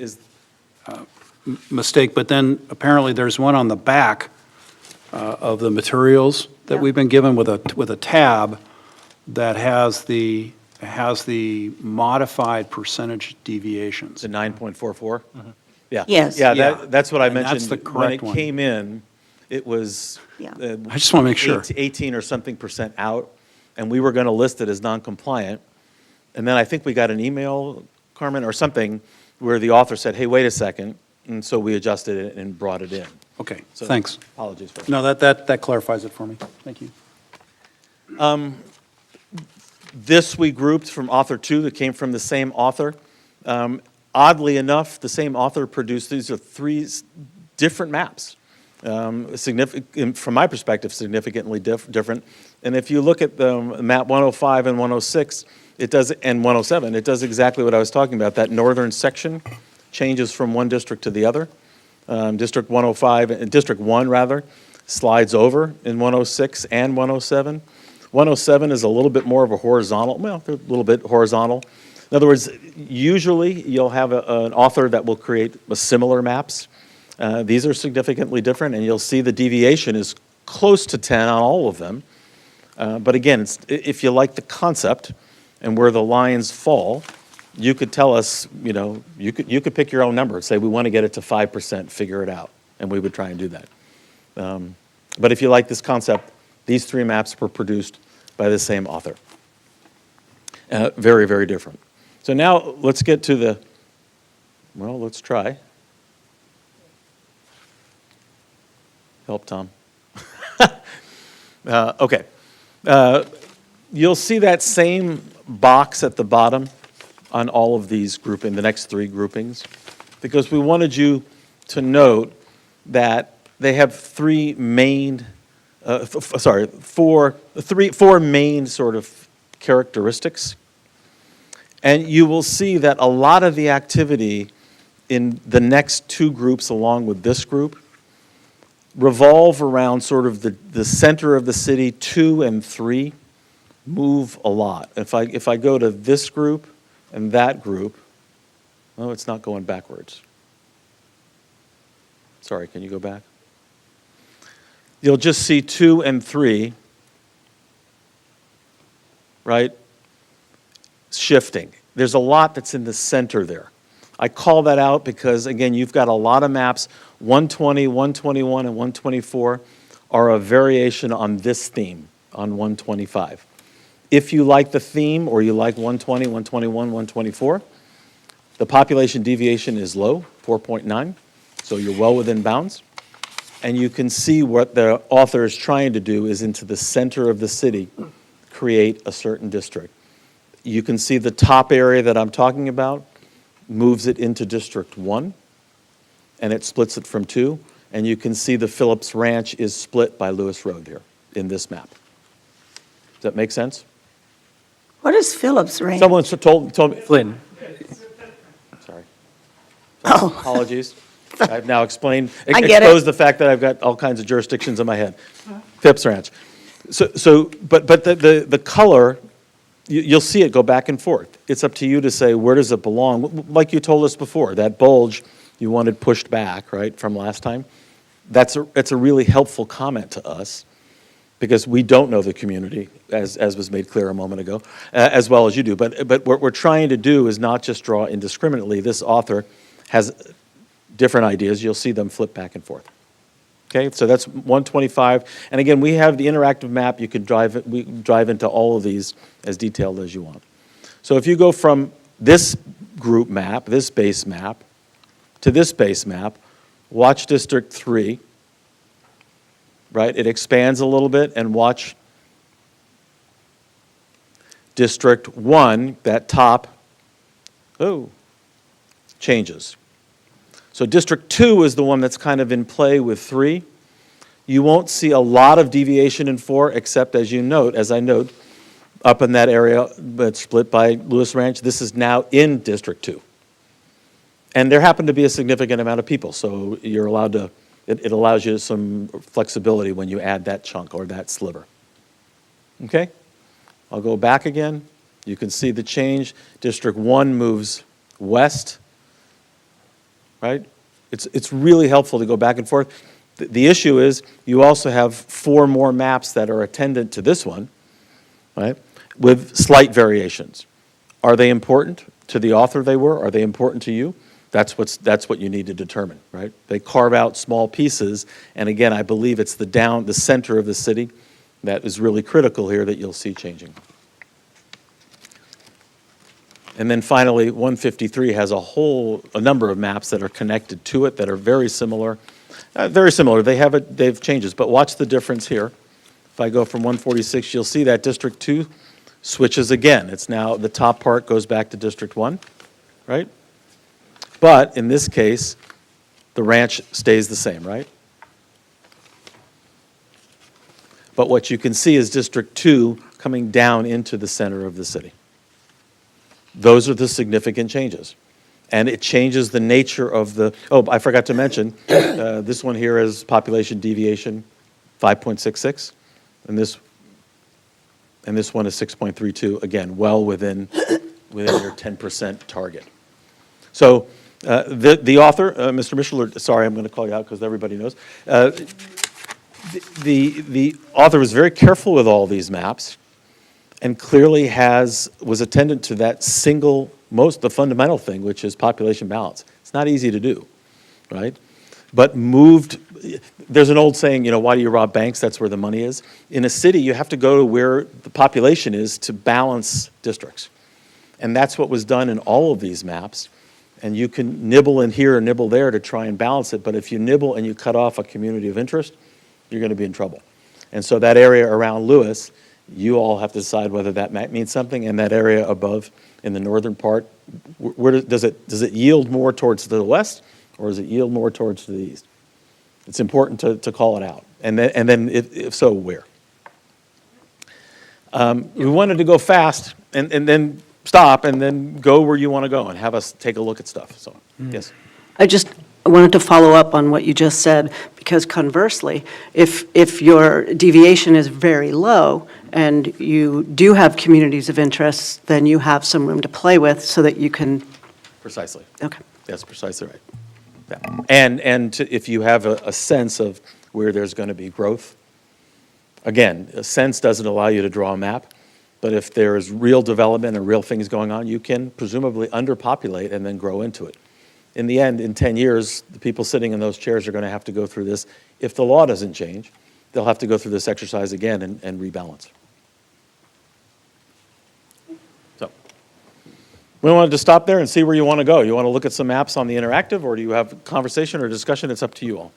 mistake. But then apparently there's one on the back of the materials that we've been given with a tab that has the modified percentage deviations. The 9.44? Yeah. Yes. Yeah, Yeah. that's what I And that's mentioned. the correct When one. it came in, it was. Yeah. I just want to make sure. 18 or something % out, and we were going to list it as non-compliant. And then I think we got an email, Carmen, or something, where the author said, hey, wait a second, and so we adjusted it and brought it in. Okay, So, thanks. Apologies for that. No, that clarifies it for me. Thank you. This we grouped from author 2 that came from the same author. Oddly enough, the same author produced, these are 3 different maps. Significant, from my perspective, significantly different. And if you look at the map 105 and 106, it does, and 107, it does exactly what I was talking about. That northern section changes from one district to the other. District 105, District 1 rather, slides over in 106 and 107. 107 is a little bit more of a horizontal, well, they're a little bit horizontal. In other words, usually you'll have an author that will create similar maps. These are significantly different, and you'll see the deviation is close to 10 on all of them. But again, if you like the concept and where the lines fall, you could tell us, you know, you could pick your own number. Say, we want to get it to 5%, figure it out, and we would try and do that. But if you like this concept, these 3 maps were produced by the same author. Very, very different. So now let's get to the, well, let's try. Help, Tom. Okay. You'll see that same box at the bottom on all of these grouping, the next 3 groupings, because we wanted you to note that they have 3 main, four main sort of characteristics. And you will see that a lot of the activity in the next 2 groups along with this group revolve around sort of the center of the city. 2 and 3 move a lot. If I go to this group and that group, oh, it's not going backwards. Sorry, can you go back? You'll just see 2 and 3, right, shifting. There's a lot that's in the center there. I call that out because, again, you've got a lot of maps. 120, 121, and 124 are a variation on this theme, on 125. If you like the theme, or you like 120, 121, 124, the population deviation is low, 4.9, so you're well within bounds. And you can see what the author is trying to do is into the center of the city, create a certain district. You can see the top area that I'm talking about moves it into District 1, and it splits it from 2. And you can see the Phillips Ranch is split by Lewis Road here in this map. Does that make sense? What is Phillips Ranch? Someone told me. Flynn. Sorry. Oh. Apologies. I've now explained, I get it. exposed the fact that I've got all kinds of jurisdictions in my head. Phipps Ranch. But the color, you'll see it go back and forth. It's up to you to say, where does it belong? Like you told us before, that bulge you wanted pushed back, right, from last time. That's a really helpful comment to us, because we don't know the community, as was made clear a moment ago, as well as you do. But what we're trying to do is not just draw indiscriminately. This author has different ideas. You'll see them flip back and forth. Okay, so that's 125. And again, we have the interactive map. You can drive into all of these as detailed as you want. So if you go from this group map, this base map, to this base map, watch District 3, right? It expands a little bit, and watch District 1, that top, changes. So District 2 is the one that's kind of in play with 3. You won't see a lot of deviation in 4, except as I note, up in that area that's split by Lewis Ranch, this is now in District 2. And there happen to be a significant amount of people, so you're allowed to, it allows you some flexibility when you add that chunk or that sliver. Okay? I'll go back again. You can see the change. District 1 moves west, right? It's really helpful to go back and forth. The issue is you also have 4 more maps that are attendant to this one, right, with slight variations. Are they important to the author they were? Are they important to you? That's what you need to determine, right? They carve out small pieces, and again, I believe it's the center of the city that is really critical here that you'll see changing. And then finally, 153 has a number of maps that are connected to it that are very similar. They have changes, but watch the difference here. If I go from 146, you'll see that District 2 switches again. It's now, the top part goes back to District 1, right? But in this case, the ranch stays the same, right? But what you can see is District 2 coming down into the center of the city. Those are the significant changes. And it changes the nature of the, I forgot to mention, this one here is population deviation 5.66, and this one is 6.32, again, well within your 10% target. So the author, Mr. Mishler, sorry, I'm going to call you out because everybody knows. The author was very careful with all these maps, and clearly was attendant to that the fundamental thing, which is population balance. It's not easy to do, right? But there's an old saying, why do you rob banks? That's where the money is. In a city, you have to go to where the population is to balance districts. And that's what was done in all of these maps. And you can nibble in here and nibble there to try and balance it, but if you nibble and you cut off a community of interest, you're going to be in trouble. And so that area around Lewis, you all have to decide whether that means something, and that area above in the northern part, does it yield more towards the west, or does it yield more towards the east? It's important to call it out, and then if so, where? We wanted to go fast, and then stop, and then go where you want to go, and have us take a look at stuff. So, yes. I wanted to follow up on what you just said, because conversely, if your deviation is very low and you do have communities of interest, then you have some room to play with so that you can... Precisely. Okay. That's precisely right. Yeah. And if you have a sense of where there's going to be growth, again, a sense doesn't allow you to draw a map, but if there is real development and real things going on, you can presumably underpopulate and then grow into it. In the end, in 10 years, the people sitting in those chairs are going to have to go through this. If the law doesn't change, they'll have to go through this exercise again and rebalance. So we wanted to stop there and see where you want to go. You want to look at some maps on the interactive, or do you have conversation or discussion? It's up to you all.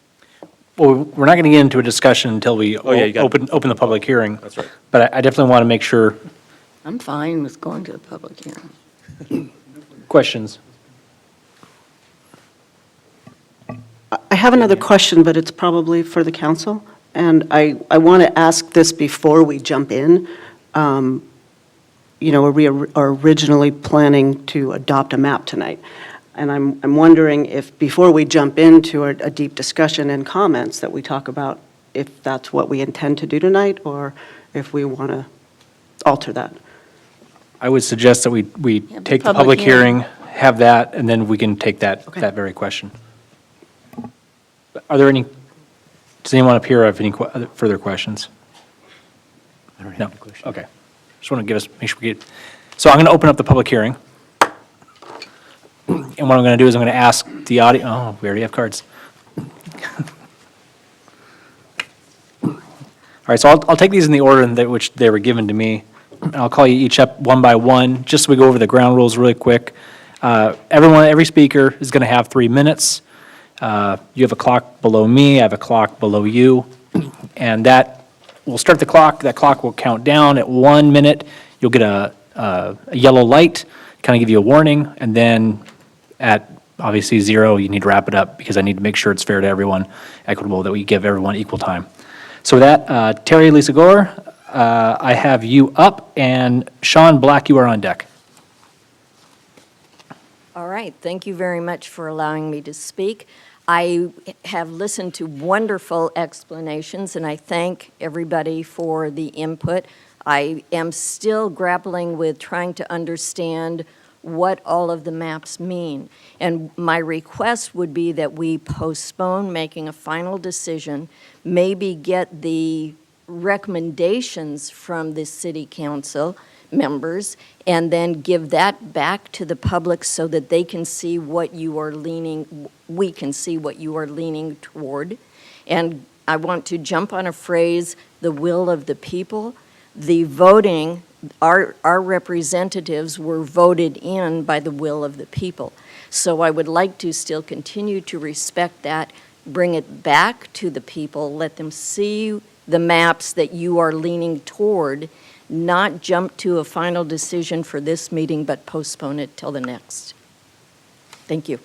Well, we're not going to get into a discussion until we Oh, yeah, you got- open the public hearing. That's right. But I definitely want to make sure, I'm fine with going to the public hearing. questions? I have another question, but it's probably for the council, and I want to ask this before we jump in. We are originally planning to adopt a map tonight, and I'm wondering if, before we jump into a deep discussion and comments, that we talk about if that's what we intend to do tonight, or if we want to alter that. I would suggest that we take the public public hearing. hearing, have that, and then we can take that very question. Are there any, does anyone up here have any further questions? I don't have No? any questions. Okay. Just want to make sure we get, so I'm going to open up the public hearing. And what I'm going to do is I'm going to ask the audience, oh, we already have cards. All right, so I'll take these in the order in which they were given to me. And I'll call you each up one by one, just so we go over the ground rules really quick. Every speaker is going to have 3 minutes. You have a clock below me, I have a clock below you, and that will start the clock. That clock will count down. At 1 minute, you'll get a yellow light, kind of give you a warning, and then at obviously 0, you need to wrap it up because I need to make sure it's fair to everyone, equitable, that we give everyone equal time. So with that, Terry, Lisa Gore, I have you up, and Sean Black, you are on deck. All right, thank you very much for allowing me to speak. I have listened to wonderful explanations, and I thank everybody for the input. I am still grappling with trying to understand what all of the maps mean. And my request would be that we postpone making a final decision, maybe get the recommendations from the city council members, and then give that back to the public so that they can see what you are leaning, we can see what you are leaning toward. And I want to jump on a phrase, the will of the people. The voting, our representatives were voted in by the will of the people. So I would like to still continue to respect that, bring it back to the people, let them see the maps that you are leaning toward, not jump to a final decision for this meeting, but postpone it till the next. Thank you.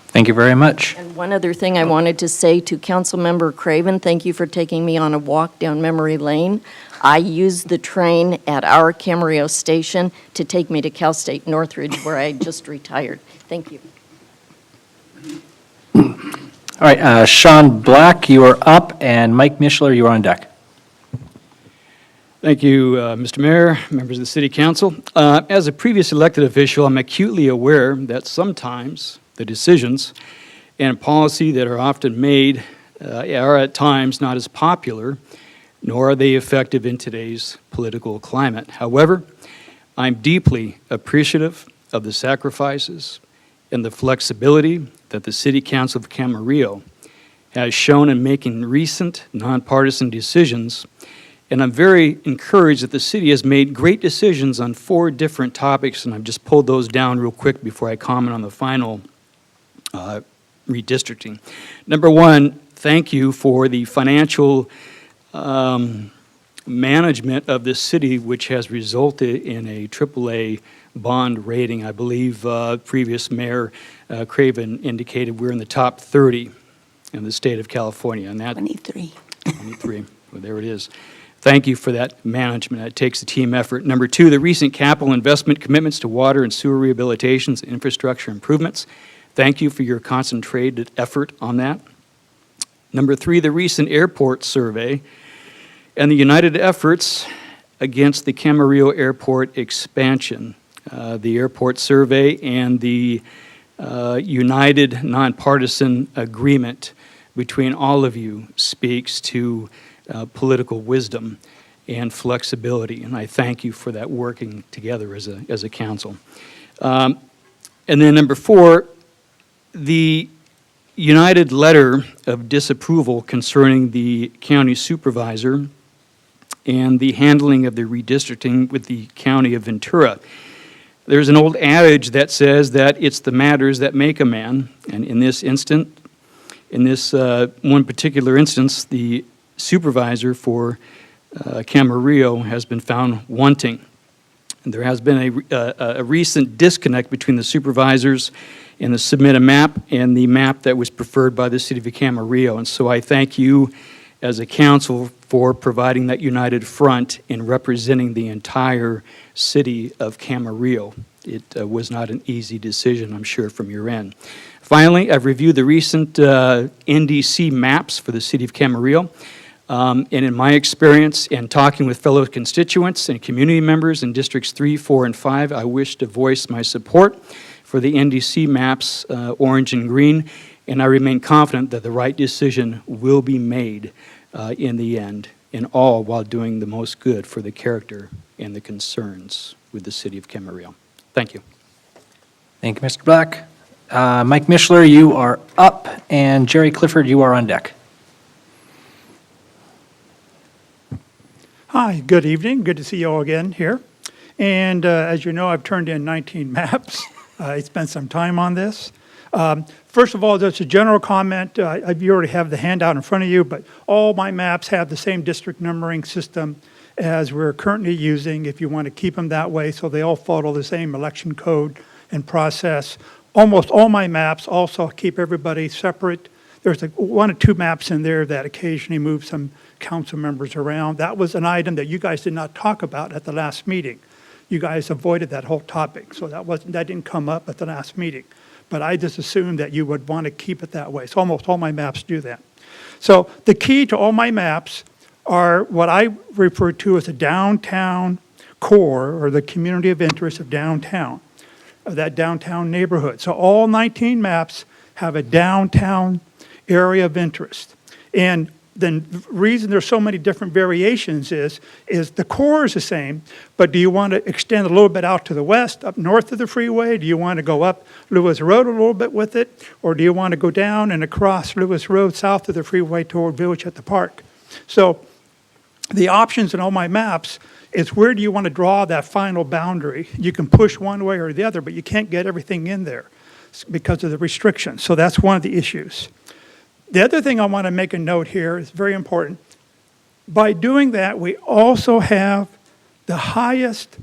Thank you very much. And one other thing I wanted to say to Councilmember Craven, thank you for taking me on a walk down memory lane. I used the train at our Camarillo station to take me to Cal State Northridge, where I just retired. Thank you. All right, Sean Black, you are up, and Mike Mishler, you are on deck. Thank you, Mr. Mayor, members of the City Council. As a previous elected official, I'm acutely aware that sometimes the decisions and policy that are often made are at times not as popular, nor are they effective in today's political climate. However, I'm deeply appreciative of the sacrifices and the flexibility that the City Council of Camarillo has shown in making recent nonpartisan decisions. And I'm very encouraged that the city has made great decisions on 4 different topics, and I've just pulled those down real quick before I comment on the final redistricting. Number 1, thank you for the financial management of this city, which has resulted in a AAA bond rating. I believe previous Mayor Craven indicated we're in the top 30 in the state of California. And that 23. 23, well, there it is. Thank you for that management. It takes a team effort. Number 2, the recent capital investment commitments to water and sewer rehabilitations and infrastructure improvements. Thank you for your concentrated effort on that. Number 3, the recent airport survey and the united efforts against the Camarillo Airport expansion. The airport survey and the united nonpartisan agreement between all of you speaks to political wisdom and flexibility, and I thank you for that working together as a council. And then number 4, the united letter of disapproval concerning the county supervisor and the handling of the redistricting with the county of Ventura. There's an old adage that says that it's the matters that make a man, and in this instance, In this one particular instance, the supervisor for Camarillo has been found wanting. And there has been a recent disconnect between the supervisors and the submit a map and the map that was preferred by the city of Camarillo. And so I thank you as a council for providing that united front in representing the entire city of Camarillo. It was not an easy decision, I'm sure, from your end. Finally, I've reviewed the recent NDC maps for the city of Camarillo. And in my experience and talking with fellow constituents and community members in Districts 3, 4, and 5, I wish to voice my support for the NDC maps, orange and green, and I remain confident that the right decision will be made in the end, and all while doing the most good for the character and the concerns with the city of Camarillo. Thank you. Thank you, Mr. Black. Mike Mishler, you are up, and Jerry Clifford, you are on deck. Hi, good evening. Good to see you all again here. And as you know, I've turned in 19 maps. I spent some time on this. First of all, just a general comment. You already have the handout in front of you, but all my maps have the same district numbering system as we're currently using, if you want to keep them that way, so they all follow the same election code and process. Almost all my maps also keep everybody separate. There's like 1 or 2 maps in there that occasionally move some council members around. That was an item that you guys did not talk about at the last meeting. You guys avoided that whole topic, so that didn't come up at the last meeting. But I just assumed that you would want to keep it that way. So almost all my maps do that. So the key to all my maps are what I refer to as a downtown core, or the community of interest of downtown, of that downtown neighborhood. So all 19 maps have a downtown area of interest. And then the reason there's so many different variations is the core is the same, but do you want to extend a little bit out to the west, up north of the freeway? Do you want to go up Lewis Road a little bit with it? Or do you want to go down and across Lewis Road south of the freeway toward Village at the Park? So the options in all my maps is where do you want to draw that final boundary? You can push one way or the other, but you can't get everything in there because of the restrictions. So that's one of the issues. The other thing I want to make a note here is very important. By doing that, we also have the highest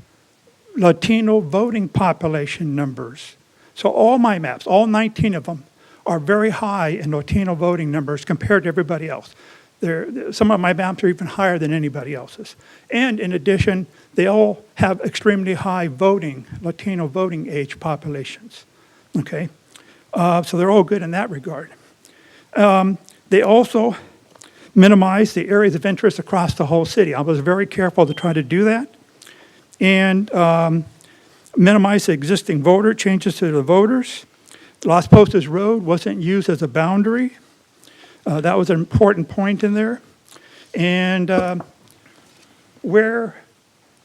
Latino voting population numbers. So all my maps, all 19 of them, are very high in Latino voting numbers compared to everybody else. Some of my maps are even higher than anybody else's. And in addition, they all have extremely high Latino voting age populations. Okay? So they're all good in that regard. They also minimize the areas of interest across the whole city. I was very careful to try to do that. And minimize the existing voter changes to the voters. Las Postas Road wasn't used as a boundary. That was an important point in there. And where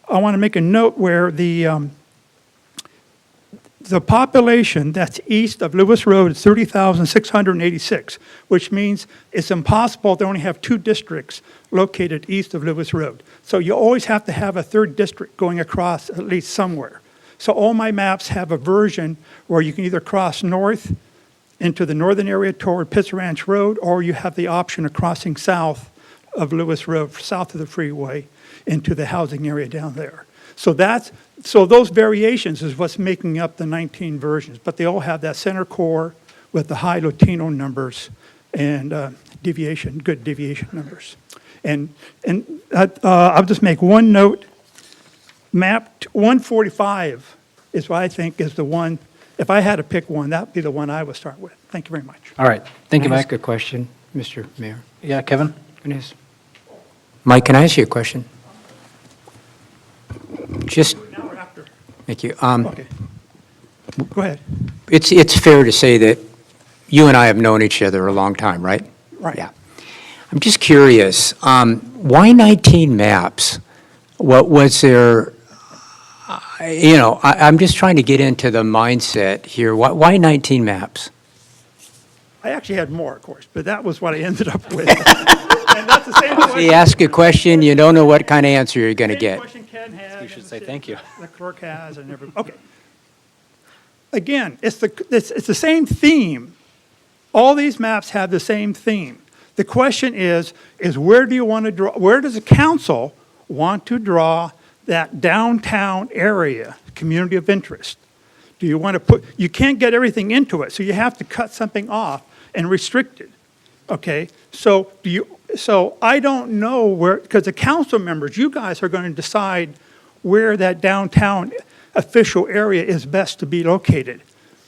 I want to make a note where the population that's east of Lewis Road is 30,686, which means it's impossible to only have 2 districts located east of Lewis Road. So you always have to have a 3rd district going across at least somewhere. So all my maps have a version where you can either cross north into the northern area toward Pitts Ranch Road, or you have the option of crossing south of Lewis Road, south of the freeway, into the housing area down there. So those variations is what's making up the 19 versions, but they all have that center core with the high Latino numbers and good deviation numbers. And I'll just make one note. Map 145 is what I think is the one. If I had to pick one, that would be the one I would start with. Thank you very much. All right. Thank you, Can I Mike. ask a question, Mr. Mayor? Yeah, Kevin? Mike, can I ask you a question? Just, thank you. Okay. Go ahead. It's fair to say that you and I have known each other a long time, right? Right. Yeah. I'm just curious, why 19 maps? What was there, I'm just trying to get into the mindset here. Why 19 maps? I actually had more, of course, but that was what I ended up with. And that's the same question. You ask a question, you don't know what kind of answer you're going to get. You should say thank you. The clerk has and everything. Okay. Again, it's the same theme All these maps have the same theme. The question is where do you want to draw, where does the council want to draw that downtown area, community of interest? Do you want to put, you can't get everything into it, so you have to cut something off and restrict it, okay? So I don't know where, because the council members, you guys are going to decide where that downtown official area is best to be located.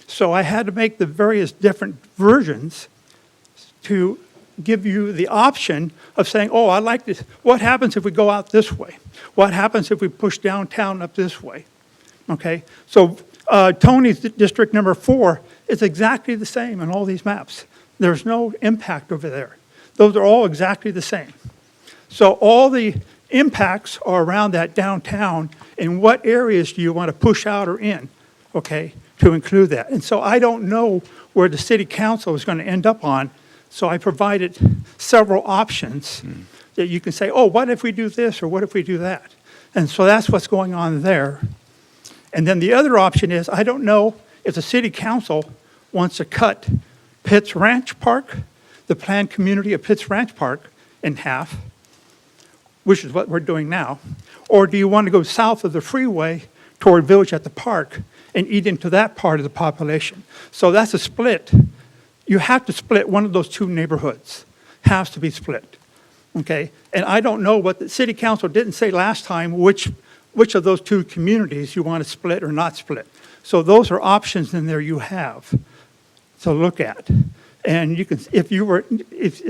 So I had to make the various different versions to give you the option of saying, oh, I like this. What happens if we go out this way? What happens if we push downtown up this way? Okay, so Tony's district number 4 is exactly the same in all these maps. There's no impact over there. Those are all exactly the same. So all the impacts are around that downtown, and what areas do you want to push out or in, okay, to include that. And so I don't know where the city council is going to end up on, so I provided several options that you can say, oh, what if we do this or what if we do that? And so that's what's going on there. And then the other option is, I don't know if the city council wants to cut Pitts Ranch Park, the planned community of Pitts Ranch Park, in half, which is what we're doing now, or do you want to go south of the freeway toward Village at the Park and eat into that part of the population? So that's a split. You have to split one of those two neighborhoods. Has to be split, okay? And I don't know what the city council didn't say last time, which of those two communities you want to split or not split. So those are options in there you have to look at. And you can, if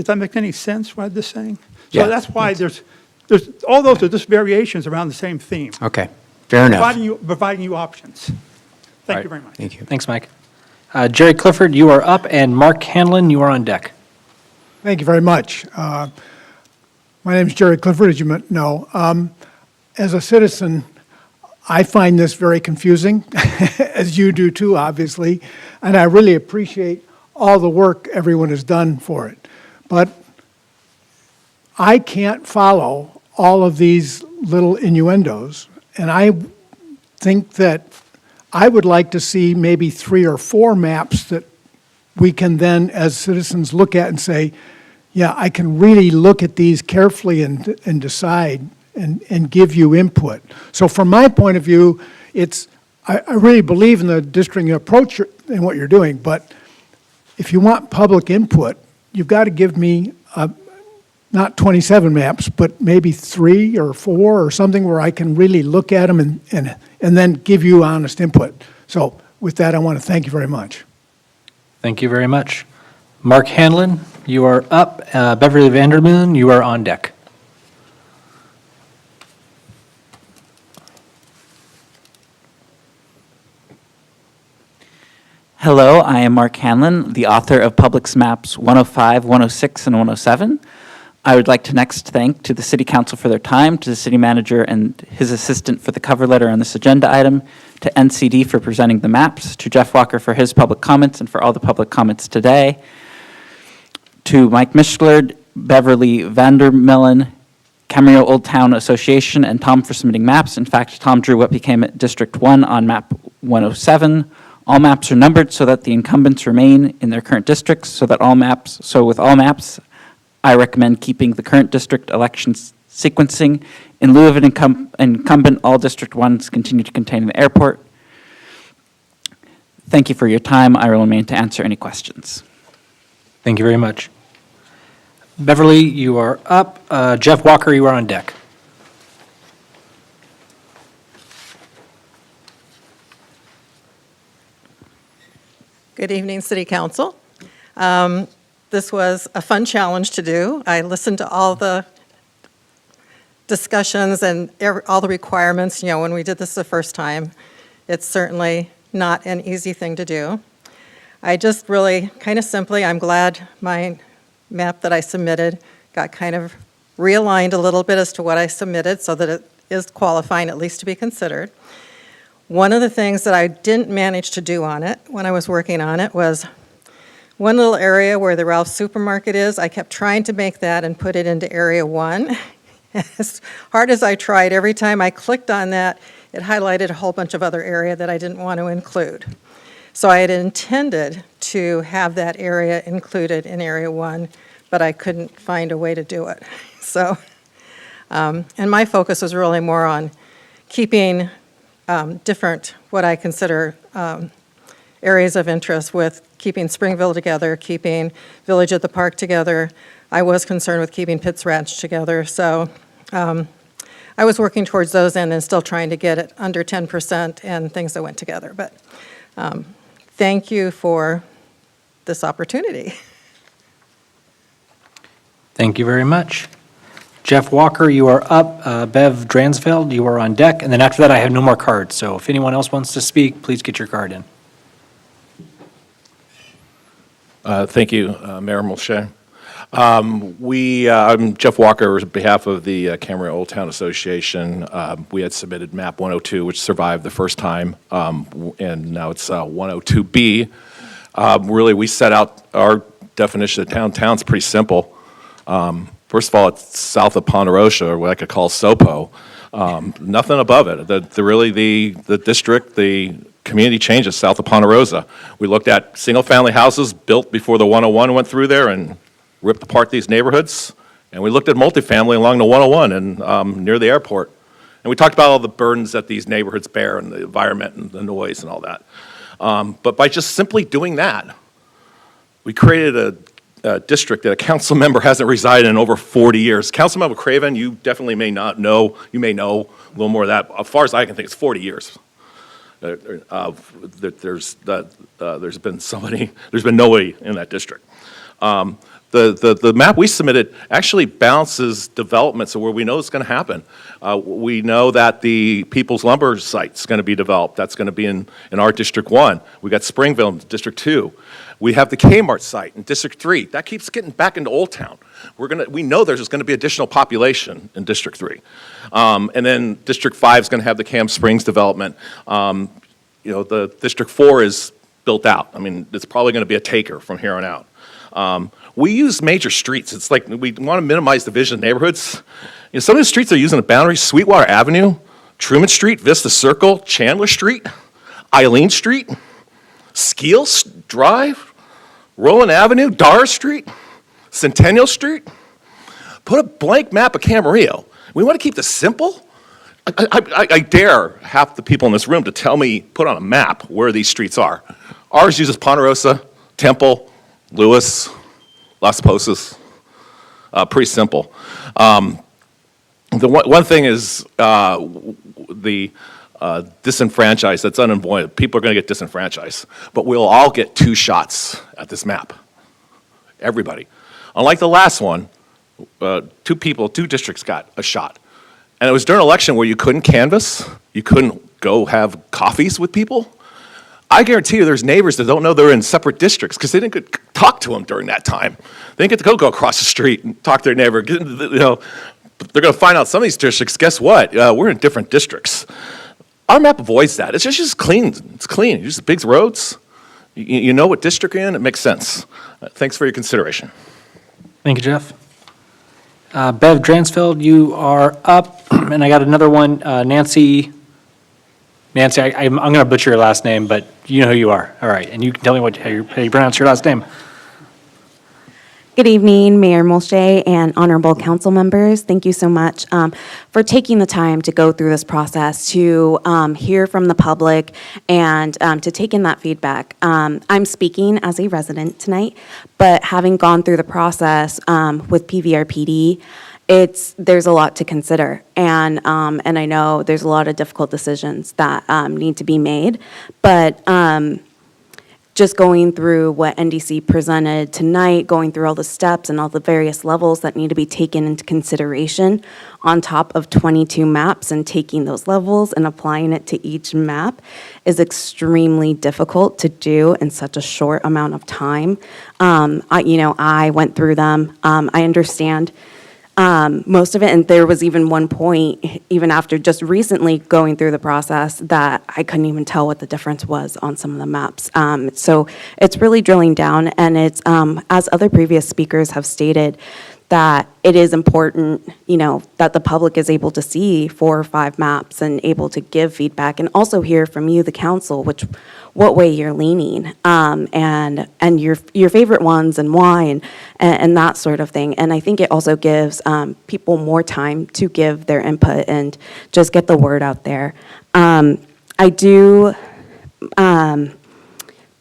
that makes any sense, what I'm just saying? So Yeah. that's why there's all those are just variations around the same theme. Okay, fair enough. Providing you options. Thank you very much. Thank you. Thanks, Mike. Jerry Clifford, you are up, and Mark Hanlon, you are on deck. Thank you very much. My name is Jerry Clifford, as you might know. As a citizen, I find this very confusing, as you do too, obviously, and I really appreciate all the work everyone has done for it. But I can't follow all of these little innuendos, and I think that I would like to see maybe 3 or 4 maps that we can then, as citizens, look at and say, yeah, I can really look at these carefully and decide and give you input. So from my point of view, I really believe in the districting approach and what you're doing, but if you want public input, you've got to give me not 27 maps, but maybe 3 or 4 or something where I can really look at them and then give you honest input. So with that, I want to thank you very much. Thank you very much. Mark Hanlon, you are up. Beverly Vandermoon, you are on deck. Hello, I am Mark Hanlon, the author of Public's Maps 105, 106, and 107. I would like to next thank to the City Council for their time, to the City Manager and his assistant for the cover letter on this agenda item, to NCD for presenting the maps, to Jeff Walker for his public comments and for all the public comments today, to Mike Mishler, Beverly Vandermillen, Camarillo Old Town Association, and Tom for submitting maps. In fact, Tom drew what became District 1 on map 107. All maps are numbered so that the incumbents remain in their current districts, so with all maps, I recommend keeping the current district elections sequencing. In lieu of an incumbent, all District 1s continue to contain the airport. Thank you for your time. I will remain to answer any questions. Thank you very much. Beverly, you are up. Jeff Walker, you are on deck. Good evening, City Council. This was a fun challenge to do. I listened to all the discussions and all the requirements, when we did this the first time. It's certainly not an easy thing to do. I just really, kind of simply, I'm glad my map that I submitted got kind of realigned a little bit as to what I submitted so that it is qualifying at least to be considered. One of the things that I didn't manage to do on it when I was working on it was one little area where the Ralph's Supermarket is. I kept trying to make that and put it into Area 1. As hard as I tried, every time I clicked on that, it highlighted a whole bunch of other area that I didn't want to include. So I had intended to have that area included in Area 1, but I couldn't find a way to do it. So, and my focus was really more on keeping different, what I consider areas of interest, with keeping Springville together, keeping Village at the Park together. I was concerned with keeping Pitts Ranch together. So I was working towards those ends and still trying to get it under 10% and things that went together. But thank you for this opportunity. Thank you very much. Jeff Walker, you are up. Bev Dransfeld, you are on deck. And then after that, I have no more cards. So if anyone else wants to speak, please get your card in. Thank you, Mayor Mulchay. I'm Jeff Walker on behalf of the Camarillo Old Town Association. We had submitted map 102, which survived the first time, and now it's 102B. Really, we set out our definition of town. Town's pretty simple. First of all, it's south of Ponderosa, or what I could call SOPO. Nothing above it. The district, the community changes south of Ponderosa. We looked at single-family houses built before the 101 went through there and ripped apart these neighborhoods. And we looked at multifamily along the 101 and near the airport. And we talked about all the burdens that these neighborhoods bear and the environment and the noise and all that. But by just simply doing that, we created a district that a council member hasn't resided in over 40 years. Councilmember Craven, you definitely may not know, you may know a little more of that. As far as I can think, it's 40 years. There's been nobody in that district. The map we submitted actually balances development, so where we know it's going to happen. We know that the People's Lumber site's going to be developed. That's going to be in our District 1. We got Springville in District 2. We have the Kmart site in District 3. That keeps getting back into Old Town. We know there's going to be additional population in District 3. And then District 5 is going to have the Cam Springs development. The District 4 is built out. I mean, it's probably going to be a taker from here on out. We use major streets. It's like we want to minimize division of neighborhoods. Some of the streets are using the boundaries: Sweetwater Avenue, Truman Street, Vista Circle, Chandler Street, Eileen Street, Skeel Drive, Roland Avenue, Dar Street, Centennial Street. Put a blank map of Camarillo. We want to keep this simple. I dare half the people in this room to tell me, put on a map where these streets are. Ours uses Ponderosa, Temple, Lewis, Las Posas. Pretty simple. The one thing is the disenfranchised, that's unemployed. People are going to get disenfranchised. But we'll all get 2 shots at this map. Everybody. Unlike the last one, 2 districts got a shot. And it was during an election where you couldn't canvass, you couldn't go have coffees with people. I guarantee you there's neighbors that don't know they're in separate districts because they didn't get to talk to them during that time. They didn't get to go across the street and talk to their neighbor. They're going to find out some of these districts, guess what? We're in different districts. Our map avoids that. It's just clean. It's clean. You just big roads. You know what district you're in. It makes sense. Thanks for your consideration. Thank you, Jeff. Bev Dransfeld, you are up. And I got another one, Nancy, I'm going to butcher your last name, but you know who you are. All right, and you can tell me how you pronounce your last name. Good evening, Mayor Mulchay and honorable council members. Thank you so much for taking the time to go through this process, to hear from the public, and to take in that feedback. I'm speaking as a resident tonight, but having gone through the process with PVRPD, there's a lot to consider, and I know there's a lot of difficult decisions that need to be made, but just going through what NDC presented tonight, going through all the steps and all the various levels that need to be taken into consideration on top of 22 maps, and taking those levels and applying it to each map is extremely difficult to do in such a short amount of time. I went through them. I understand most of it, and there was even one point, even after just recently going through the process, that I couldn't even tell what the difference was on some of the maps. So it's really drilling down, and it's, as other previous speakers have stated, that it is important, that the public is able to see 4 or 5 maps and able to give feedback, and also hear from you, the council, which what way you're leaning, and your favorite ones and why, and that sort of thing. And I think it also gives people more time to give their input and just get the word out there. I do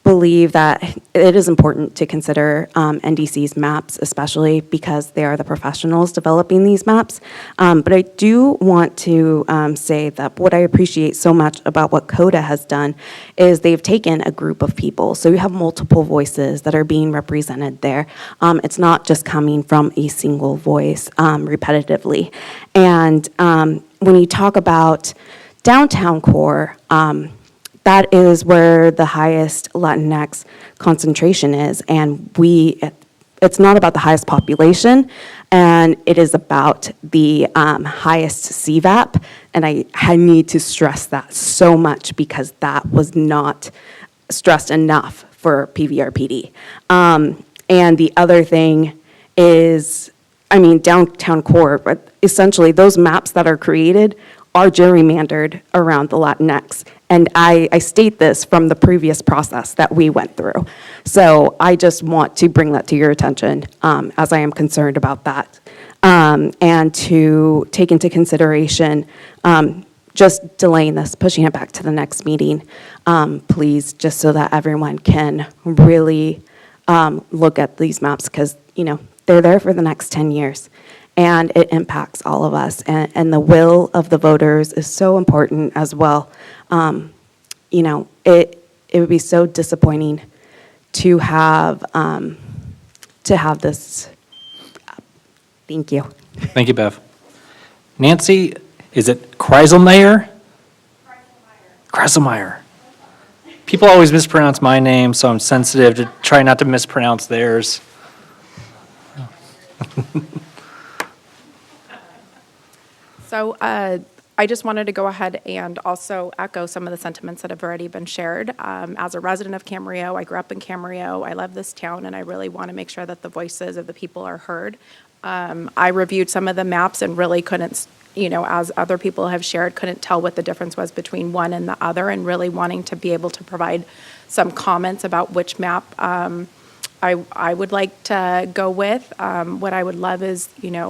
believe that it is important to consider NDC's maps, especially because they are the professionals developing these maps. But I do want to say that what I appreciate so much about what CODA has done is they've taken a group of people. So you have multiple voices that are being represented there. It's not just coming from a single voice repetitively. And when you talk about downtown core, that is where the highest Latinx concentration is, and it's not about the highest population, and it is about the highest CVAP, and I need to stress that so much because that was not stressed enough for PVRPD. And the other thing is, downtown core, but essentially those maps that are created are gerrymandered around the Latinx. And I state this from the previous process that we went through. So I just want to bring that to your attention, as I am concerned about that. And to take into consideration just delaying this, pushing it back to the next meeting, please, just so that everyone can really look at these maps, because they're there for the next 10 years. And it impacts all of us. And the will of the voters is so important as well. It would be so disappointing to have this. Thank you. Thank you, Bev. Nancy, is it Kreiselmeyer? Kreiselmeyer. People always mispronounce my name, so I'm sensitive to try not to mispronounce theirs. So I just wanted to go ahead and also echo some of the sentiments that have already been shared. As a resident of Camarillo, I grew up in Camarillo. I love this town, and I really want to make sure that the voices of the people are heard. I reviewed some of the maps and really couldn't, as other people have shared, couldn't tell what the difference was between one and the other, and really wanting to be able to provide some comments about which map I would like to go with. What I would love is,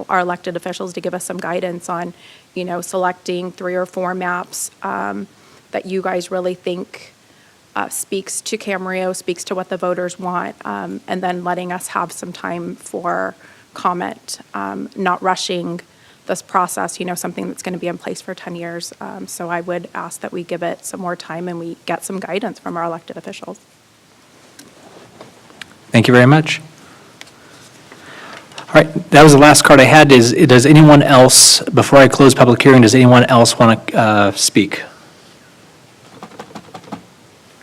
our elected officials to give us some guidance on, selecting 3 or 4 maps that you guys really think speaks to Camarillo, speaks to what the voters want, and then letting us have some time for comment, not rushing this process, something that's going to be in place for 10 years. So I would ask that we give it some more time and we get some guidance from our elected officials. Thank you very much. All right, that was the last card I had. Does anyone else, before I close public hearing, does anyone else want to speak?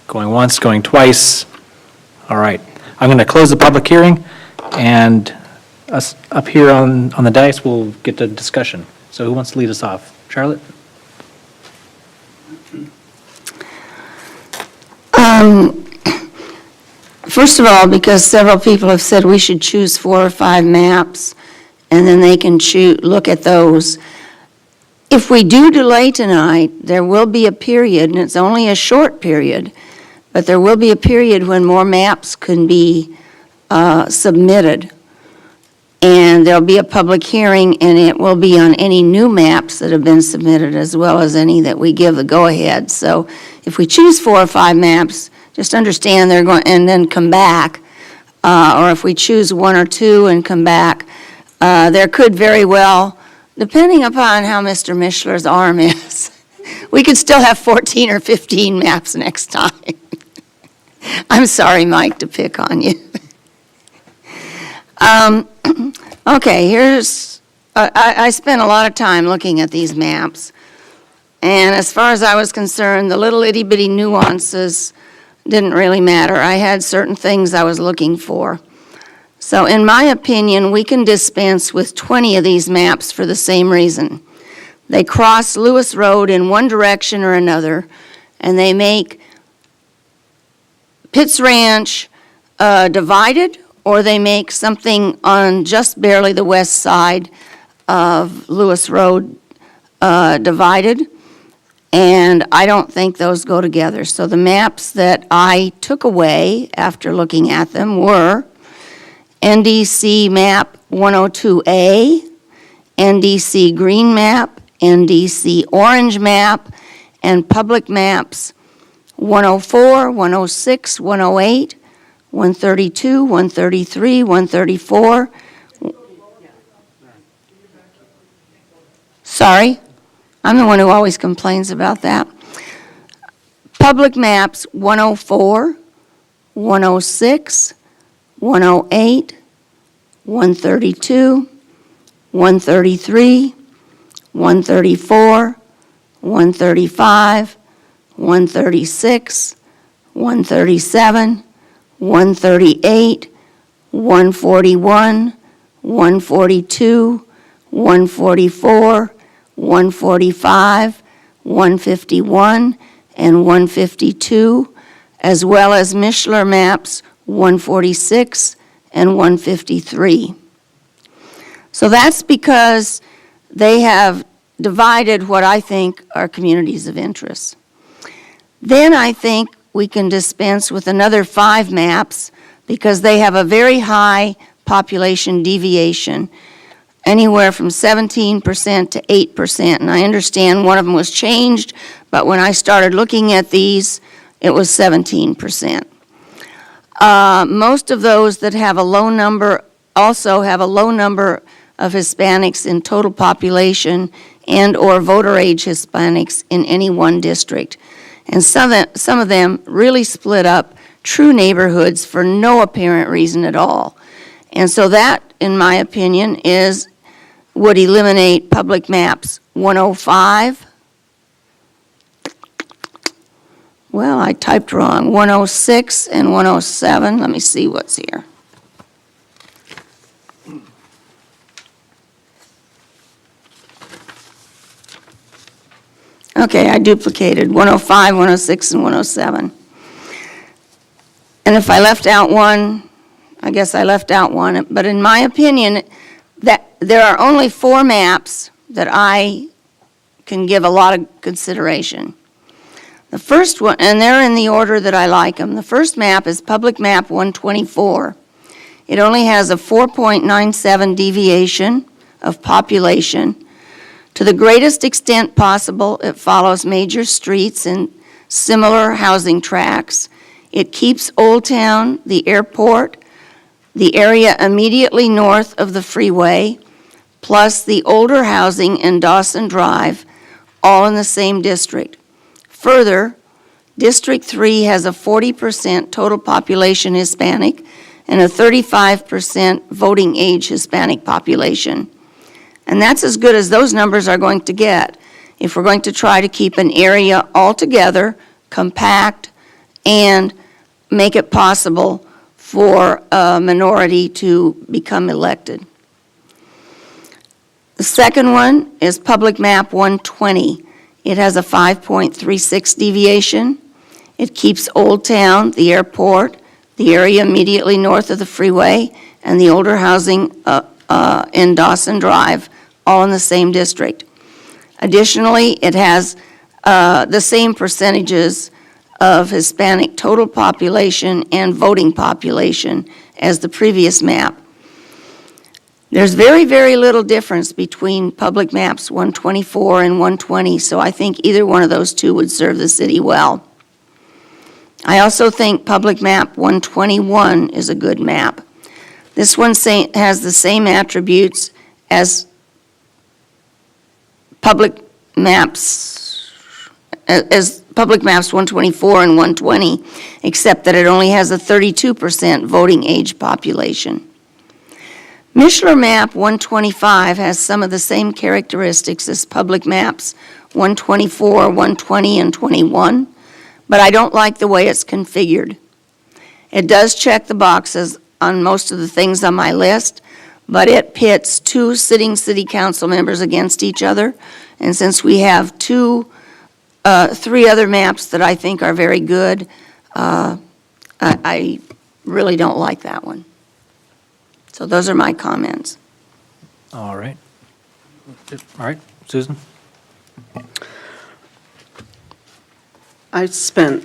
Going once, going twice. All right, I'm going to close the public hearing, and us up here on the dais will get to discussion. So who wants to lead us off? Charlotte? First of all, because several people have said we should choose 4 or 5 maps, and then they can look at those. If we do delay tonight, there will be a period, and it's only a short period, but there will be a period when more maps can be submitted. And there'll be a public hearing, and it will be on any new maps that have been submitted, as well as any that we give the go-ahead. So if we choose 4 or 5 maps, just understand they're going, and then come back. Or if we choose 1 or 2 and come back, there could very well, depending upon how Mr. Mishler's arm is, we could still have 14 or 15 maps next time. I'm sorry, Mike, to pick on you. Okay, I spent a lot of time looking at these maps. And as far as I was concerned, the little itty-bitty nuances didn't really matter. I had certain things I was looking for. So in my opinion, we can dispense with 20 of these maps for the same reason. They cross Lewis Road in one direction or another, and they make Pitts Ranch divided, or they make something on just barely the west side of Lewis Road divided. And I don't think those go together. So the maps that I took away after looking at them were NDC map 102A, NDC green map, NDC orange map, and public maps 104, 106, 108, 132, 133, 134. Sorry? I'm the one who always complains about that. Public maps 104, 106, 108, 132, 133, 134, 135, 136, 137, 138, 141, 142, 144, 145, 151, and 152, as well as Mishler maps 146 and 153. So that's because they have divided what I think are communities of interest. Then I think we can dispense with another 5 maps because they have a very high population deviation, anywhere from 17% to 8%. And I understand one of them was changed, but when I started looking at these, it was 17%. Most of those that have a low number also have a low number of Hispanics in total population and or voter age Hispanics in any one district. And some of them really split up true neighborhoods for no apparent reason at all. And so that, in my opinion, would eliminate public maps 105. Well, I typed wrong. 106 and 107. Let me see what's here. Okay, I duplicated 105, 106, and 107. And if I left out one, I guess I left out one. But in my opinion, that there are only 4 maps that I can give a lot of consideration. The first one, and they're in the order that I like them. The first map is Public Map 124. It only has a 4.97 deviation of population. To the greatest extent possible, it follows major streets and similar housing tracts. It keeps Old Town, the airport, the area immediately north of the freeway, plus the older housing in Dawson Drive, all in the same district. Further, District 3 has a 40% total population Hispanic and a 35% voting age Hispanic population. And that's as good as those numbers are going to get if we're going to try to keep an area altogether compact and make it possible for a minority to become elected. The second one is Public Map 120. It has a 5.36 deviation. It keeps Old Town, the airport, the area immediately north of the freeway, and the older housing in Dawson Drive, all in the same district. Additionally, it has the same percentages of Hispanic total population and voting population as the previous map. There's very, very little difference between Public Maps 124 and 120, so I think either one of those two would serve the city well. I also think Public Map 121 is a good map. This one has the same attributes as Public Maps 124 and 120, except that it only has a 32% voting age population. Mishler Map 125 has some of the same characteristics as Public Maps 124, 120, and 21, but I don't like the way it's configured. It does check the boxes on most of the things on my list, but it pits 2 sitting city council members against each other, and since we have 3 other maps that I think are very good, I really don't like that one. So those are my comments. All right. All right, Susan? I spent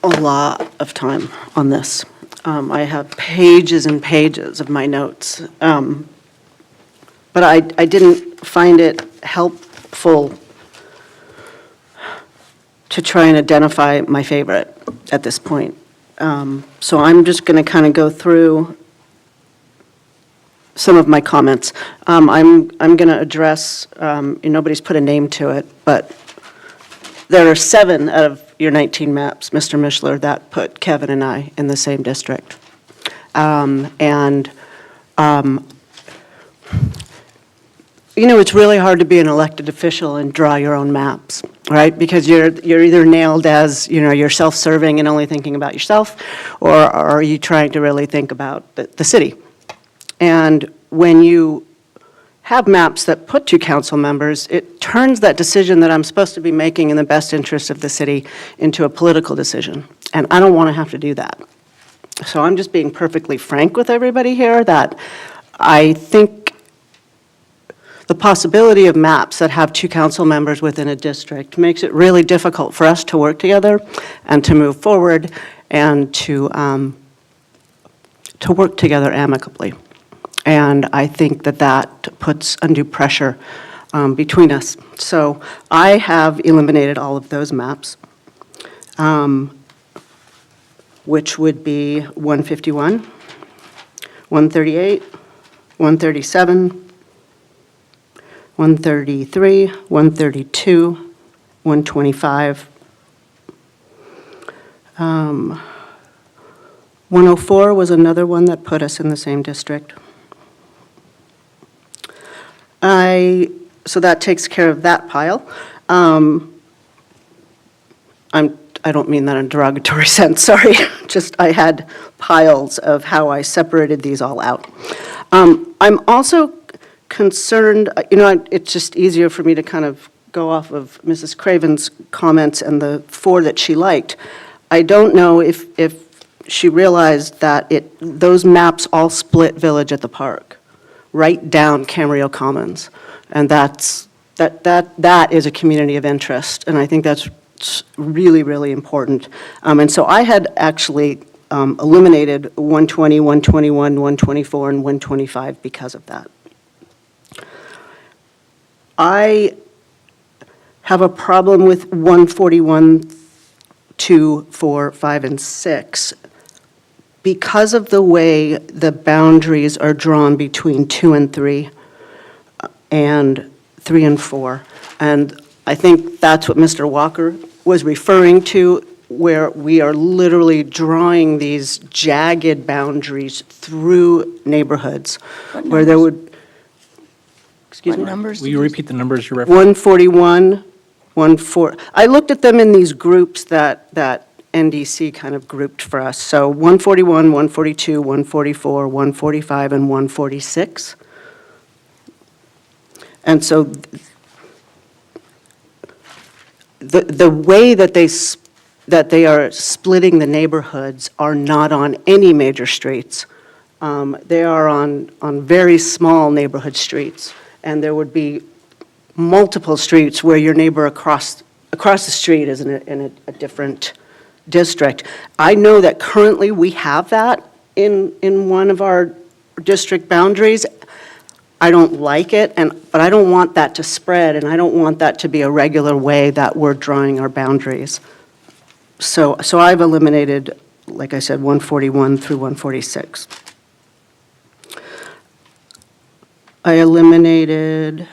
a lot of time on this. I have pages and pages of my notes. But I didn't find it helpful to try and identify my favorite at this point. So I'm just going to kind of go through some of my comments. I'm going to address, nobody's put a name to it, but there are 7 out of your 19 maps, Mr. Mishler, that put Kevin and I in the same district. It's really hard to be an elected official and draw your own maps, right? Because you're either nailed as, you're self-serving and only thinking about yourself, or are you trying to really think about the city? And when you have maps that put 2 council members, it turns that decision that I'm supposed to be making in the best interest of the city into a political decision. And I don't want to have to do that. So I'm just being perfectly frank with everybody here that I think the possibility of maps that have 2 council members within a district makes it really difficult for us to work together and to move forward and to work together amicably. And I think that puts undue pressure between us. So I have eliminated all of those maps, which would be 151, 138, 137, 133, 132, 125. 104 was another one that put us in the same district. So that takes care of that pile. I don't mean that in a derogatory sense, sorry. Just I had piles of how I separated these all out. I'm also concerned, it's just easier for me to kind of go off of Mrs. Craven's comments and the 4 that she liked. I don't know if she realized that those maps all split Village at the Park, right down Camarillo Commons. And that is a community of interest, and I think that's really, really important. And so I had actually eliminated 120, 121, 124, and 125 because of that. I have a problem with 141, 2, 4, 5, and 6 because of the way the boundaries are drawn between 2 and 3 and 3 and 4. And I think that's what Mr. Walker was referring to, where we are literally drawing these jagged boundaries through neighborhoods, where there would, excuse me? What numbers? Will you repeat the numbers you're referencing? 141, 14. I looked at them in these groups that NDC kind of grouped for us. So 141, 142, 144, 145, and 146. And so the way that they are splitting the neighborhoods are not on any major streets. They are on very small neighborhood streets. And there would be multiple streets where your neighbor across the street is in a different district. I know that currently we have that in one of our district boundaries. I don't like it, but I don't want that to spread, and I don't want that to be a regular way that we're drawing our boundaries. So I've eliminated, like I said, 141 through 146. I eliminated,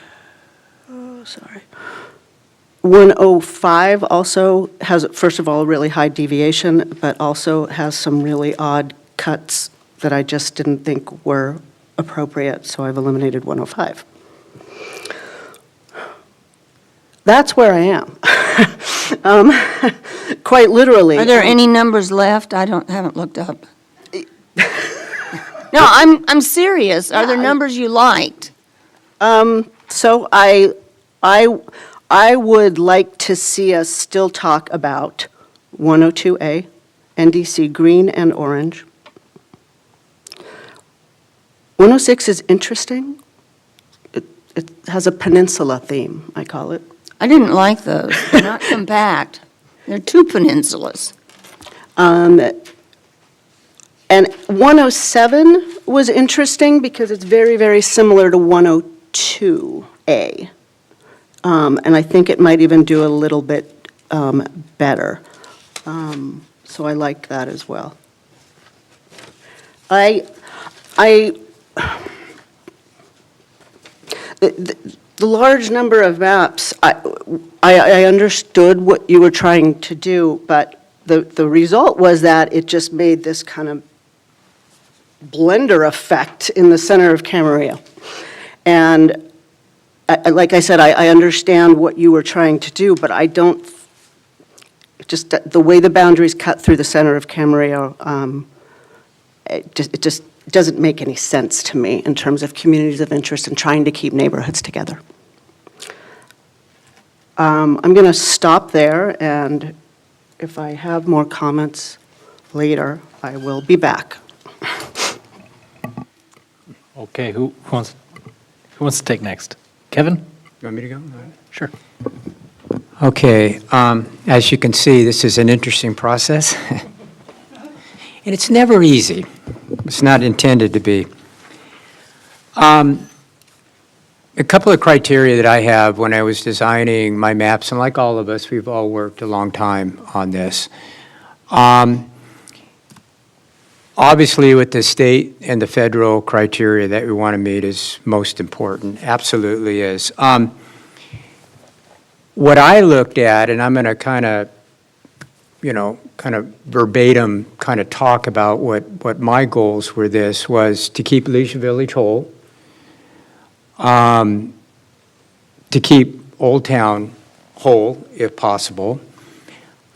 105 also has, first of all, a really high deviation, but also has some really odd cuts that I just didn't think were appropriate, so I've eliminated 105. That's where I am. Quite literally. Are there any numbers left? I haven't looked up. No, I'm serious. Are there numbers you liked? So I would like to see us still talk about 102A, NDC green and orange. 106 is interesting. It has a peninsula theme, I call it. I didn't like those. They're not compact. There are two peninsulas. And 107 was interesting because it's very, very similar to 102A. And I think it might even do a little bit better. So I liked that as well. The large number of maps, I understood what you were trying to do, but the result was that it just made this kind of blender effect in the center of Camarillo. And like I said, I understand what you were trying to do, but I don't, just the way the boundaries cut through the center of Camarillo, it just doesn't make any sense to me in terms of communities of interest and trying to keep neighborhoods together. I'm going to stop there, and if I have more comments later, I will be back. Okay, who wants to take next? Kevin? You want me to go? Sure. Okay, as you can see, this is an interesting process. And it's never easy. It's not intended to be. A couple of criteria that I have when I was designing my maps, and like all of us, we've all worked a long time on this. Obviously, with the state and the federal criteria that we want to meet is most important, absolutely is. What I looked at, and I'm going to kind of verbatim kind of talk about what my goals were, this was to keep Leisure Village whole, to keep Old Town whole if possible.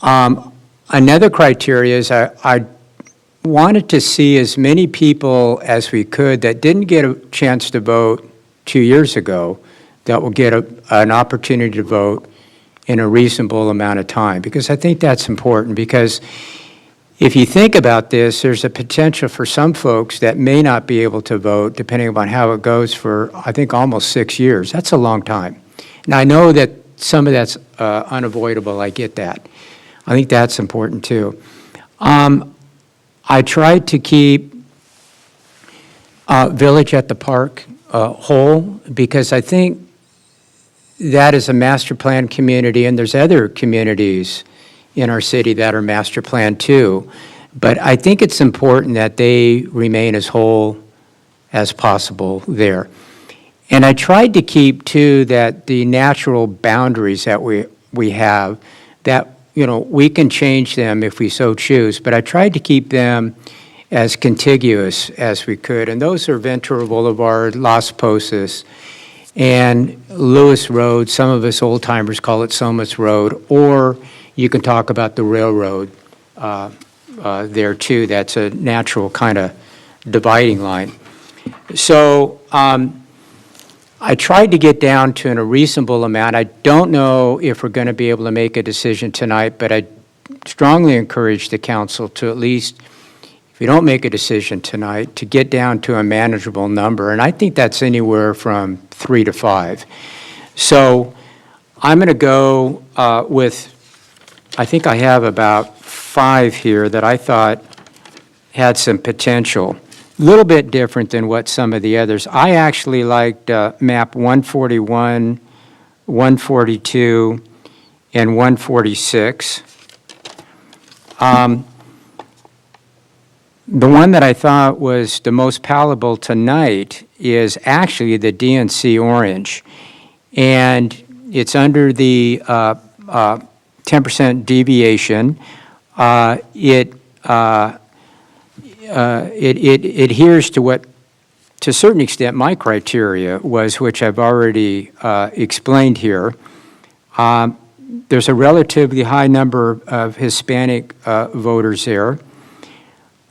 Another criteria is I wanted to see as many people as we could that didn't get a chance to vote 2 years ago that will get an opportunity to vote in a reasonable amount of time, because I think that's important, because if you think about this, there's a potential for some folks that may not be able to vote, depending upon how it goes, for, I think, almost 6 years. That's a long time. And I know that some of that's unavoidable. I get that. I think that's important, too. I tried to keep Village at the Park whole, because I think that is a master plan community, and there's other communities in our city that are master planned too. But I think it's important that they remain as whole as possible there. And I tried to keep too that the natural boundaries that we have, that we can change them if we so choose, but I tried to keep them as contiguous as we could. And those are Ventura Boulevard, Las Posas, and Lewis Road. Some of us old-timers call it Somas Road, or you can talk about the railroad there too. That's a natural kind of dividing line. So I tried to get down to a reasonable amount. I don't know if we're going to be able to make a decision tonight, but I strongly encourage the council to at least, if we don't make a decision tonight, to get down to a manageable number. And I think that's anywhere from 3 to 5. So I'm going to go with, I think I have about 5 here that I thought had some potential. A little bit different than what some of the others. I actually liked map 141, 142, and 146. The one that I thought was the most palatable tonight is actually the DNC orange. And it's under the 10% deviation. It adheres to what, to a certain extent, my criteria was, which I've already explained here. There's a relatively high number of Hispanic voters there.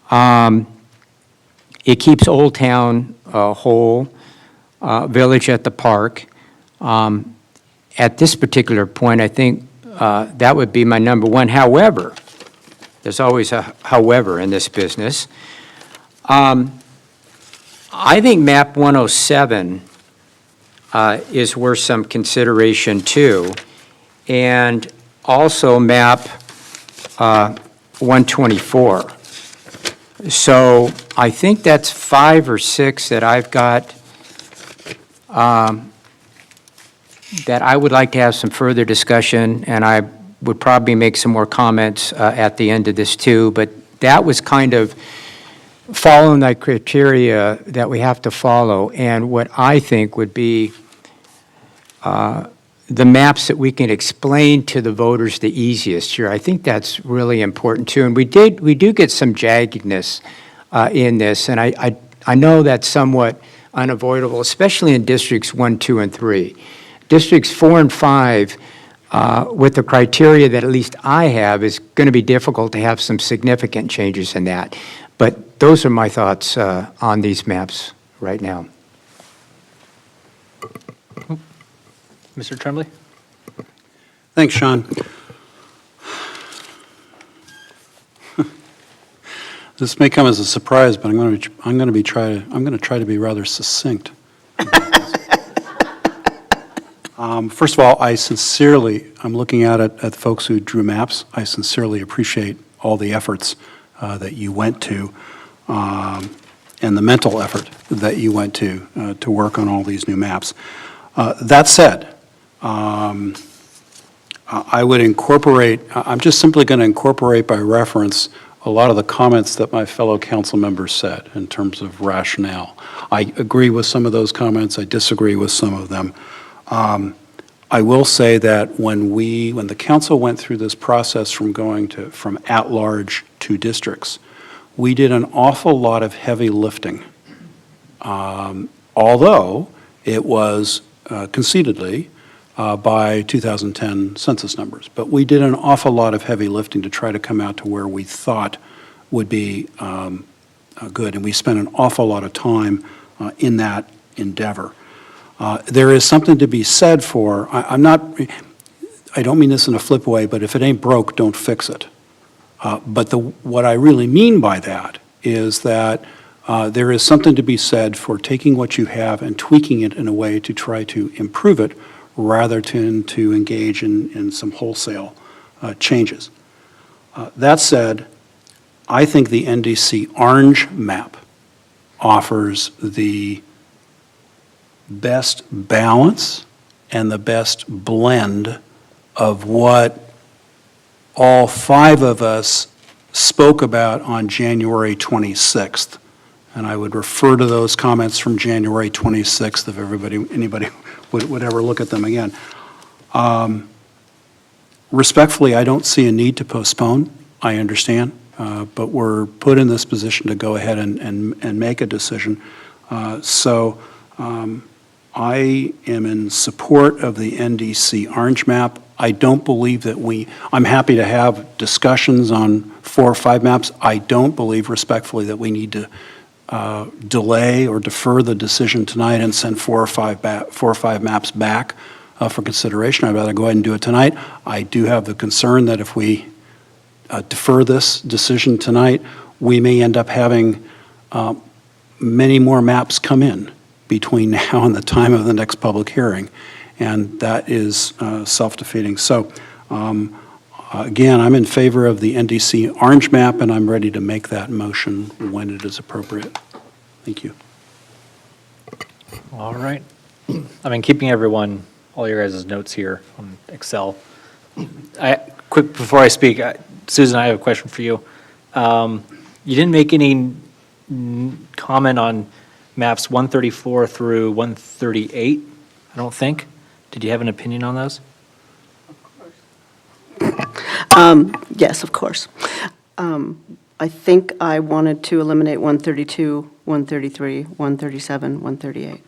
It keeps Old Town whole, Village at the Park. At this particular point, I think that would be my number one. However, there's always a however in this business. I think map 107 is worth some consideration too. And also map 124. So I think that's 5 or 6 that I've got that I would like to have some further discussion, and I would probably make some more comments at the end of this too, but that was kind of following the criteria that we have to follow, and what I think would be the maps that we can explain to the voters the easiest here. I think that's really important too, and we do get some jaggedness in this, and I know that's somewhat unavoidable, especially in districts 1, 2, and 3. Districts 4 and 5, with the criteria that at least I have, is going to be difficult to have some significant changes in that. But those are my thoughts on these maps right now. Mr. Tremblay? Thanks, Sean. This may come as a surprise, but I'm going to try to be rather succinct. First of all, I'm looking at it at the folks who drew maps. I sincerely appreciate all the efforts that you went to, and the mental effort that you went to work on all these new maps. That said, I'm just simply going to incorporate by reference a lot of the comments that my fellow council members said in terms of rationale. I agree with some of those comments. I disagree with some of them. I will say that when the council went through this process from at-large to districts, we did an awful lot of heavy lifting. Although it was concededly by 2010 census numbers. But we did an awful lot of heavy lifting to try to come out to where we thought would be good, and we spent an awful lot of time in that endeavor. There is something to be said for, I don't mean this in a flip way, but if it ain't broke, don't fix it. But what I really mean by that is that there is something to be said for taking what you have and tweaking it in a way to try to improve it rather than to engage in some wholesale changes. That said, I think the NDC orange map offers the best balance and the best blend of what all 5 of us spoke about on January 26th. And I would refer to those comments from January 26th if anybody would ever look at them again. Respectfully, I don't see a need to postpone. I understand. But we're put in this position to go ahead and make a decision. So I am in support of the NDC orange map. I don't believe that I'm happy to have discussions on 4 or 5 maps. I don't believe respectfully that we need to delay or defer the decision tonight and send 4 or 5 maps back for consideration. I'd rather go ahead and do it tonight. I do have the concern that if we defer this decision tonight, we may end up having many more maps come in between now and the time of the next public hearing, and that is self-defeating. So again, I'm in favor of the NDC orange map, and I'm ready to make that motion when it is appropriate. Thank you. All right. I've been keeping all your guys' notes here on Excel. Quick, before I speak, Susan, I have a question for you. You didn't make any comment on maps 134 through 138, I don't think. Did you have an opinion on those? Yes, of course. I think I wanted to eliminate 132, 133, 137, 138.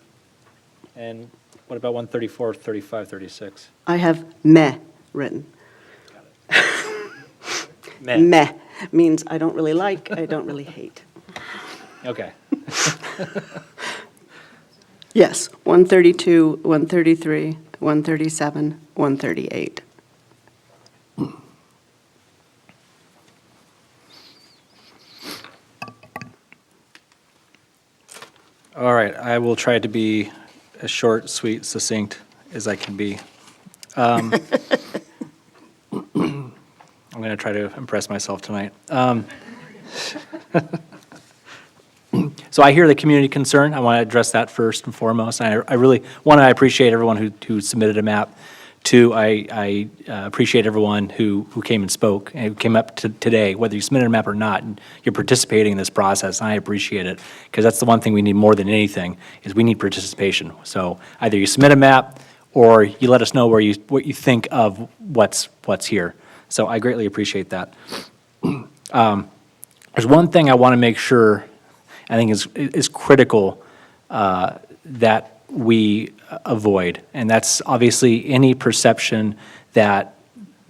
And what about 134, 35, 36? I have meh written. Meh. Meh means I don't really like, I don't really hate. Okay. Yes, 132, 133, 137, 138. All right, I will try to be as short, sweet, succinct as I can be. I'm going going to try to impress myself tonight. So I hear the community concern. I want to address that first and foremost. I really, one, I appreciate everyone who submitted a map. Two, I appreciate everyone who came and spoke and who came up to today, whether you submitted a map or not, and you're participating in this process. And I appreciate it, because that's the one thing we need more than anything, is we need participation. So either you submit a map or you let us know what you think of what's here. So I greatly appreciate that. There's one thing I want to make sure, I think is critical, that we avoid, and that's obviously any perception that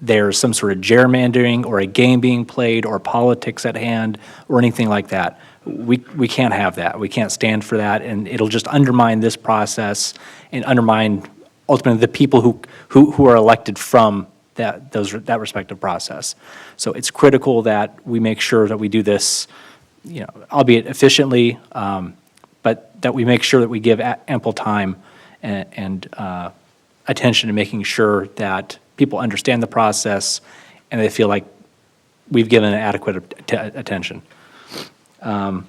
there's some sort of gerrymandering or a game being played or politics at hand or anything like that. We can't have that. We can't stand for that, and it'll just undermine this process and undermine ultimately the people who are elected from that respective process. So it's critical that we make sure that we do this, albeit efficiently, but that we make sure that we give ample time and attention to making sure that people understand the process and they feel like we've given adequate attention. To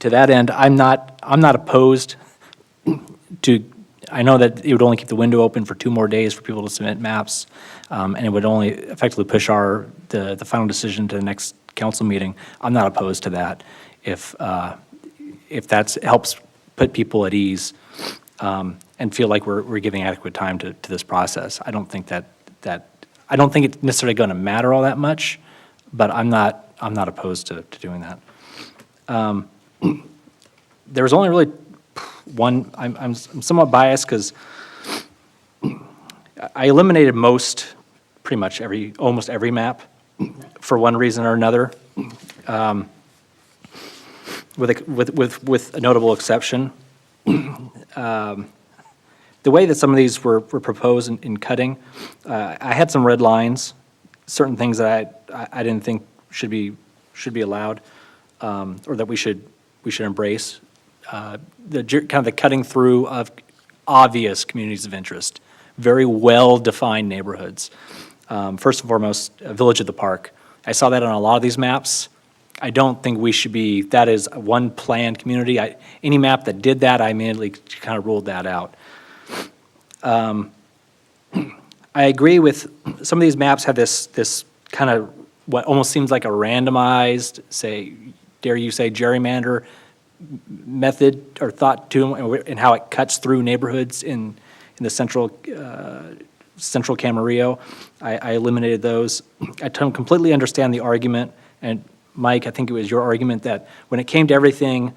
that end, I'm not opposed to. I know that it would only keep the window open for 2 more days for people to submit maps, and it would only effectively push the final decision to the next council meeting. I'm not opposed to that if that helps put people at ease and feel like we're giving adequate time to this process. I don't think I don't think it's necessarily going to matter all that much, but I'm not opposed to doing that. There was only really one. I'm somewhat biased because I eliminated pretty much almost every map for one reason or another. With a notable exception. The way that some of these were proposed in cutting, I had some red lines, certain things that I didn't think should be allowed, or that we should embrace. The cutting through of obvious communities of interest, very well-defined neighborhoods. First and foremost, Village of the Park. I saw that on a lot of these maps. I don't think we should be, that is one planned community. Any map that did that, I immediately kind of ruled that out. I agree with, some of these maps have this kind of, what almost seems like a randomized, dare you say, gerrymander method or thought to them, and how it cuts through neighborhoods in the central Camarillo. I eliminated those. I completely understand the argument, and Mike, I think it was your argument that when it came to everything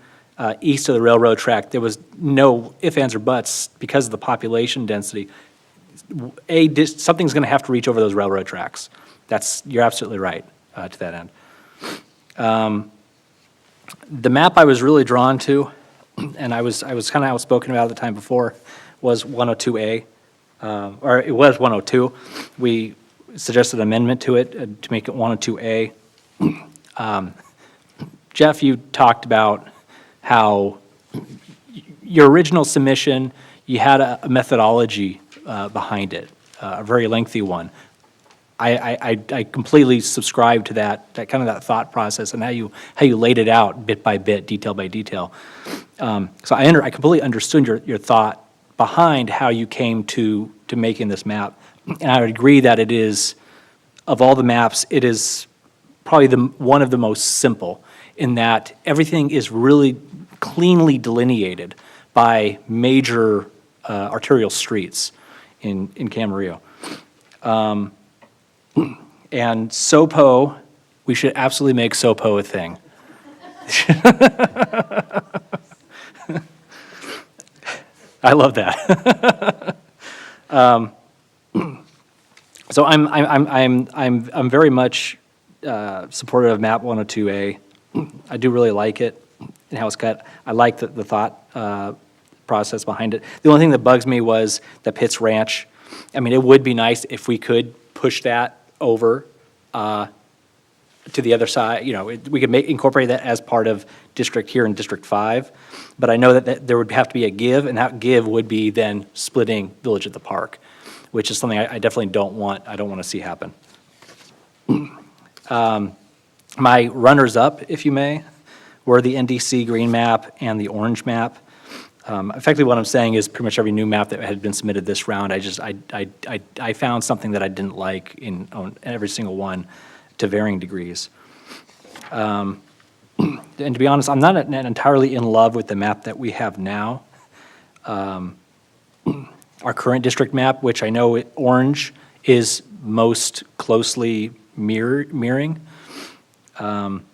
east of the railroad track, there was no ifs, ands, or buts because of the population density. Something's going to have to reach over those railroad tracks. You're absolutely right to that end. The map I was really drawn to, and I was kind of outspoken about at the time before, was 102A, or it was 102. We suggested an amendment to it to make it 102A. Jeff, you talked about how your original submission, you had a methodology behind it, a very lengthy one. I completely subscribe to that kind of that thought process and how you laid it out bit by bit, detail by detail. So I completely understood your thought behind how you came to making this map, and I would agree that it is, of all the maps, it is probably one of the most simple, in that everything is really cleanly delineated by major arterial streets in Camarillo. And SOPO, we should absolutely make SOPO a thing. I love that. So I'm very much supportive of map 102A. I do really like it and how it's cut. I like the thought process behind it. The only thing that bugs me was the Pitts Ranch. I mean, it would be nice if we could push that over to the other side. You know, we could incorporate that as part of district here in District 5. But I know that there would have to be a give, and that give would be then splitting Village at the Park, which is something I definitely don't want. I don't want to see happen. My runners-up, if you may, were the NDC green map and the orange map. Effectively, what I'm saying is pretty much every new map that had been submitted this round, I found something that I didn't like on every single one to varying degrees. And to be honest, I'm not entirely in love with the map that we have now. Our current district map, which I know orange is most closely mirroring. And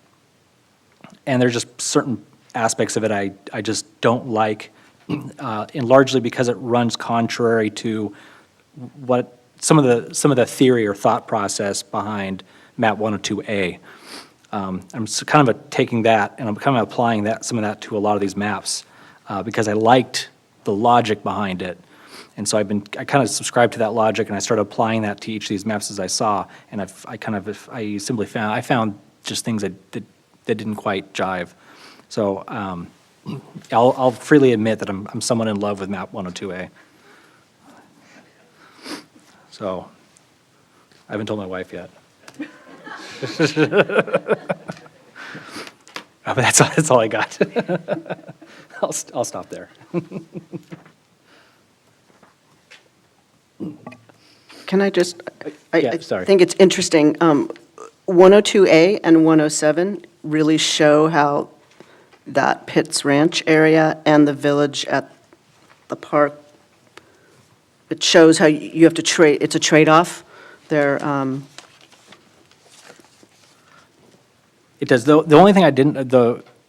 there's just certain aspects of it I just don't like, and largely because it runs contrary to what some of the theory or thought process behind map 102A. I'm kind of taking that and I'm kind of applying some of that to a lot of these maps because I liked the logic behind it. And so I kind of subscribed to that logic and I started applying that to each of these maps as I saw. And I simply found just things that didn't quite jive. So I'll freely admit that I'm somewhat in love with map 102A. So I haven't told my wife yet. But that's all I got. I'll stop there. Can I just, I sorry. think it's interesting, 102A and 107 really show how that Pitts Ranch area and the village at the park, it shows how you have to trade, it's a trade-off. They're, It does. The only thing I didn't,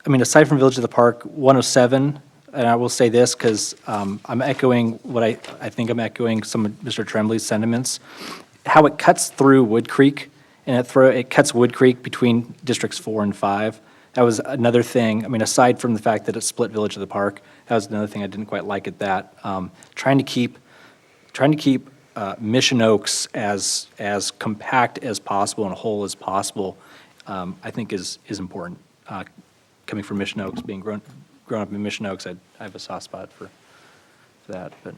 aside from Village of the Park, 107, and I will say this because I'm echoing what I think I'm echoing some of Mr. Trembley's sentiments, how it cuts through Wood Creek, and it cuts Wood Creek between districts 4 and 5. That was another thing. Aside from the fact that it split Village of the Park, that was another thing I didn't quite like at that. Trying to keep Mission Oaks as compact as possible and whole as possible, I think is important. Coming from Mission Oaks, being grown up in Mission Oaks, I have a soft spot for that. But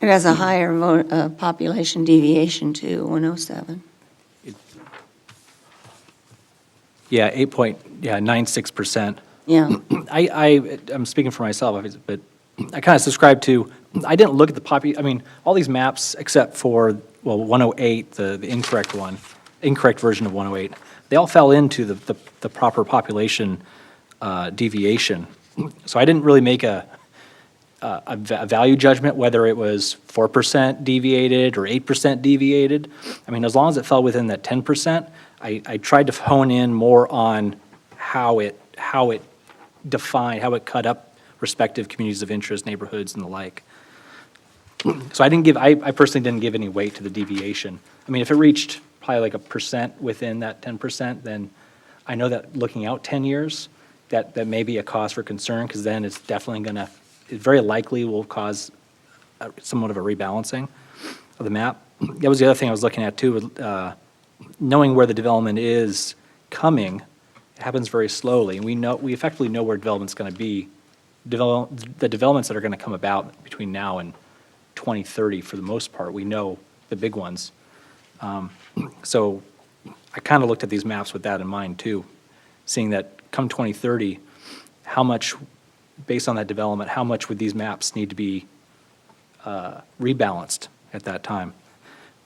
It has a higher population deviation to 107. yeah, 96%. Yeah. I'm speaking for myself, but I kind of subscribe to. I didn't look at the all these maps except for 108, the incorrect version of 108. They all fell into the proper population deviation. So I didn't really make a value judgment whether it was 4% deviated or 8% deviated. As long as it fell within that 10%, I tried to hone in more on how it defined, how it cut up respective communities of interest, neighborhoods, and the like. So I personally didn't give any weight to the deviation. If it reached probably like 1% within that 10%, then I know that looking out 10 years, that may be a cause for concern, because then it's definitely it very likely will cause somewhat of a rebalancing of the map. That was the other thing I was looking at too, knowing where the development is coming. It happens very slowly, and we effectively know where development's going to be. The developments that are going to come about between now and 2030, for the most part, we know the big ones. So I kind of looked at these maps with that in mind too, seeing that come 2030, how much, based on that development, how much would these maps need to be rebalanced at that time?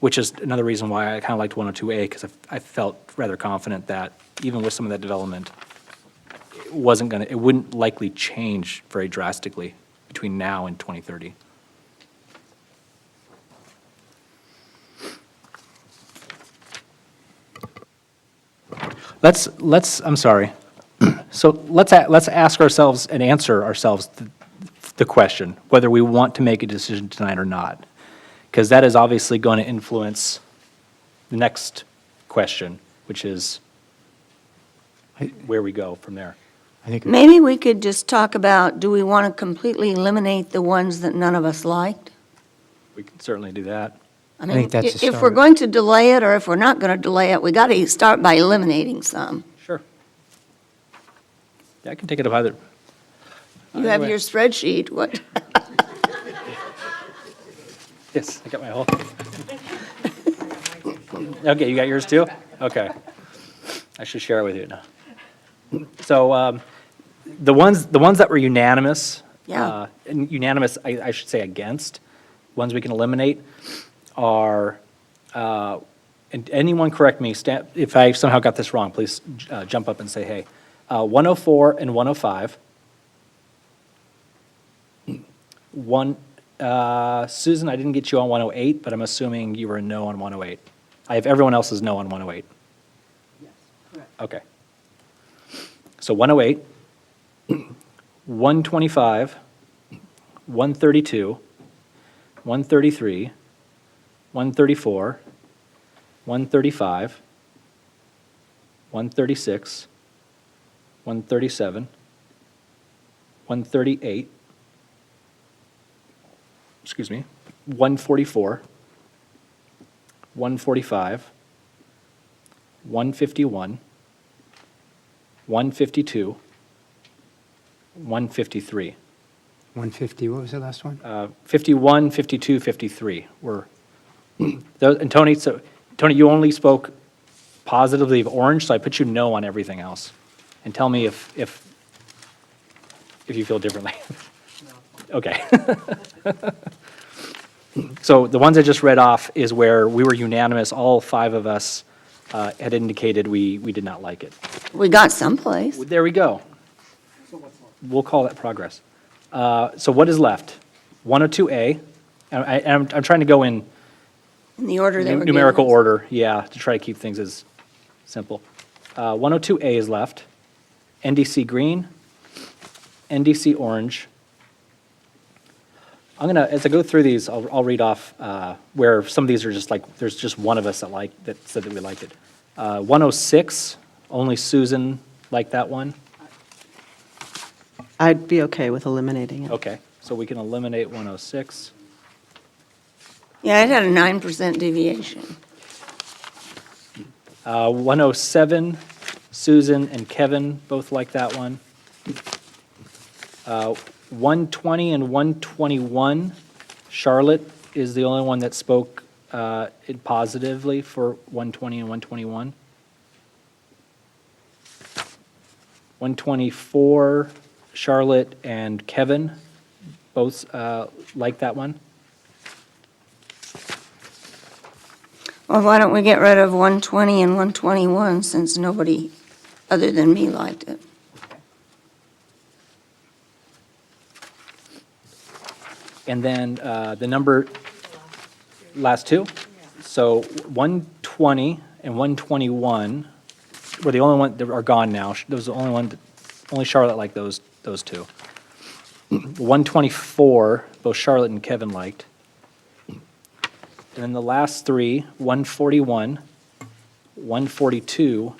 Which is another reason why I kind of liked 102A, because I felt rather confident that even with some of that development, it wouldn't likely change very drastically between now and 2030. I'm sorry. So let's ask ourselves and answer ourselves the question whether we want to make a decision tonight or not, because that is obviously going to influence the next question, which is where we go from there. Maybe we could just talk about, do we want to completely eliminate the ones that none of us liked? We can certainly do that. I think that's a If we're start. going to delay it, or if we're not going to delay it, we got to start by eliminating some. Sure. Yeah, I can take it up either. You have your spreadsheet, what? Yes, I got my whole. Okay, you got yours too? Okay. I should share it with you now. So the ones that were unanimous, Yeah. and unanimous, I should say against, ones we can eliminate are, and anyone correct me, if I somehow got this wrong, please jump up and say, hey. 104 and 105. Susan, I didn't get you on 108, but I'm assuming you were a no on 108. I have everyone else's no on 108. Yes, correct. Okay. So 108, 125, 132, 133, 134, 135, 136, 137, 138, 144, 145, 151, 152, 153. 150, what was the last one? 51, 52, 53 were, and Tony, you only spoke positively of orange, so I put you no on everything else. And tell me if you feel differently. Okay. So the ones I just read off is where we were unanimous, all 5 of us had indicated we did not like it. We got someplace. There we go. We'll call that progress. So what is left? 102A, and I'm trying to go in In the order they were given. numerical order, yeah, to try to keep things as simple. 102A is left. NDC green, NDC orange. I'm gonna, as I go through these, I'll read off where some of these are just like, there's just one of us that said that we liked it. 106, only Susan liked that one. I'd be okay with eliminating it. Okay, so we can eliminate 106. Yeah, it had a 9% deviation. 107, Susan and Kevin both like that one. 120 and 121, Charlotte is the only one that spoke it positively for 120 and 121. 124, Charlotte and Kevin both like that one. Well, why don't we get rid of 120 and 121 since nobody other than me liked it? And then the number, last two. So 120 and 121 were the only one that are gone now. Those are the only one, only Charlotte liked those two. 124, both Charlotte and Kevin liked. And then the last three, 141, 142,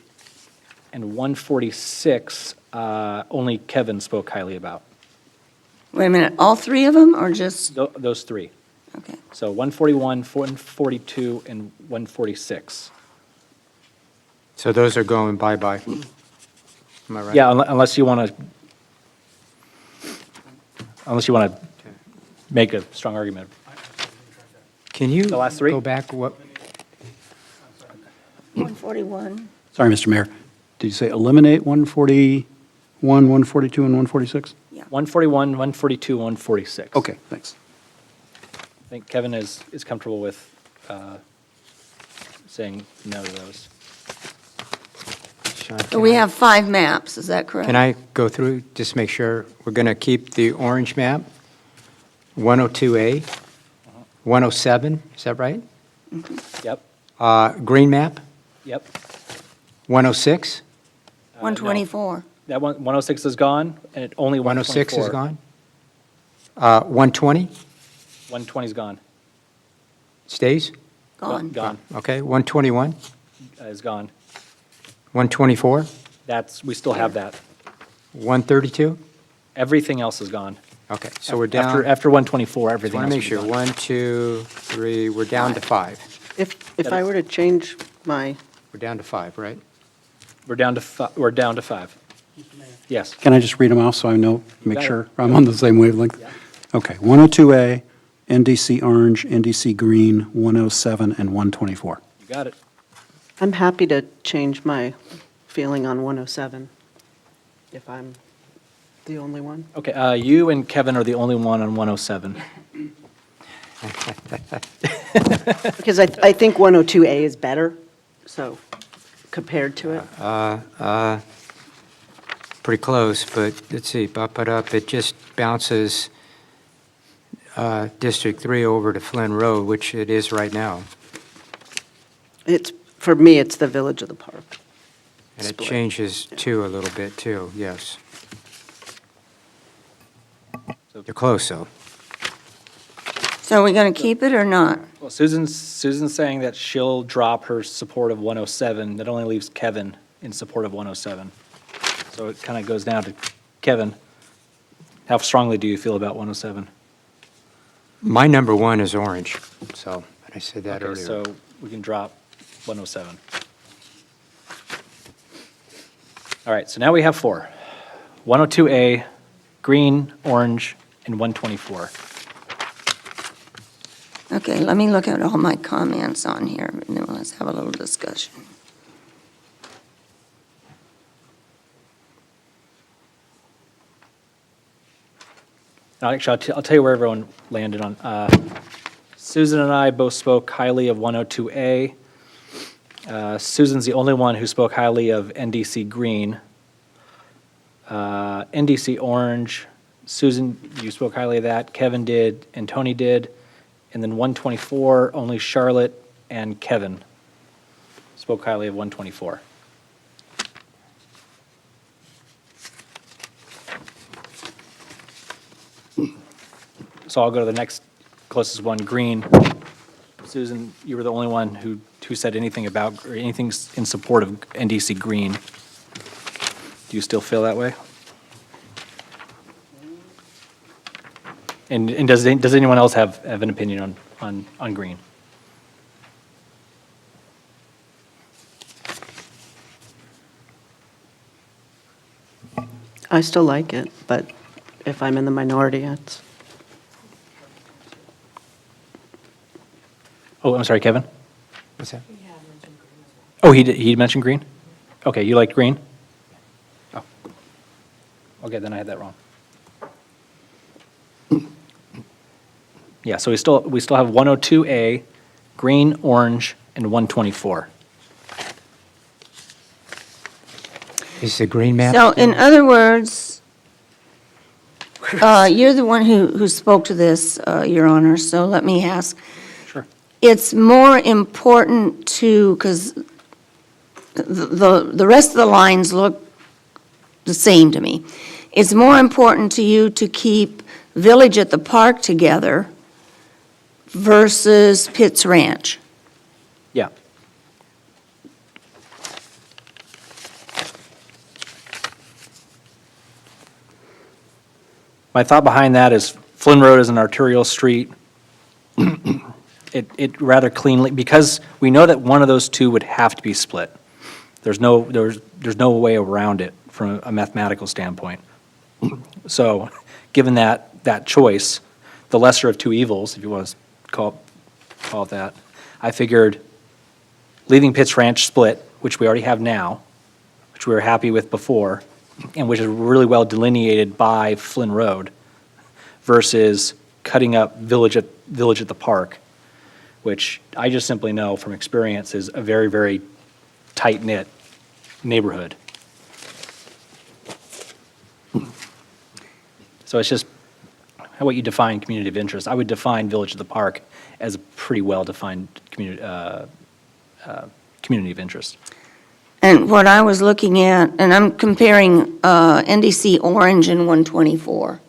and 146, only Kevin spoke highly about. Wait a minute, all 3 of them or just, Those three. okay. So 141, 142, and 146. So those are going bye-bye. Am I right? Yeah, unless you want to make a strong argument. Can you The last three? go back, what, 141. Sorry, Mr. Mayor. Did you say eliminate 141, 142, and 146? 141, 142, 146. Okay, thanks. I think Kevin is comfortable with saying no to those. Sean, So we have 5 maps, is that correct? can I go through, just make sure, we're going to keep the orange map, 102A, 107, is that right? Yep, Green map, yep. 106, 124. That one, 106 is gone, and it only 106 is 124. gone? 120 120 is gone. stays? Gone. Gone, Okay, 121, is gone. 124, We still have that. 132? Everything else is gone. Okay, so we're down. After 124, everything Want else to make will sure, be gone. 1, 2, 3, we're down to 5. If I were to change my, We're down to 5, right? We're down to 5. Yes. Can I just read them off so I know, make got it. sure I'm on the same wavelength? Okay, 102A, NDC orange, NDC green, 107, and 124. You got it. I'm happy to change my feeling on 107, if I'm the only one. Okay, you and Kevin are the only one on 107. Because I think 102A is better, so, compared to it. Pretty close, but let's see, bump it up, it just bounces District 3 over to Flynn Road, which it is right now. For me, it's the Village of the Park. And it changes 2 a little bit too, yes. They're close, though. So are we going to keep it or not? Well, Susan's saying that she'll drop her support of 107. That only leaves Kevin in support of 107. So it kind of goes down to Kevin. How strongly do you feel about 107? My number 1 is orange, so I said that Okay, earlier. so we can drop 107. All right, so now we have 4. 102A, green, orange, and 124. Okay, let me look at all my comments on here, and then let's have a little discussion. Actually, I'll tell you where everyone landed on. Susan and I both spoke highly of 102A. Susan's the only one who spoke highly of NDC green. NDC orange, Susan, you spoke highly of that. Kevin did, and Tony did. And then 124, only Charlotte and Kevin spoke highly of 124. So I'll go to the next closest one, green. Susan, you were the only one who said anything about, or anything in support of NDC green. Do you still feel that way? And does anyone else have an opinion on green? I still like it, but if I'm in the minority, it's... Oh, I'm sorry, Kevin? What's that? Oh, he mentioned green? Okay, you liked green? Oh. Okay, then I had that wrong. Yeah, so we still have 102A, green, orange, and 124. Is the green map? So in other words, you're the one who spoke to this, Your Honor, so let me ask. Sure. It's more important to, because the rest of the lines look the same to me. It's more important to you to keep Village at the Park together versus Pitt's Ranch. Yeah. My thought behind that is Flynn Road is an arterial street. It rather cleanly, because we know that one of those two would have to be split. There's no way around it from a mathematical standpoint. So, given that choice, the lesser of two evils, if you want to call it that, I figured leaving Pitt's Ranch split, which we already have now, which we were happy with before, and which is really well delineated by Flynn Road, versus cutting up Village at the Park, which I just simply know from experience is a very, very tight-knit neighborhood. So it's just how you define community of interest. I would define Village of the Park as a pretty well-defined community of interest. And what I was looking at, and I'm comparing NDC Orange and 124.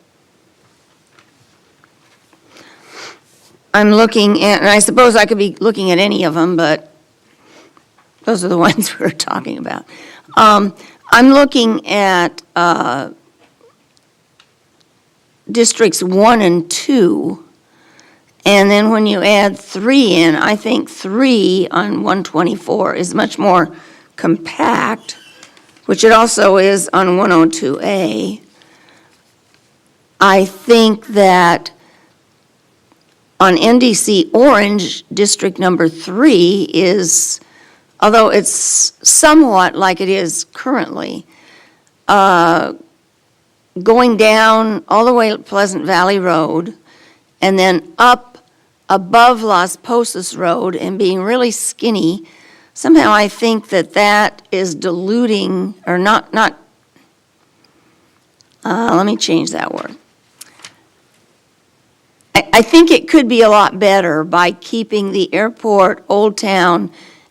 I'm looking at, and I suppose I could be looking at any of them, but those are the ones we're talking about. I'm looking at districts 1 and 2, and then when you add 3 in, I think 3 on 124 is much more compact, which it also is on 102A. I think that on NDC Orange, district number 3 is although it's somewhat like it is currently, going down all the way to Pleasant Valley Road and then up above Las Posas Road and being really skinny, somehow I think that that is diluting, or let me change that word. I think it could be a lot better by keeping the airport, Old Town,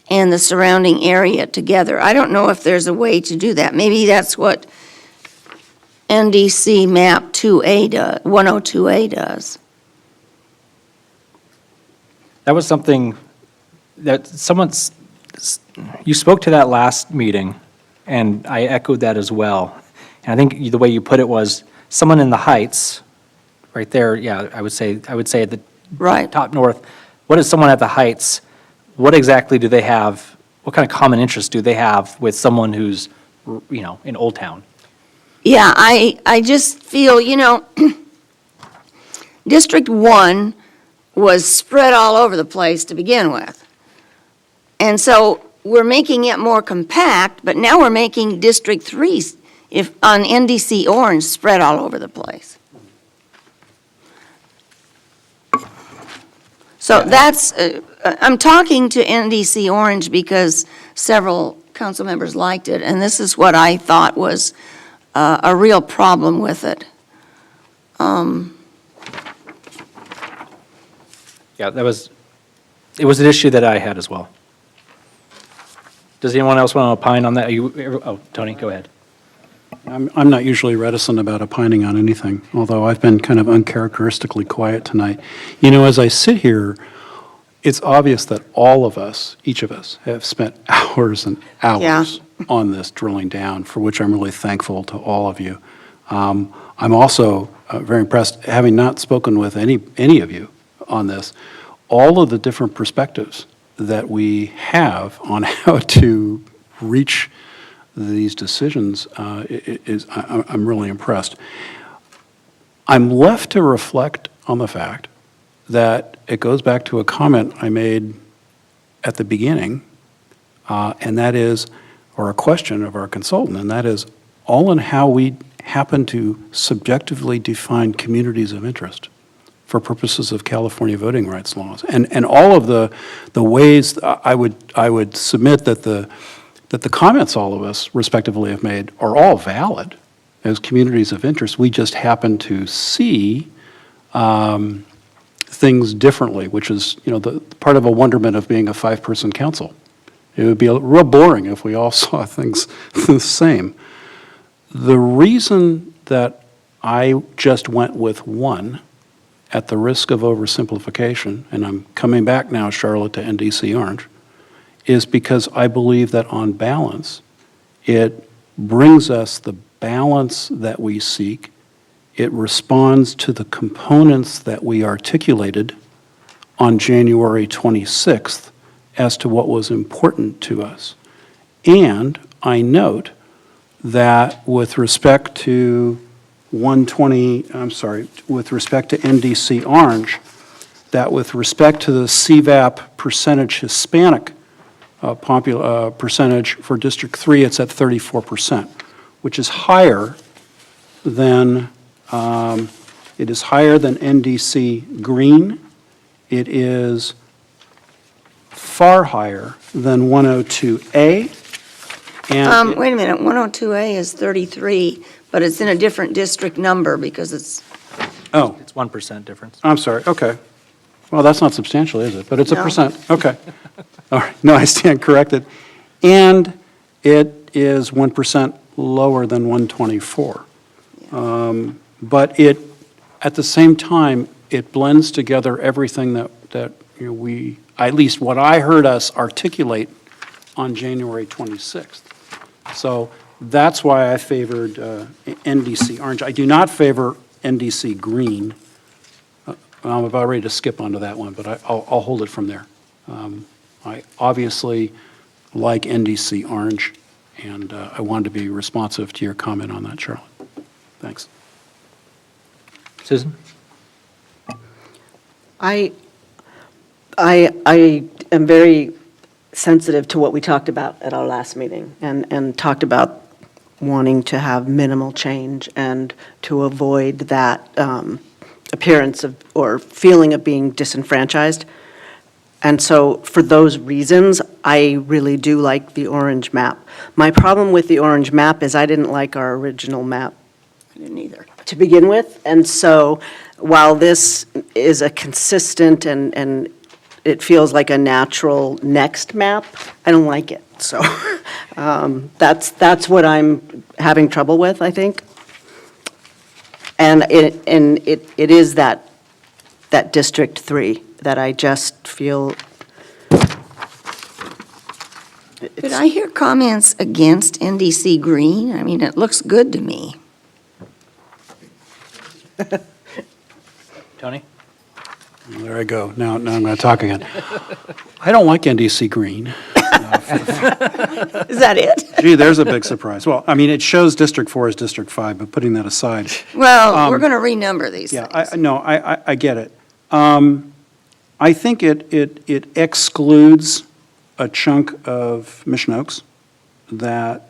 and the surrounding area together. I don't know if there's a way to do that. Maybe that's what NDC map 2A 102A does. That was something that you spoke to that last meeting, and I echoed that as well. And I think the way you put it was, someone in the Heights, right there, yeah, I would say at the top north, what is someone at the Heights, what exactly do they have, what kind of common interest do they have with someone who's, in Old Town? Yeah, I just feel, District 1 was spread all over the place to begin with. And so we're making it more compact, but now we're making District 3, on NDC Orange, spread all over the place. So that's, I'm talking to NDC Orange because several council members liked it, and this is what I thought was a real problem with it. Yeah, it was an issue that I had as well. Does anyone else want to opine on that? Tony, go ahead. I'm not usually reticent about opining on anything, although I've been kind of uncharacteristically quiet tonight. As I sit here, it's obvious that all of us, each of us, have spent hours and hours on this drilling down, for which I'm really thankful to all of you. I'm also very impressed, having not spoken with any of you on this, all of the different perspectives that we have on how to reach these decisions I'm really impressed. I'm left to reflect on the fact that it goes back to a comment I made at the beginning, and that is, or a question of our consultant, and that is, all in how we happen to subjectively define communities of interest for purposes of California voting rights laws. And all of the ways I would submit that the comments all of us respectively have made are all valid as communities of interest. We just happen to see things differently, which is, the part of a wonderment of being a 5-person council. It would be real boring if we all saw things the same. The reason that I just went with one, at the risk of oversimplification, and I'm coming back now, Charlotte, to NDC Orange, is because I believe that on balance, it brings us the balance that we seek. It responds to the components that we articulated on January 26th as to what was important to us. And I note that with respect to with respect to NDC Orange, that with respect to the CVAP percentage Hispanic percentage for District 3, it's at 34%, which is higher than, it is higher than NDC Green. It is far higher than 102A. And wait a minute, 102A is 33, but it's in a different district number because it's... Oh. It's 1% difference. I'm sorry, okay. Well, that's not substantial, is it? But it's a No. percent, okay. All right, no, I stand corrected. And it is 1% lower than 124. But it, at the same time, it blends together everything that we, at least what I heard us articulate on January 26th. So that's why I favored NDC Orange. I do not favor NDC Green. I'm about ready to skip onto that one, but I'll hold it from there. I obviously like NDC Orange, and I wanted to be responsive to your comment on that, Charlotte. Thanks. Susan? I am very sensitive to what we talked about at our last meeting, and talked about wanting to have minimal change and to avoid that appearance of, or feeling of being disenfranchised. And so for those reasons, I really do like the orange map. My problem with the orange map is I didn't like our original map I didn't either. to begin with. And so while this is a consistent and it feels like a natural next map, I don't like it. So that's what I'm having trouble with, I think. And it is that District 3 that I just feel. Did I hear comments against NDC Green? I mean, it looks good to me. Tony? Well, there I go. Now I'm going to talk again. I don't like NDC Green. Is that it? Gee, there's a big surprise. Well, I mean, it shows District 4 as District 5, but putting that aside. Well, we're going to renumber these things. Yeah, I get it. I think it excludes a chunk of Mission Oaks that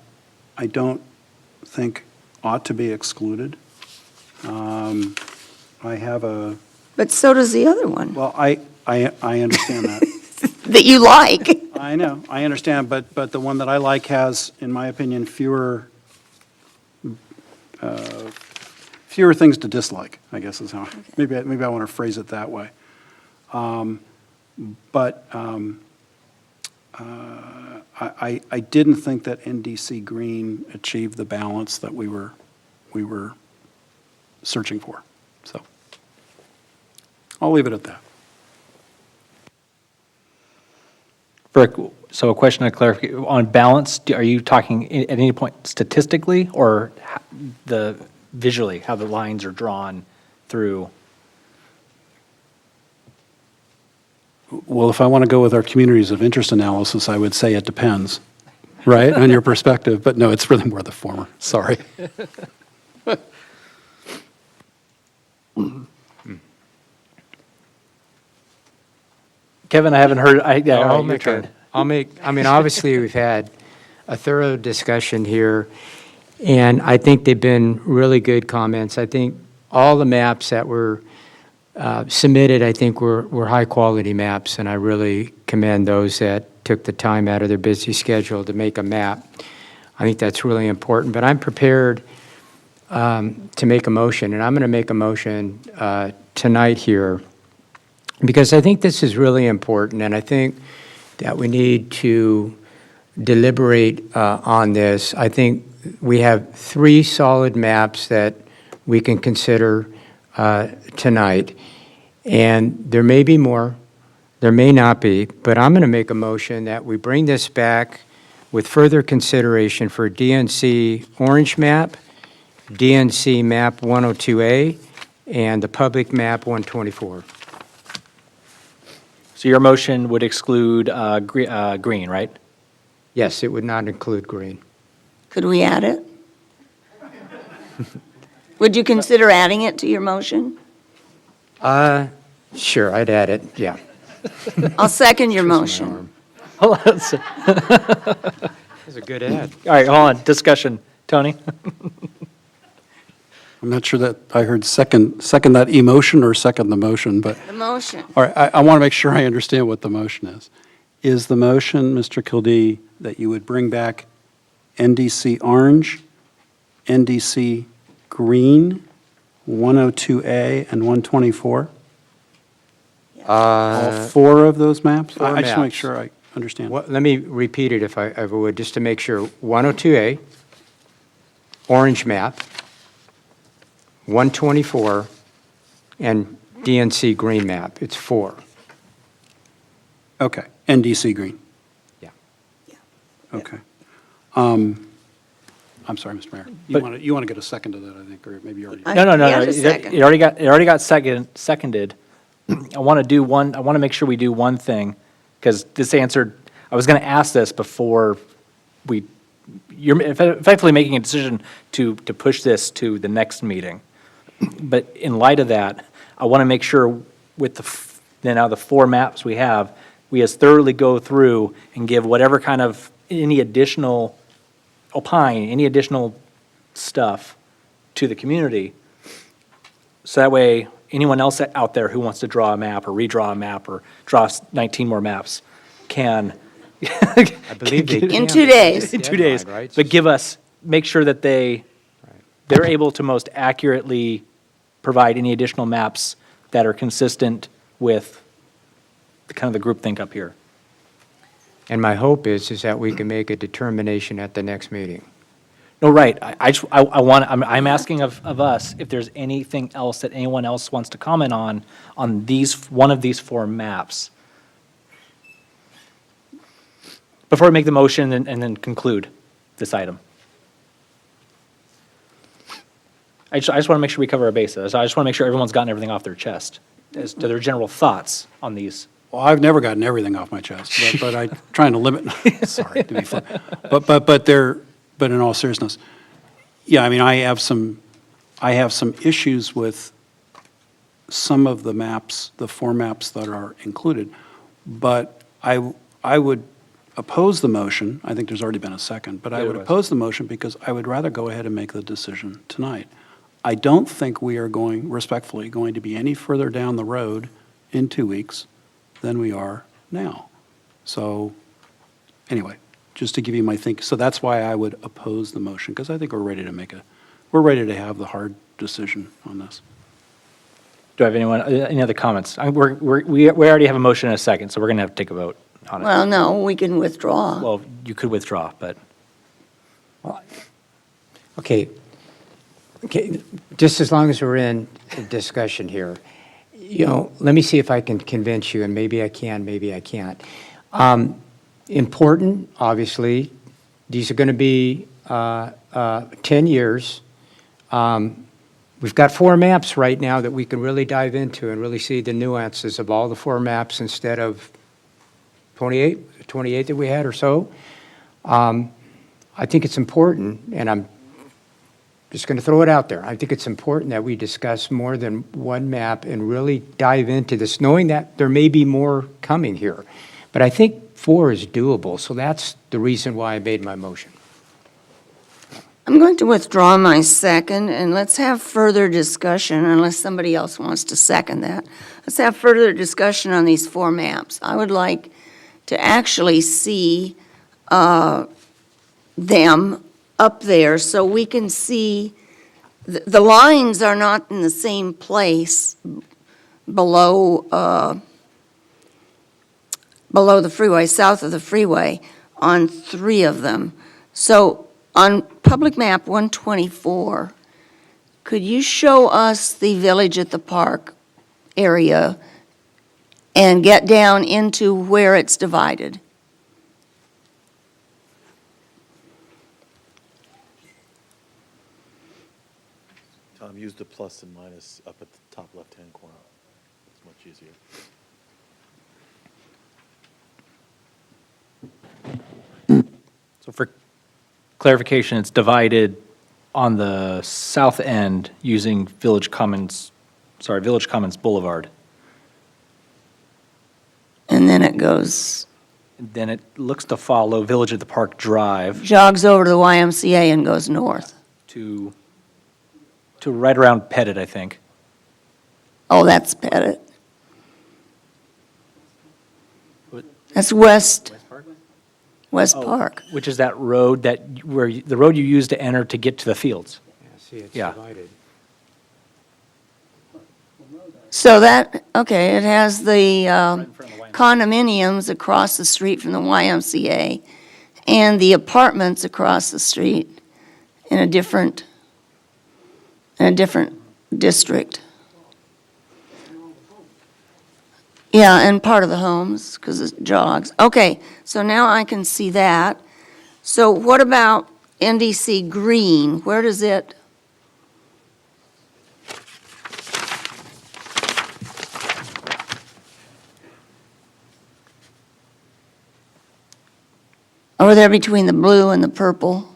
I don't think ought to be excluded. I have a. But so does the other one. Well, I understand that. That you like. I know, I understand, but the one that I like has, in my opinion, fewer things to dislike, I guess is how, maybe I want to phrase it that way. But I didn't think that NDC Green achieved the balance that we were searching for. So I'll leave it at that. So a question of clarification, on balance, are you talking at any point statistically or visually, how the lines are drawn through? Well, if I want to go with our communities of interest analysis, I would say it depends, right, on your perspective. But no, it's really more the former. Sorry. Kevin, I haven't heard, Obviously, we've had a thorough discussion here, and I think they've been really good comments. I think all the maps that were submitted, I think were high-quality maps, and I really commend those that took the time out of their busy schedule to make a map. I think that's really important, but I'm prepared to make a motion, and I'm going to make a motion tonight here, because I think this is really important, and I think that we need to deliberate on this. I think we have 3 solid maps that we can consider tonight, and there may be more, there may not be, but I'm going to make a motion that we bring this back with further consideration for DNC Orange Map, DNC Map 102A, and the Public Map 124. So your motion would exclude green, right? Yes, it would not include green. Could we add it? Would you consider adding it to your motion? Sure, I'd add it, yeah. I'll second your motion. Hold on. That's a good ad. All right, hold on, discussion. Tony? I'm not sure that I heard second that emotion or second the motion, but. The motion. All right, I want to make sure I understand what the motion is. Is the motion, Mr. Kildee, that you would bring back NDC Orange, NDC Green, 102A, and 124? All 4 of those maps? 4 I just want to make maps. sure I understand. Let me repeat it if I would, just to make sure. 102A, orange map, 124, and DNC green map. It's 4. Okay, NDC Green. Yeah. Okay. I'm sorry, Mr. Mayor. You want to get a second to that, I think, or maybe you already. No. It already got seconded. I want to make sure we do one thing, because this answered, I was going to ask this before you're effectively making a decision to push this to the next meeting. But in light of that, I want to make sure with now the 4 maps we have, we as thoroughly go through and give whatever kind of, any additional any additional stuff to the community. So that way, anyone else out there who wants to draw a map or redraw a map or draw 19 more maps can. I believe they can. In 2 days. In 2 days. Deadline, right? But make sure that they're able to most accurately provide any additional maps that are consistent with the kind of the groupthink up here. And my hope is that we can make a determination at the next meeting. No, right. I'm asking of us if there's anything else that anyone else wants to comment on one of these 4 maps. Before I make the motion and then conclude this item. I just want to make sure we cover our bases. I just want to make sure everyone's gotten everything off their chest as to their general thoughts on these. Well, I've never gotten everything off my chest, but I'm trying to limit, sorry, to be fair. But in all seriousness, yeah, I mean, I have some issues with some of the maps, the 4 maps that are included, but I would oppose the motion. I think there's already been a second, but I would oppose the motion because I would rather go ahead and make the decision tonight. I don't think we are respectfully going to be any further down the road in 2 weeks than we are now. So, anyway, just to give you my think, so that's why I would oppose the motion, because I think we're ready to have the hard decision on this. Do I have any other comments? We already have a motion and a second, so we're going to have to take a vote on it. Well, no, we can withdraw. Well, you could withdraw, but. Okay, just as long as we're in discussion here, let me see if I can convince you, and maybe I can, maybe I can't. Important, obviously, these are going to be 10 years. We've got 4 maps right now that we can really dive into and really see the nuances of all the 4 maps instead of 28 that we had or so. I think it's important, and I'm just going to throw it out there. I think it's important that we discuss more than one map and really dive into this, knowing that there may be more coming here. But I think 4 is doable, so that's the reason why I made my motion. I'm going to withdraw my second, and let's have further discussion, unless somebody else wants to second that. Let's have further discussion on these 4 maps. I would like to actually see them up there so we can see, the lines are not in the same place below the freeway, south of the freeway, on 3 of them. So on Public Map 124, could you show us the Village at the Park area and get down into where it's divided? Tom, use the plus and minus up at the top left-hand corner. It's much easier. So for clarification, it's divided on the south end using Village Commons Boulevard. And then it goes, Then it looks to follow Village at the Park Drive jogs over to the YMCA and goes north. to right around Pettit, I think. Oh, that's Pettit. What? That's West Oh, Park. Which is that road the road you use to enter to get to the fields. See, it's Yeah. divided. So it has the condominiums across the street from the YMCA and the apartments across the street in a different district. Yeah, and part of the homes, because it jogs. Okay, so now I can see that. So what about NDC Green? Where does it? Over there between the blue and the purple?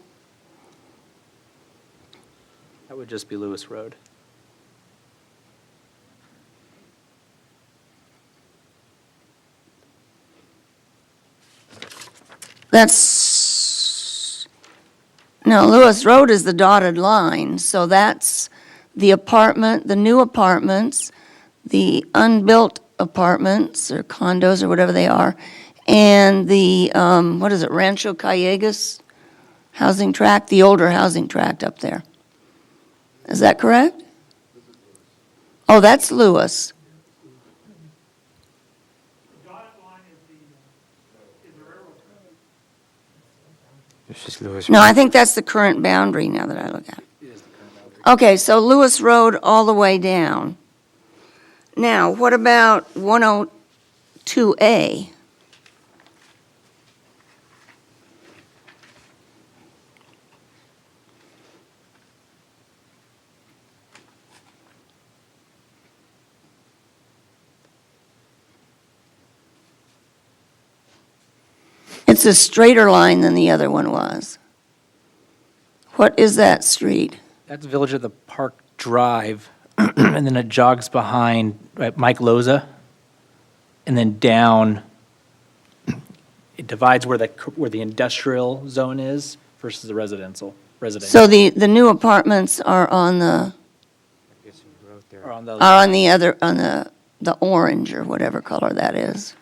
That would just be Lewis Road. That's, no, Lewis Road is the dotted line, so that's the apartment, the new apartments, the unbuilt apartments or condos or whatever they are, and the, what is it, Rancho Callegas housing tract, the older housing tract up there. Is that correct? Oh, that's Lewis. This is Lewis. No, I think that's the current boundary now that I look at it. Okay, so Lewis Road all the way down. Now, what about 102A? It's a straighter line than the other one was. What is that street? That's Village of the Park Drive, and then it jogs behind Mike Loza, and then down, it divides where the industrial zone is versus the residential. So the new apartments are on the, Or on the, are on the other, on the orange or whatever color that is.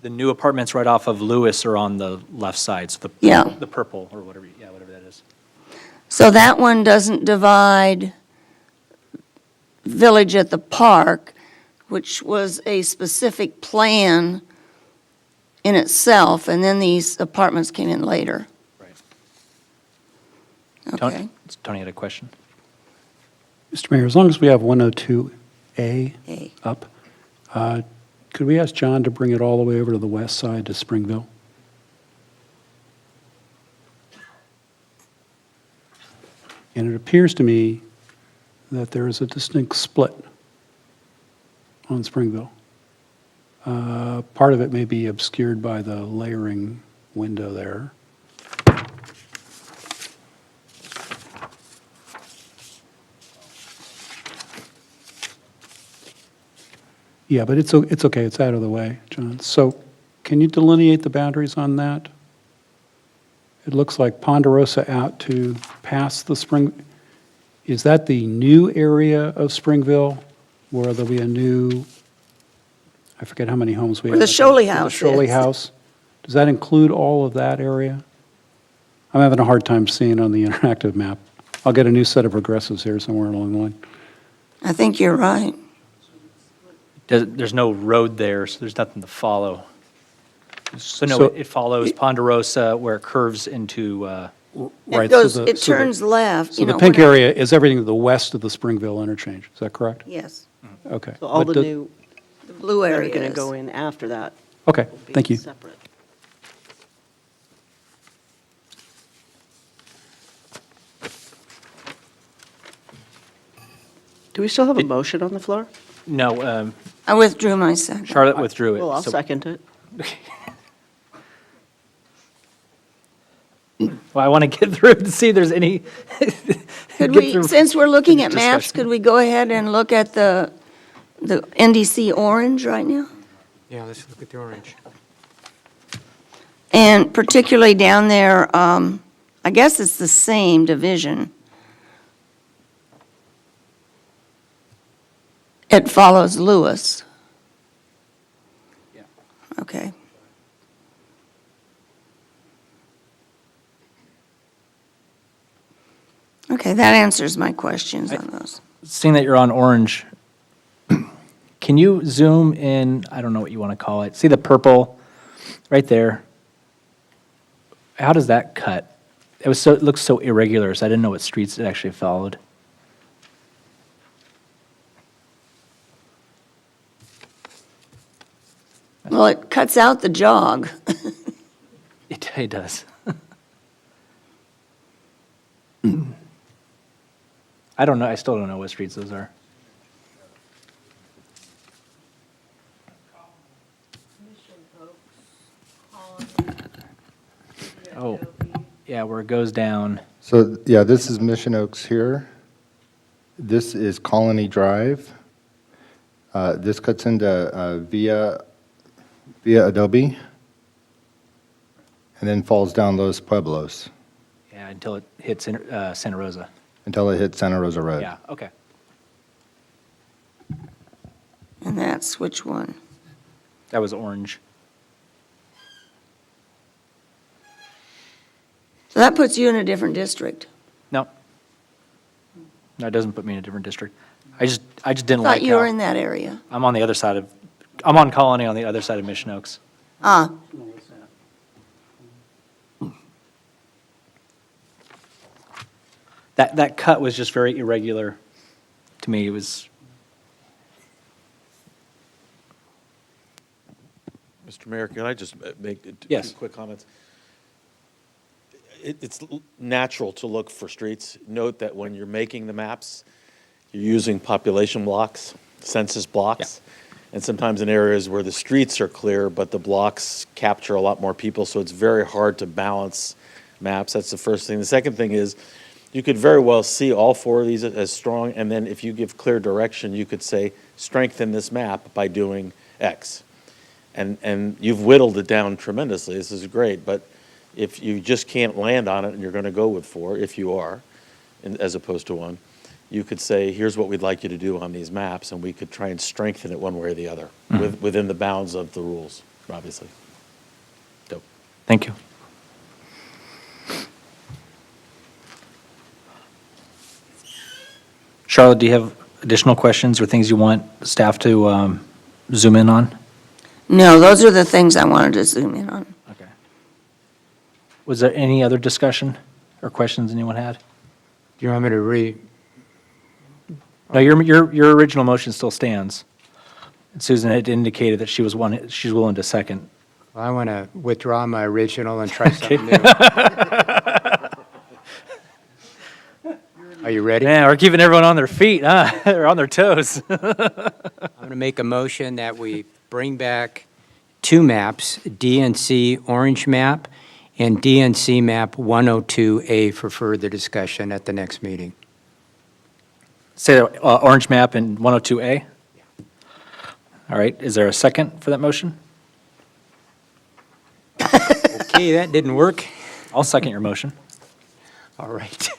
the new apartments right off of Lewis are on the left side, so Yeah. the purple, or whatever, yeah, whatever that is. So that one doesn't divide Village at the Park, which was a specific plan in itself, and then these apartments came in later. Right. Okay. Tony had a question. Mr. Mayor, as long as we have 102A A. up, could we ask John to bring it all the way over to the west side to Springville? And it appears to me that there is a distinct split on Springville. Part of it may be obscured by the layering window there. Yeah, but it's okay, it's out of the way, John. So can you delineate the boundaries on that? It looks like Ponderosa out to past the Spring, is that the new area of Springville where there'll be a new, I forget how many homes we have. Where the Sholey House The Sholey is. House. Does that include all of that area? I'm having a hard time seeing on the interactive map. I'll get a new set of regressives here somewhere along the line. I think you're right. There's no road there, so there's nothing to follow. So no, So- it follows Ponderosa where it curves into, Right, It goes, so it turns left, So you the know. pink when I- area is everything to the west of the Springville interchange, is that correct? Yes, Okay. So all But the new the blue that are area going to is. go in after that Okay, will be thank you. separate. Do we still have a motion on the floor? no, I withdrew my second. Charlotte withdrew it. Well, I'll so- second it. Well, I want to get through to see if there's any. Could get we, through since we're looking at maps, discussion. could we go ahead and look at the NDC orange right now? Yeah, let's look at the orange. And particularly down there, I guess it's the same division. It follows Lewis. Yeah. Okay. Okay, that answers my questions on those. Seeing that you're on orange, can you zoom in, I don't know what you want to call it, see the purple right there? How does that cut? It looks so irregular, so I didn't know what streets it actually followed. Well, it cuts out the jog. It does. I don't know, I still don't know what streets those are. Oh, yeah, where it goes down. So, yeah, this is Mission Oaks here. This is Colony Drive. This cuts into via Adobe. and then falls down Los Pueblos Yeah, until it hits Santa Rosa. until it hits Santa Rosa Road. Yeah, okay. And that's which one? That was orange. So that puts you in a different district. No. No, it doesn't put me in a different district. I just didn't Thought like you were how, in that area. I'm on the other side of, I'm on Colony on the other side of Mission Oaks. Ah, That cut was just very irregular to me. It was, Mr. Mayor, can I just make Yes. two quick comments? It's natural to look for streets. Note that when you're making the maps, you're using population blocks, census blocks. And sometimes in areas where the streets are clear, but the blocks capture a lot more people, so it's very hard to balance maps. That's the first thing. The second thing is, you could very well see all four of these as strong, and then if you give clear direction, you could say, strengthen this map by doing X. And you've whittled it down tremendously. This is great, but if you just can't land on it and you're going to go with 4, if you are, as opposed to 1, you could say, here's what we'd like you to do on these maps, and we could try and strengthen it one way or the other, within the bounds of the rules, obviously. Dope. thank you. Charlotte, do you have additional questions or things you want staff to zoom in on? no, those are the things I wanted to zoom in on. Okay. Was there any other discussion or questions anyone had? Do you want me to read? No, your original motion still stands. Susan had indicated that she's willing to second. I want to withdraw my original and try something new. Are you ready? Man, we're keeping everyone on their feet, huh? Or on their toes. I'm going to make a motion that we bring back 2 maps, DNC Orange Map and DNC Map 102A for further discussion at the next meeting. Say that, orange map and 102A? All right, is there a second for that motion? Okay, that didn't work. I'll second your motion. All right.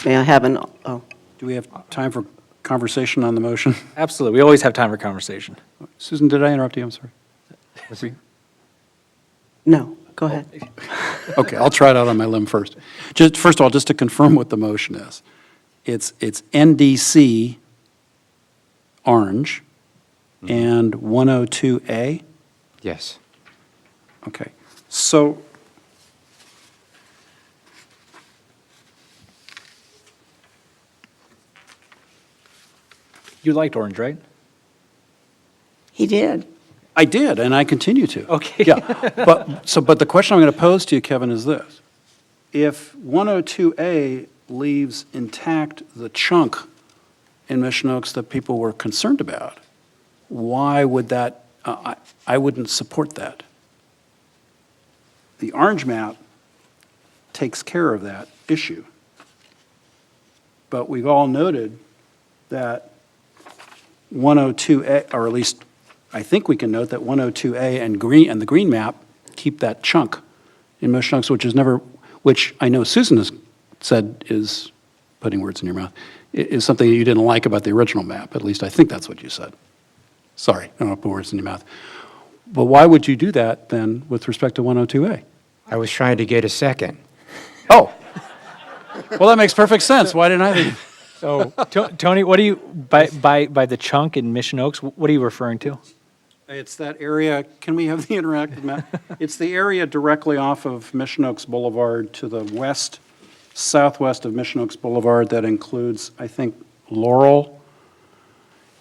May I have an, oh, Do we have time for conversation on the motion? Absolutely, we always have time for conversation. Susan, did I interrupt you? I'm sorry. no, go ahead. Okay, I'll try it out on my limb first. First of all, just to confirm what the motion is. It's NDC orange and 102A? Yes. Okay, so You liked orange, right? He did. I did, and I continue to. Okay. Yeah, but the question I'm going to pose to you, Kevin, is this. If 102A leaves intact the chunk in Mission Oaks that people were concerned about, why would that, I wouldn't support that. The orange map takes care of that issue. But we've all noted that 102A, or at least I think we can note that 102A and the green map keep that chunk in Mission Oaks, which I know Susan has said is, putting words in your mouth, is something that you didn't like about the original map. At least I think that's what you said. Sorry, I don't want to put words in your mouth. But why would you do that then with respect to 102A? I was trying to get a second. Oh, well, that makes perfect sense. Why didn't I think? So, Tony, what do you, by the chunk in Mission Oaks, what are you referring to? It's that area, can we have the interactive map? It's the area directly off of Mission Oaks Boulevard to the west, southwest of Mission Oaks Boulevard that includes, I think, Laurel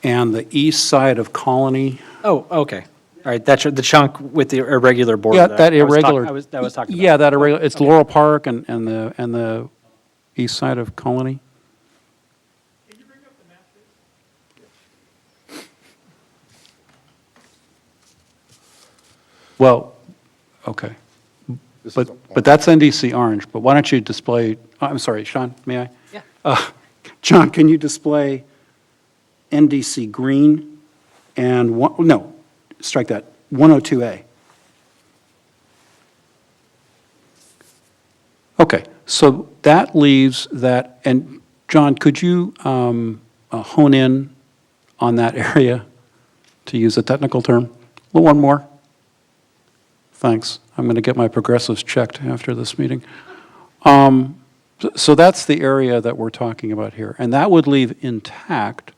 and the east side of Colony. Oh, okay. All right, that's the chunk with the irregular border. Yeah, that irregular. I was talking about. Yeah, that irregular, it's Laurel Park and the east side of Colony. Well, okay. But that's NDC orange, but why don't you display, I'm sorry, Sean, may I? Yeah. John, can you display NDC green and, no, strike that, 102A? Okay, so that leaves that, and John, could you hone in on that area, to use a technical term? One more? Thanks. I'm going to get my progressives checked after this meeting. So that's the area that we're talking about here, and that would leave intact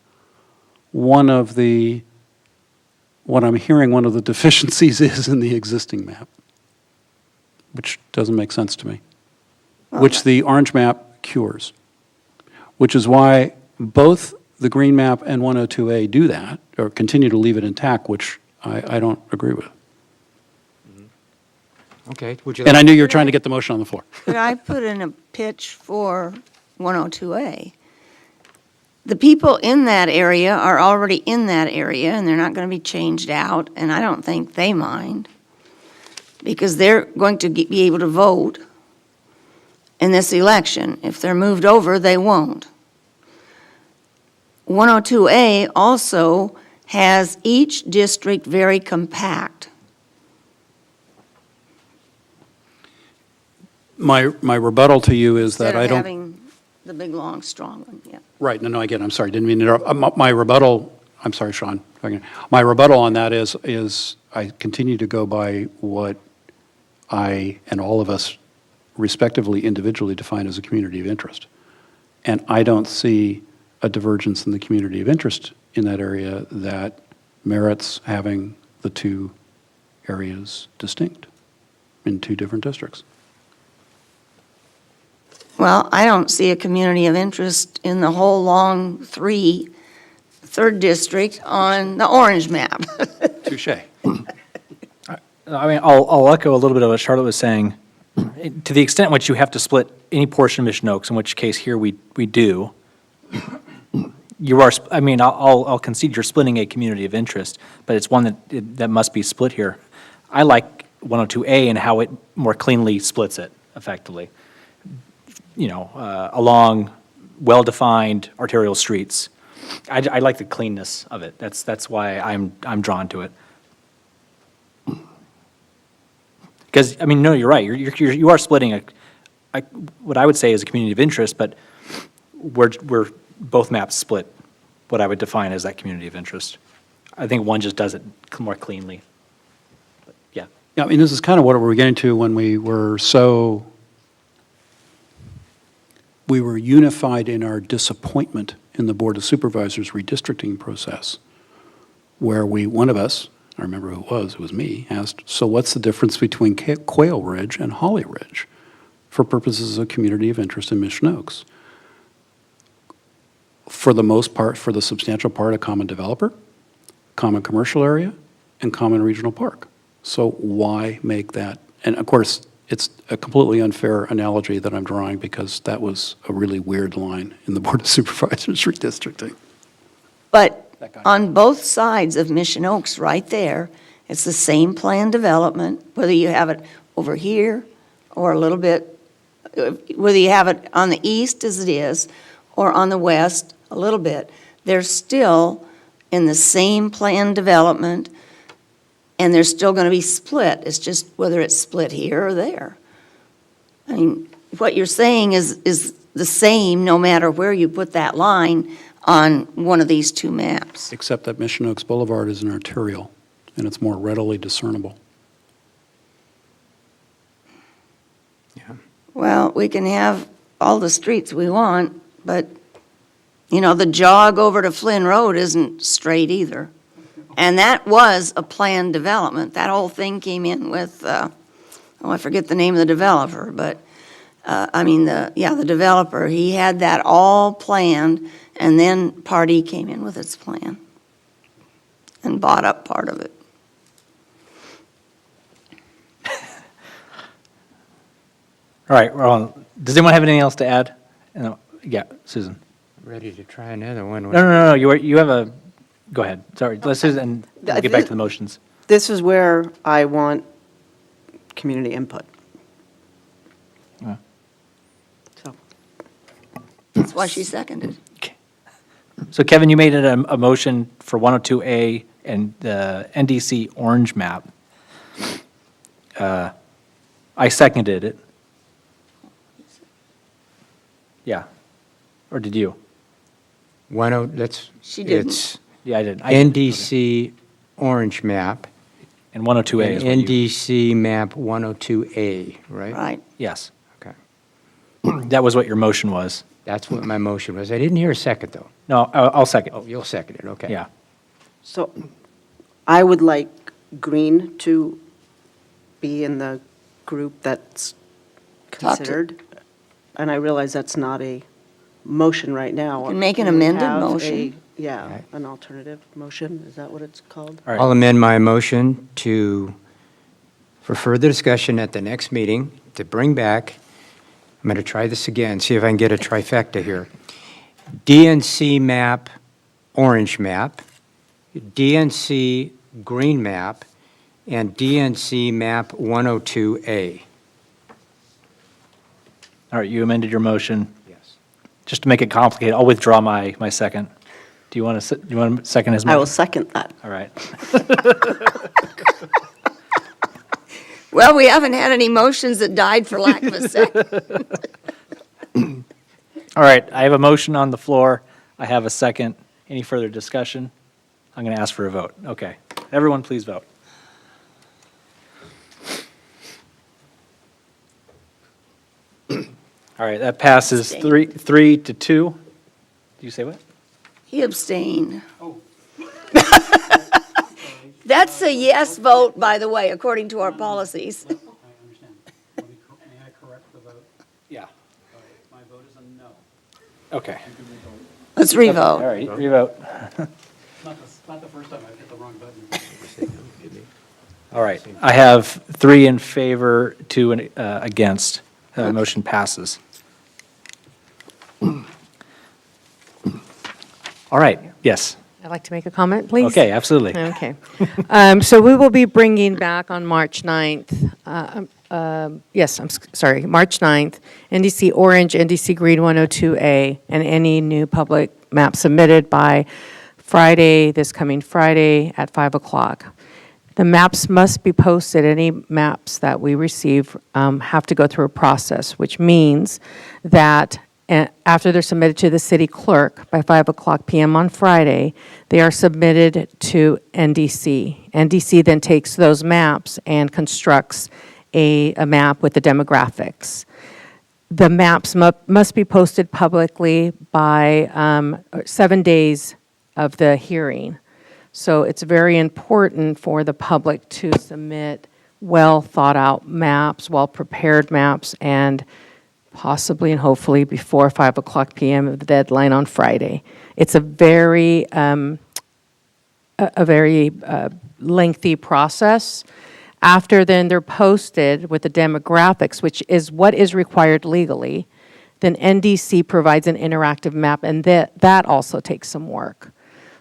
one of the, what I'm hearing one of the deficiencies is in the existing map, which doesn't make sense to me, which the orange map cures, which is why both the green map and 102A do that, or continue to leave it intact, which I don't agree with. Okay, would you And I like, knew you were trying to get the motion on the floor. Could I put in a pitch for 102A? The people in that area are already in that area, and they're not going to be changed out, and I don't think they mind, because they're going to be able to vote in this election. If they're moved over, they won't. 102A also has each district very compact. My rebuttal to you is that Instead I of don't. having the big, long, strong one, yeah. Right, no, again, I'm sorry, didn't mean to interrupt. My rebuttal, I'm sorry, Sean. if I can- My rebuttal on that is I continue to go by what I and all of us respectively, individually define as a community of interest. And I don't see a divergence in the community of interest in that area that merits having the two areas distinct in two different districts. Well, I don't see a community of interest in the whole long third district on the orange map. Touche. I mean, I'll echo a little bit of what Charlotte was saying. To the extent which you have to split any portion of Mission Oaks, in which case here we do, you are, I mean, I'll concede you're splitting a community of interest, but it's one that must be split here. I like 102A and how it more cleanly splits it effectively. You know, along well-defined arterial streets. I like the cleanness of it. That's why I'm drawn to it. Because, I mean, no, you're right. You are splitting what I would say is a community of interest, but we're both maps split what I would define as that community of interest. I think one just does it more cleanly. But, yeah. Yeah, I mean, this is kind of what we were getting to when we were unified in our disappointment in the Board of Supervisors redistricting process, where one of us, I remember who it was me, asked, so what's the difference between Quail Ridge and Holly Ridge for purposes of community of interest in Mission Oaks? For the most part, for the substantial part, a common developer, common commercial area, and common regional park. So why make that? And of course, it's a completely unfair analogy that I'm drawing because that was a really weird line in the Board of Supervisors redistricting. But on both sides of Mission Oaks, right there, it's the same plan development, whether you have it over here or a little bit, whether you have it on the east as it is, or on the west a little bit, they're still in the same plan development, and they're still going to be split. It's just whether it's split here or there. I mean, what you're saying is the same no matter where you put that line on one of these two maps. Except that Mission Oaks Boulevard is an arterial, and it's more readily discernible. Well, we can have all the streets we want, but, you know, the jog over to Flynn Road isn't straight either. And that was a planned development. That whole thing came in with, I forget the name of the developer, but, the developer, he had that all planned, and then Pardee came in with its plan and bought up part of it. All right, well, does anyone have anything else to add? Yeah, Susan. ready to try another one? No, you have a, go ahead. Sorry, let's Susan, and we'll get back to the motions. This is where I want community input. Yeah. So. That's why she seconded. So Kevin, you made it a motion for 102A and the NDC orange map. I seconded it. Yeah. Or did you? She didn't. It's Yeah, I did. NDC orange map. And 102A and is what you... NDC map 102A, right? Right. Yes. Okay. That was what your motion was. That's what my motion was. I didn't hear a second, though. No, I'll second. Oh, you'll second it, okay. Yeah. So I would like green to be in the group that's Talk to- considered. And I realize that's not a motion right now. You can make an Can we amended have motion. Yeah, an alternative motion, is that what it's called? All right. I'll amend my motion for further discussion at the next meeting, to bring back, I'm going to try this again, see if I can get a trifecta here. DNC map, orange map, DNC green map, and DNC map 102A. All right, you amended your motion. Yes. Just to make it complicated, I'll withdraw my second. Do you want to second his motion? I will second that. All right. Well, we haven't had any motions that died for lack of a second. All right, I have a motion on the floor. I have a second. Any further discussion? I'm going to ask for a vote. Okay. Everyone, please vote. All right, that passes Abstain. 3-2. Did you say what? He abstained. That's a yes vote, by the way, according to our policies. I understand. May I correct the vote? Yeah. My vote is a no. Okay. Let's All revote. right, revote. Not the first time I've hit the wrong button. All right, I have 3 in favor, 2 against. Motion passes. All right, yes. I'd like to make a comment, please. Okay, absolutely. Okay. So we will be bringing back on March 9th, sorry, March 9th, NDC Orange, NDC Green 102A, and any new public map submitted by Friday, this coming Friday at 5 o'clock. The maps must be posted. Any maps that we receive have to go through a process, which means that after they're submitted to the city clerk by 5 o'clock p.m. on Friday, they are submitted to NDC. NDC then takes those maps and constructs a map with the demographics. The maps must be posted publicly by 7 days of the hearing. So it's very important for the public to submit well-thought-out maps, well-prepared maps, and possibly and hopefully before 5 o'clock p.m. of the deadline on Friday. It's a very lengthy process. After then they're posted with the demographics, which is what is required legally, then NDC provides an interactive map, and that also takes some work.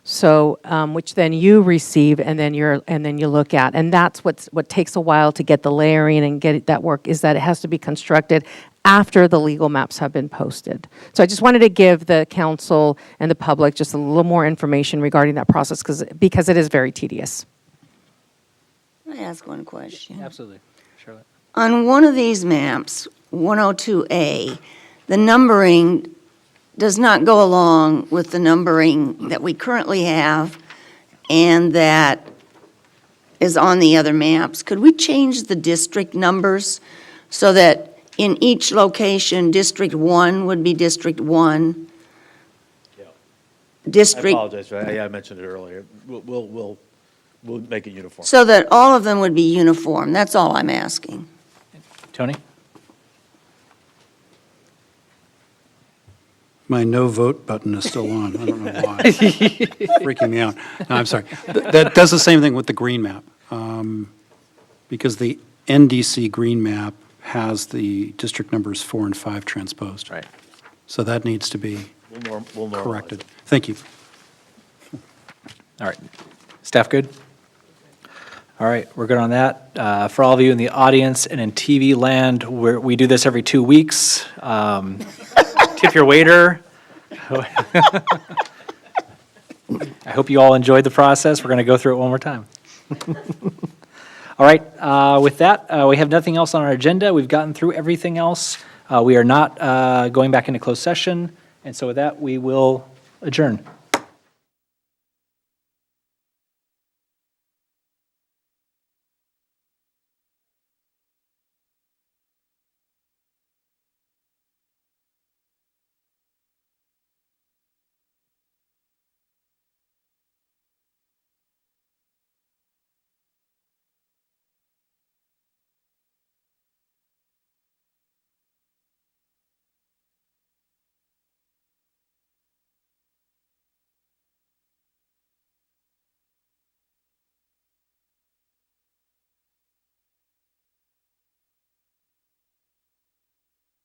So, which then you receive and then you look at, and that's what takes a while to get the layering and get that work, is that it has to be constructed after the legal maps have been posted. So I just wanted to give the council and the public just a little more information regarding that process because it is very tedious. Can I ask one question? Absolutely. Charlotte. On one of these maps, 102A, the numbering does not go along with the numbering that we currently have and that is on the other maps. Could we change the district numbers so that in each location, District 1 would be District 1? I District, apologize, I mentioned it earlier. We'll make it uniform. so that all of them would be uniform. That's all I'm asking. Tony? My no vote button is still on. I don't know why. Freaking me out. No, I'm sorry. That does the same thing with the green map. Because the NDC green map has the district numbers 4 and 5 transposed. Right. So that needs to be We'll normalize corrected. it. Thank you. All right. Staff good? All right, we're good on that. For all of you in the audience and in TV land, we do this every 2 weeks. Tip your waiter. I hope you all enjoyed the process. We're going to go through it one more time. All right, with that, we have nothing else on our agenda. We've gotten through everything else. We are not going back into closed session, and so with that, we will adjourn.